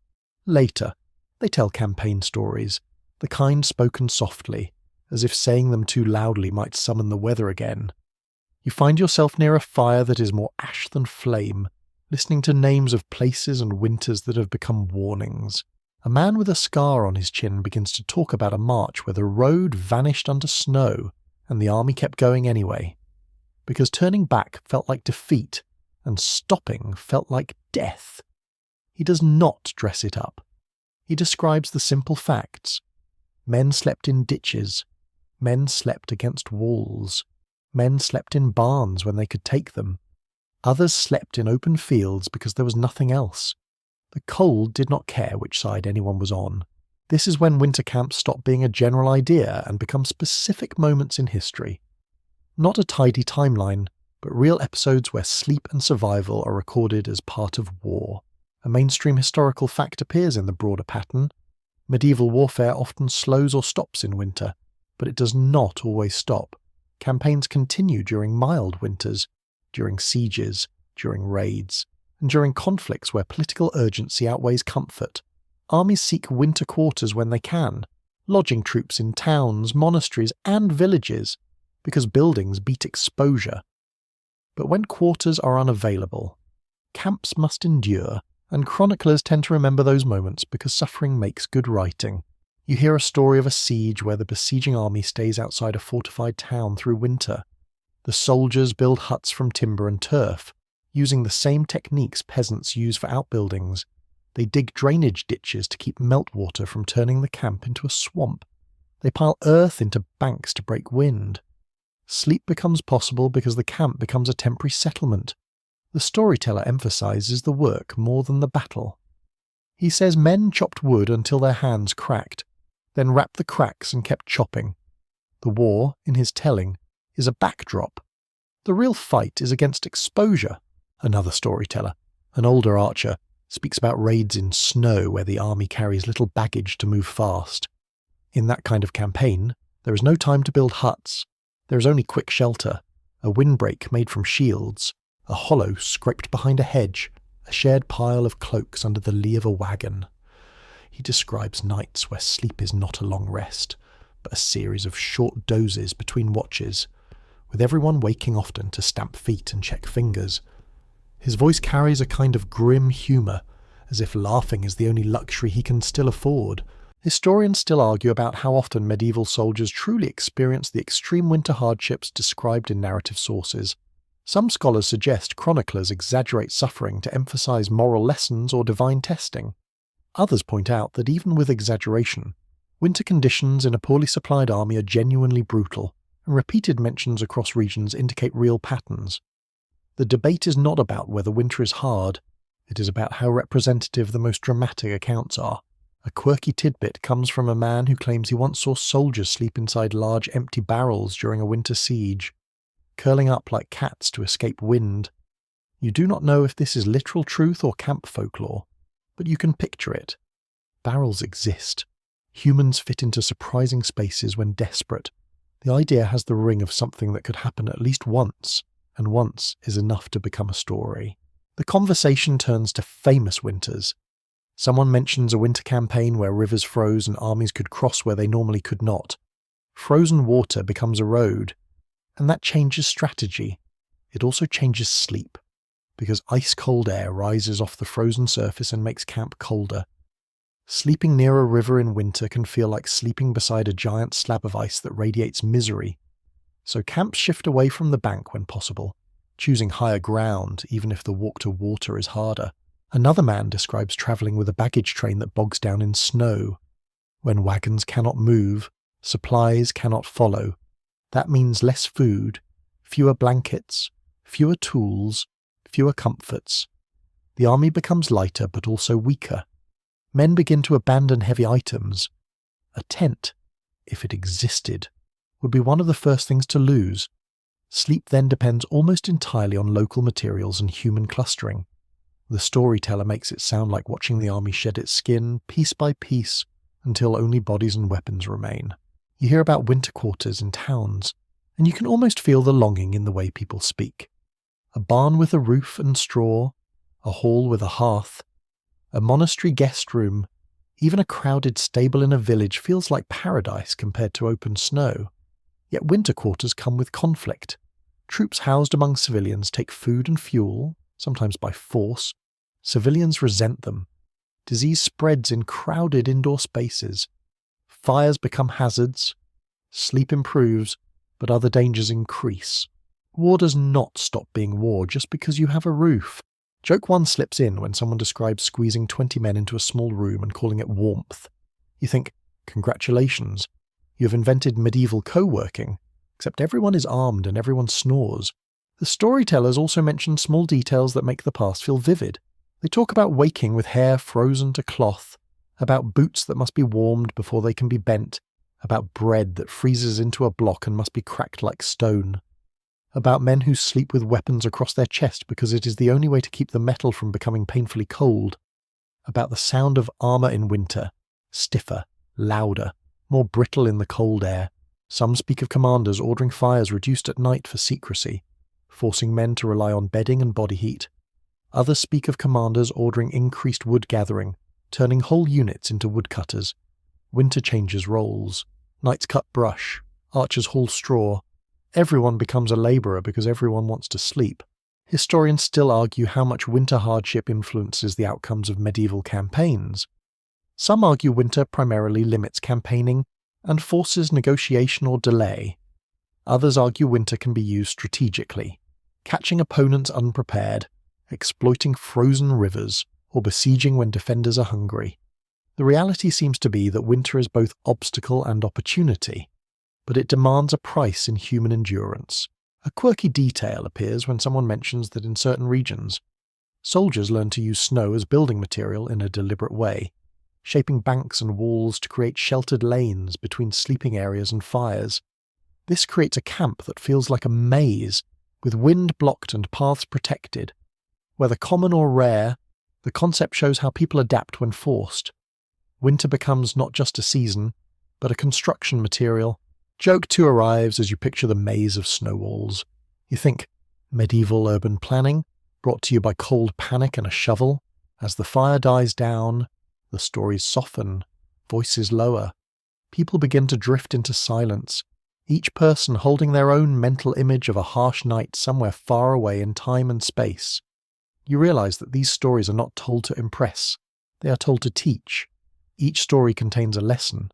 Later, they tell campaign stories, the kind spoken softly, as if saying them too loudly might summon the weather again. You find yourself near a fire that is more ash than flame, listening to names of places and winters that have become warnings. A man with a scar on his chin begins to talk about a march where the road vanished under snow and the army kept going anyway, because turning back felt like defeat and stopping felt like death. He does not dress it up. He describes the simple facts. Men slept in ditches. Men slept against walls. Men slept in barns when they could take them. Others slept in open fields because there was nothing else. The cold did not care which side anyone was on. This is when winter camps stop being a general idea and become specific moments in history. Not a tidy timeline, but real episodes where sleep and survival are recorded as part of war. A mainstream historical fact appears in the broader pattern. Medieval warfare often slows or stops in winter, but it does not always stop. Campaigns continue during mild winters, during sieges, during raids, and during conflicts where political urgency outweighs comfort. Armies seek winter quarters when they can, lodging troops in towns, monasteries, and villages, because buildings beat exposure. But when quarters are unavailable, camps must endure, and chroniclers tend to remember those moments because suffering makes good writing. You hear a story of a siege where the besieging army stays outside a fortified town through winter. The soldiers build huts from timber and turf, using the same techniques peasants use for outbuildings. They dig drainage ditches to keep meltwater from turning the camp into a swamp. They pile earth into banks to break wind. Sleep becomes possible because the camp becomes a temporary settlement. The storyteller emphasizes the work more than the battle. He says men chopped wood until their hands cracked, then wrapped the cracks and kept chopping. The war, in his telling, is a backdrop. The real fight is against exposure. Another storyteller, an older archer, speaks about raids in snow where the army carries little baggage to move fast. In that kind of campaign, there is no time to build huts. There is only quick shelter, a windbreak made from shields, a hollow scraped behind a hedge, a shared pile of cloaks under the lee of a wagon. He describes nights where sleep is not a long rest, but a series of short dozes between watches, with everyone waking often to stamp feet and check fingers. His voice carries a kind of grim humour, as if laughing is the only luxury he can still afford. Historians still argue about how often medieval soldiers truly experienced the extreme winter hardships described in narrative sources. Some scholars suggest chroniclers exaggerate suffering to emphasise moral lessons or divine testing. Others point out that even with exaggeration, winter conditions in a poorly supplied army are genuinely brutal, and repeated mentions across regions indicate real patterns. The debate is not about whether winter is hard, it is about how representative the most dramatic accounts are. A quirky tidbit comes from a man who claims he once saw soldiers sleep inside large empty barrels during a winter siege, curling up like cats to escape wind. You do not know if this is literal truth or camp folklore, but you can picture it. Barrels exist. Humans fit into surprising spaces when desperate. The idea has the ring of something that could happen at least once, and once is enough to become a story. The conversation turns to famous winters. Someone mentions a winter campaign where rivers froze and armies could cross where they normally could not. Frozen water becomes a road, and that changes strategy. It also changes sleep, because ice-cold air rises off the frozen surface and makes camp colder. Sleeping near a river in winter can feel like sleeping beside a giant slab of ice that radiates misery. So camps shift away from the bank when possible, choosing higher ground even if the walk to water is harder. Another man describes travelling with a baggage train that bogs down in snow. When wagons cannot move, supplies cannot follow. That means less food, fewer blankets, fewer tools, fewer comforts. The army becomes lighter but also weaker. Men begin to abandon heavy items. A tent, if it existed, would be one of the first things to lose. Sleep then depends almost entirely on local materials and human clustering. The storyteller makes it sound like watching the army shed its skin, piece by piece, until only bodies and weapons remain. You hear about winter quarters in towns, and you can almost feel the longing in the way people speak. A barn with a roof and straw, a hall with a hearth, a monastery guest room, even a crowded stable in a village feels like paradise compared to open snow. Yet winter quarters come with conflict. Troops housed among civilians take food and fuel, sometimes by force. Civilians resent them. Disease spreads in crowded indoor spaces. Fires become hazards. Sleep improves, but other dangers increase. War does not stop being war just because you have a roof. Joke 1 slips in when someone describes squeezing 20 men into a small room and calling it warmth. You think, congratulations, you've invented medieval co-working, except everyone is armed and everyone snores. The storytellers also mention small details that make the past feel vivid. They talk about waking with hair frozen to cloth, about boots that must be warmed before they can be bent, about bread that freezes into a block and must be cracked like stone, about men who sleep with weapons across their chest because it is the only way to keep the metal from becoming painfully cold, about the sound of armour in winter, stiffer, louder, more brittle in the cold air. Some speak of commanders ordering fires reduced at night for secrecy, forcing men to rely on bedding and body heat. Others speak of commanders ordering increased wood gathering, turning whole units into woodcutters. Winter changes roles. Knights cut brush, archers haul straw. Everyone becomes a labourer because everyone wants to sleep. Historians still argue how much winter hardship influences the outcomes of medieval campaigns. Some argue winter primarily limits campaigning and forces negotiation or delay. Others argue winter can be used strategically, catching opponents unprepared, exploiting frozen rivers, or besieging when defenders are hungry. The reality seems to be that winter is both obstacle and opportunity, but it demands a price in human endurance. A quirky detail appears when someone mentions that in certain regions, soldiers learn to use snow as building material in a deliberate way, shaping banks and walls to create sheltered lanes between sleeping areas and fires. This creates a camp that feels like a maze, with wind blocked and paths protected. Whether common or rare, the concept shows how people adapt when forced. Winter becomes not just a season, but a construction material. Joke 2 arrives as you picture the maze of snow walls. You think, medieval urban planning, brought to you by cold panic and a shovel. As the fire dies down, the stories soften, voices lower. People begin to drift into silence, each person holding their own mental image of a harsh night somewhere far away in time and space. You realize that these stories are not told to impress, they are told to teach. Each story contains a lesson.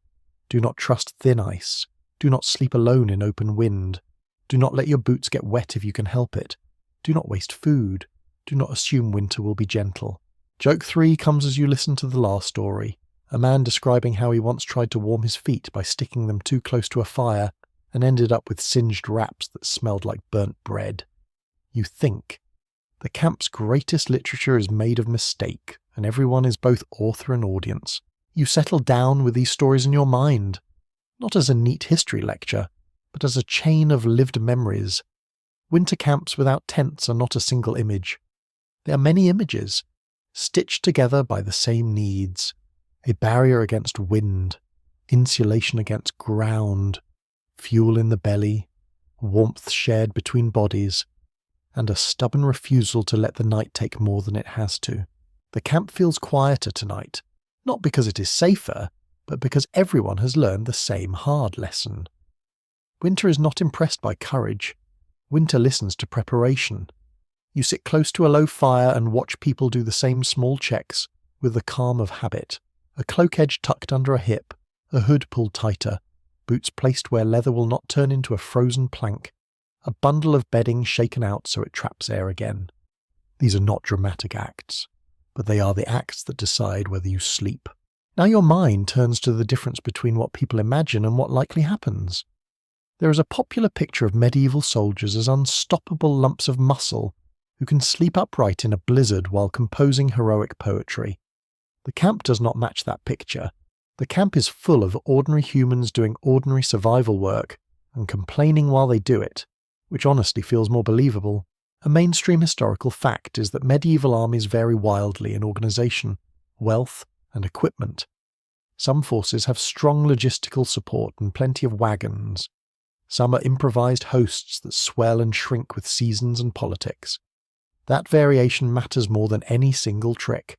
Do not trust thin ice. Do not sleep alone in open wind. Do not let your boots get wet if you can help it. Do not waste food. Do not assume winter will be gentle. Joke 3 comes as you listen to the last story, a man describing how he once tried to warm his feet by sticking them too close to a fire and ended up with singed wraps that smelled like burnt bread. You think. The camp's greatest literature is made of mistake, and everyone is both author and audience. You settle down with these stories in your mind, not as a neat history lecture, but as a chain of lived memories. Winter camps without tents are not a single image. They are many images, stitched together by the same needs. A barrier against wind, insulation against ground, fuel in the belly, warmth shared between bodies, and a stubborn refusal to let the night take more than it has to. The camp feels quieter tonight, not because it is safer, but because everyone has learned the same hard lesson. Winter is not impressed by courage. Winter listens to preparation. You sit close to a low fire and watch people do the same small checks with the calm of habit. A cloak edge tucked under a hip, a hood pulled tighter, boots placed where leather will not turn into a frozen plank, a bundle of bedding shaken out so it traps air again. These are not dramatic acts, but they are the acts that decide whether you sleep. Now your mind turns to the difference between what people imagine and what likely happens. There is a popular picture of medieval soldiers as unstoppable lumps of muscle, who can sleep upright in a blizzard while composing heroic poetry. The camp does not match that picture. The camp is full of ordinary humans doing ordinary survival work and complaining while they do it, which honestly feels more believable. A mainstream historical fact is that medieval armies vary wildly in organisation, wealth, and equipment. Some forces have strong logistical support and plenty of wagons. Some are improvised hosts that swell and shrink with seasons and politics. That variation matters more than any single trick.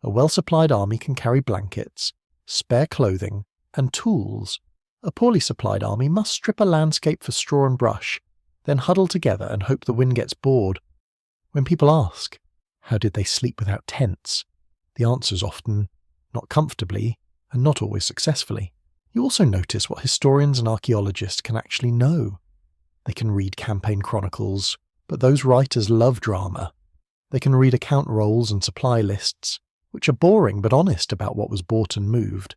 A well-supplied army can carry blankets, spare clothing, and tools. A poorly supplied army must strip a landscape for straw and brush, then huddle together and hope the wind gets bored. When people ask, how did they sleep without tents? The answer is often, not comfortably, and not always successfully. You also notice what historians and archaeologists can actually know. They can read campaign chronicles, but those writers love drama. They can read account rolls and supply lists, which are boring but honest about what was bought and moved.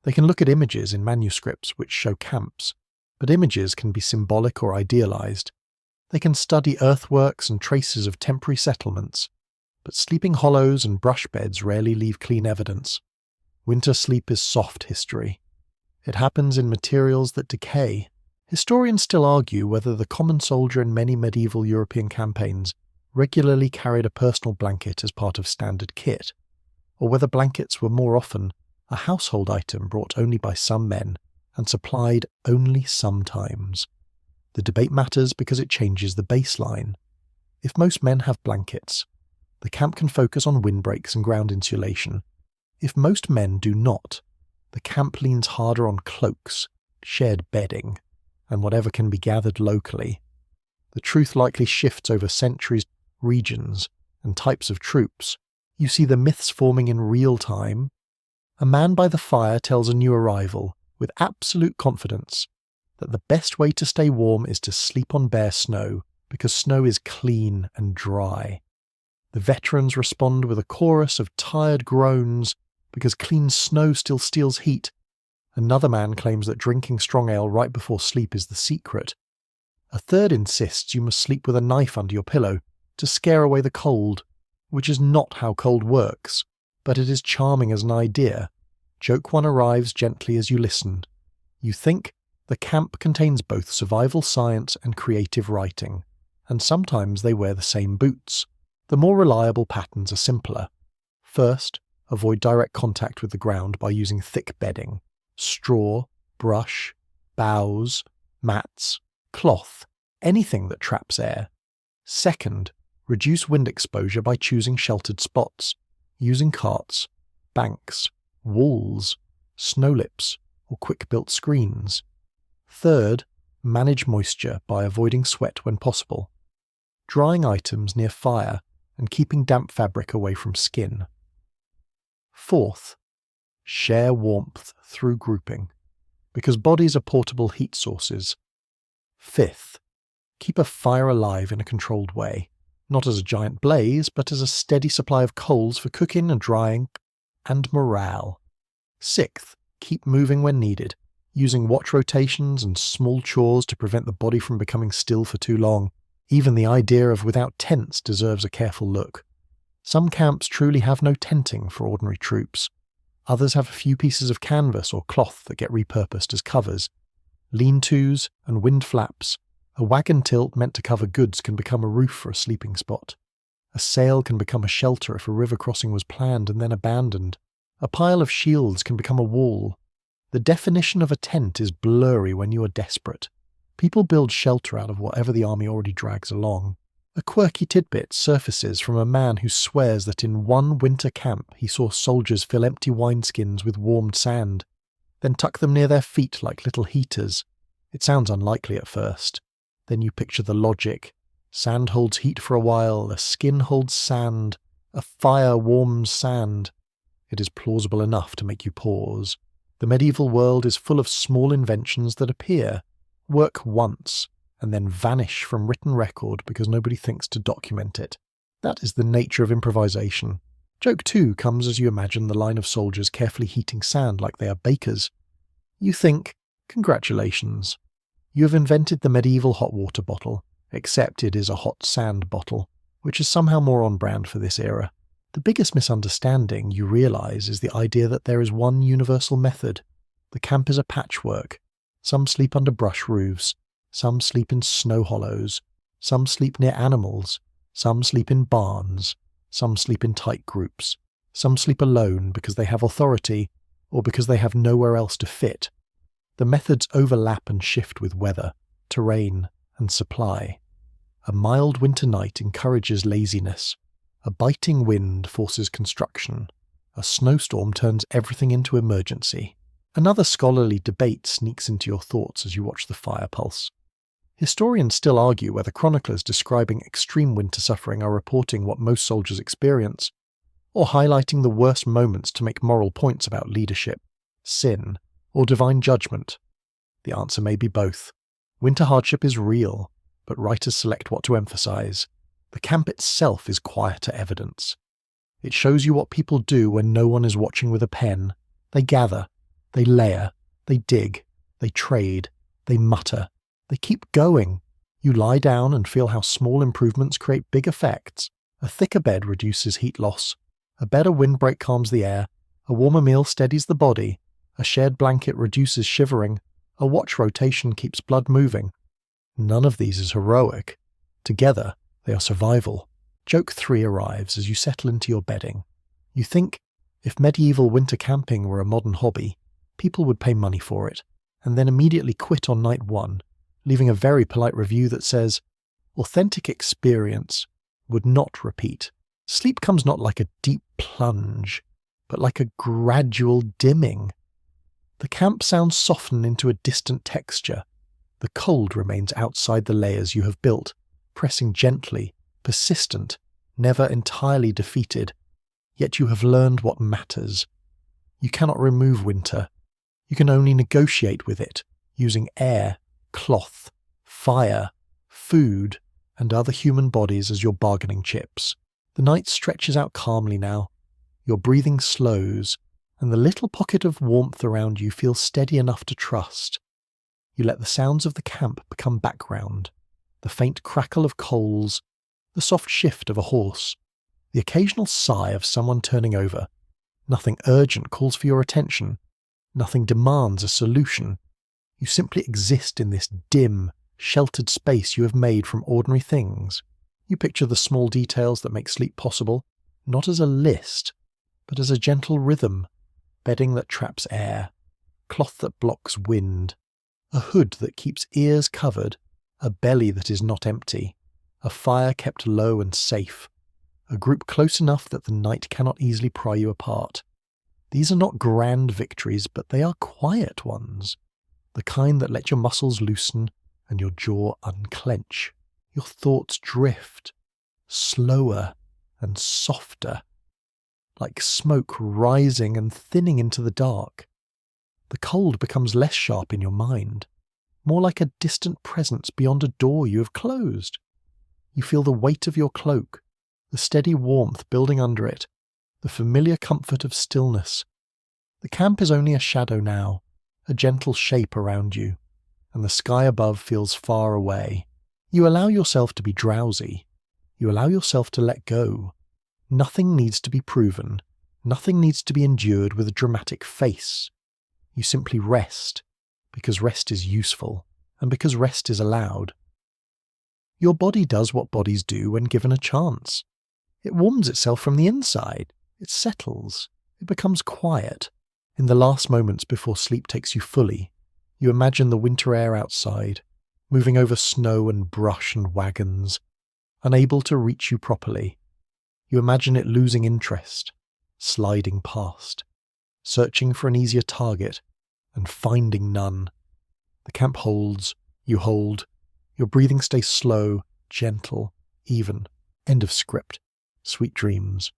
They can look at images in manuscripts which show camps, but images can be symbolic or idealized. They can study earthworks and traces of temporary settlements, but sleeping hollows and brush beds rarely leave clean evidence. Winter sleep is soft history. It happens in materials that decay. Historians still argue whether the common soldier in many medieval European campaigns regularly carried a personal blanket as part of standard kit, or whether blankets were more often a household item brought only by some men and supplied only sometimes. The debate matters because it changes the baseline. If most men have blankets, the camp can focus on windbreaks and ground insulation. If most men do not, the camp leans harder on cloaks, shared bedding, and whatever can be gathered locally. The truth likely shifts over centuries, regions, and types of troops. You see the myths forming in real time. A man by the fire tells a new arrival, with absolute confidence, that the best way to stay warm is to sleep on bare snow, because snow is clean and dry. The veterans respond with a chorus of tired groans, because clean snow still steals heat. Another man claims that drinking strong ale right before sleep is the secret. A third insists you must sleep with a knife under your pillow to scare away the cold, which is not how cold works, but it is charming as an idea. Joke one arrives gently as you listen. You think the camp contains both survival science and creative writing, and sometimes they wear the same boots. The more reliable patterns are simpler. First, avoid direct contact with the ground by using thick bedding, straw, brush, boughs, mats, cloth, anything that traps air. Second, reduce wind exposure by choosing sheltered spots, using carts, banks, walls, snow lips, or quick-built screens. Third, manage moisture by avoiding sweat when possible, drying items near fire and keeping damp fabric away from skin. Fourth, share warmth through grouping, because bodies are portable heat sources. Fifth, keep a fire alive in a controlled way, not as a giant blaze, but as a steady supply of coals for cooking and drying, and morale. Sixth, keep moving when needed, using watch rotations and small chores to prevent the body from becoming still for too long. Even the idea of without tents deserves a careful look. Some camps truly have no tenting for ordinary troops. Others have a few pieces of canvas or cloth that get repurposed as covers. Lean-tos and wind flaps. A wagon tilt meant to cover goods can become a roof for a sleeping spot. A sail can become a shelter if a river crossing was planned and then abandoned. A pile of shields can become a wall. The definition of a tent is blurry when you are desperate. People build shelter out of whatever the army already drags along. A quirky tidbit surfaces from a man who swears that in one winter camp he saw soldiers fill empty wineskins with warmed sand, then tuck them near their feet like little heaters. It sounds unlikely at first. Then you picture the logic. Sand holds heat for a while, a skin holds sand, a fire warms sand. It is plausible enough to make you pause. The medieval world is full of small inventions that appear, work once, and then vanish from written record because nobody thinks to document it. That is the nature of improvisation. Joke 2 comes as you imagine the line of soldiers carefully heating sand like they are bakers. You think, congratulations. You have invented the medieval hot water bottle, except it is a hot sand bottle. which is somehow more on brand for this era. The biggest misunderstanding, you realise, is the idea that there is one universal method. The camp is a patchwork. Some sleep under brush roofs, some sleep in snow hollows, some sleep near animals, some sleep in barns, some sleep in tight groups, some sleep alone because they have authority or because they have nowhere else to fit. The methods overlap and shift with weather, terrain, and supply. A mild winter night encourages laziness. A biting wind forces construction. A snowstorm turns everything into emergency. Another scholarly debate sneaks into your thoughts as you watch the fire pulse. Historians still argue whether chroniclers describing extreme winter suffering are reporting what most soldiers experience, or highlighting the worst moments to make moral points about leadership, sin, or divine judgment. The answer may be both. Winter hardship is real, but writers select what to emphasize. The camp itself is quieter evidence. It shows you what people do when no one is watching with a pen. They gather, they layer, they dig, they trade, they mutter, they keep going. You lie down and feel how small improvements create big effects. A thicker bed reduces heat loss. A better windbreak calms the air. A warmer meal steadies the body. A shared blanket reduces shivering. A watch rotation keeps blood moving. None of these is heroic. Together, they are survival. Joke 3 arrives as you settle into your bedding. You think, if medieval winter camping were a modern hobby, people would pay money for it, and then immediately quit on night 1, leaving a very polite review that says, authentic experience, would not repeat. Sleep comes not like a deep plunge, but like a gradual dimming. The camp sounds soften into a distant texture. The cold remains outside the layers you have built, pressing gently, persistent, never entirely defeated. Yet you have learned what matters. You cannot remove winter. You can only negotiate with it, using air, cloth, fire, food, and other human bodies as your bargaining chips. The night stretches out calmly now. Your breathing slows, and the little pocket of warmth around you feels steady enough to trust. You let the sounds of the camp become background. The faint crackle of coals, the soft shift of a horse, the occasional sigh of someone turning over. Nothing urgent calls for your attention. Nothing demands a solution. You simply exist in this dim, sheltered space you have made from ordinary things. You picture the small details that make sleep possible, not as a list, but as a gentle rhythm. Bedding that traps air, cloth that blocks wind, a hood that keeps ears covered, a belly that is not empty, a fire kept low and safe, a group close enough that the night cannot easily pry you apart. These are not grand victories, but they are quiet ones, the kind that let your muscles loosen and your jaw unclench. Your thoughts drift, slower and softer, like smoke rising and thinning into the dark. The cold becomes less sharp in your mind, more like a distant presence beyond a door you have closed. You feel the weight of your cloak, the steady warmth building under it, the familiar comfort of stillness. The camp is only a shadow now, a gentle shape around you, and the sky above feels far away. You allow yourself to be drowsy. You allow yourself to let go. Nothing needs to be proven. Nothing needs to be endured with a dramatic face. You simply rest, because rest is useful, and because rest is allowed. Your body does what bodies do when given a chance. It warms itself from the inside. It settles. It becomes quiet. In the last moments before sleep takes you fully, you imagine the winter air outside, moving over snow and brush and wagons, unable to reach you properly. You imagine it losing interest, sliding past, searching for an easier target, and finding none. The camp holds, you hold, your breathing stays slow, gentle, even. End of script. Sweet dreams.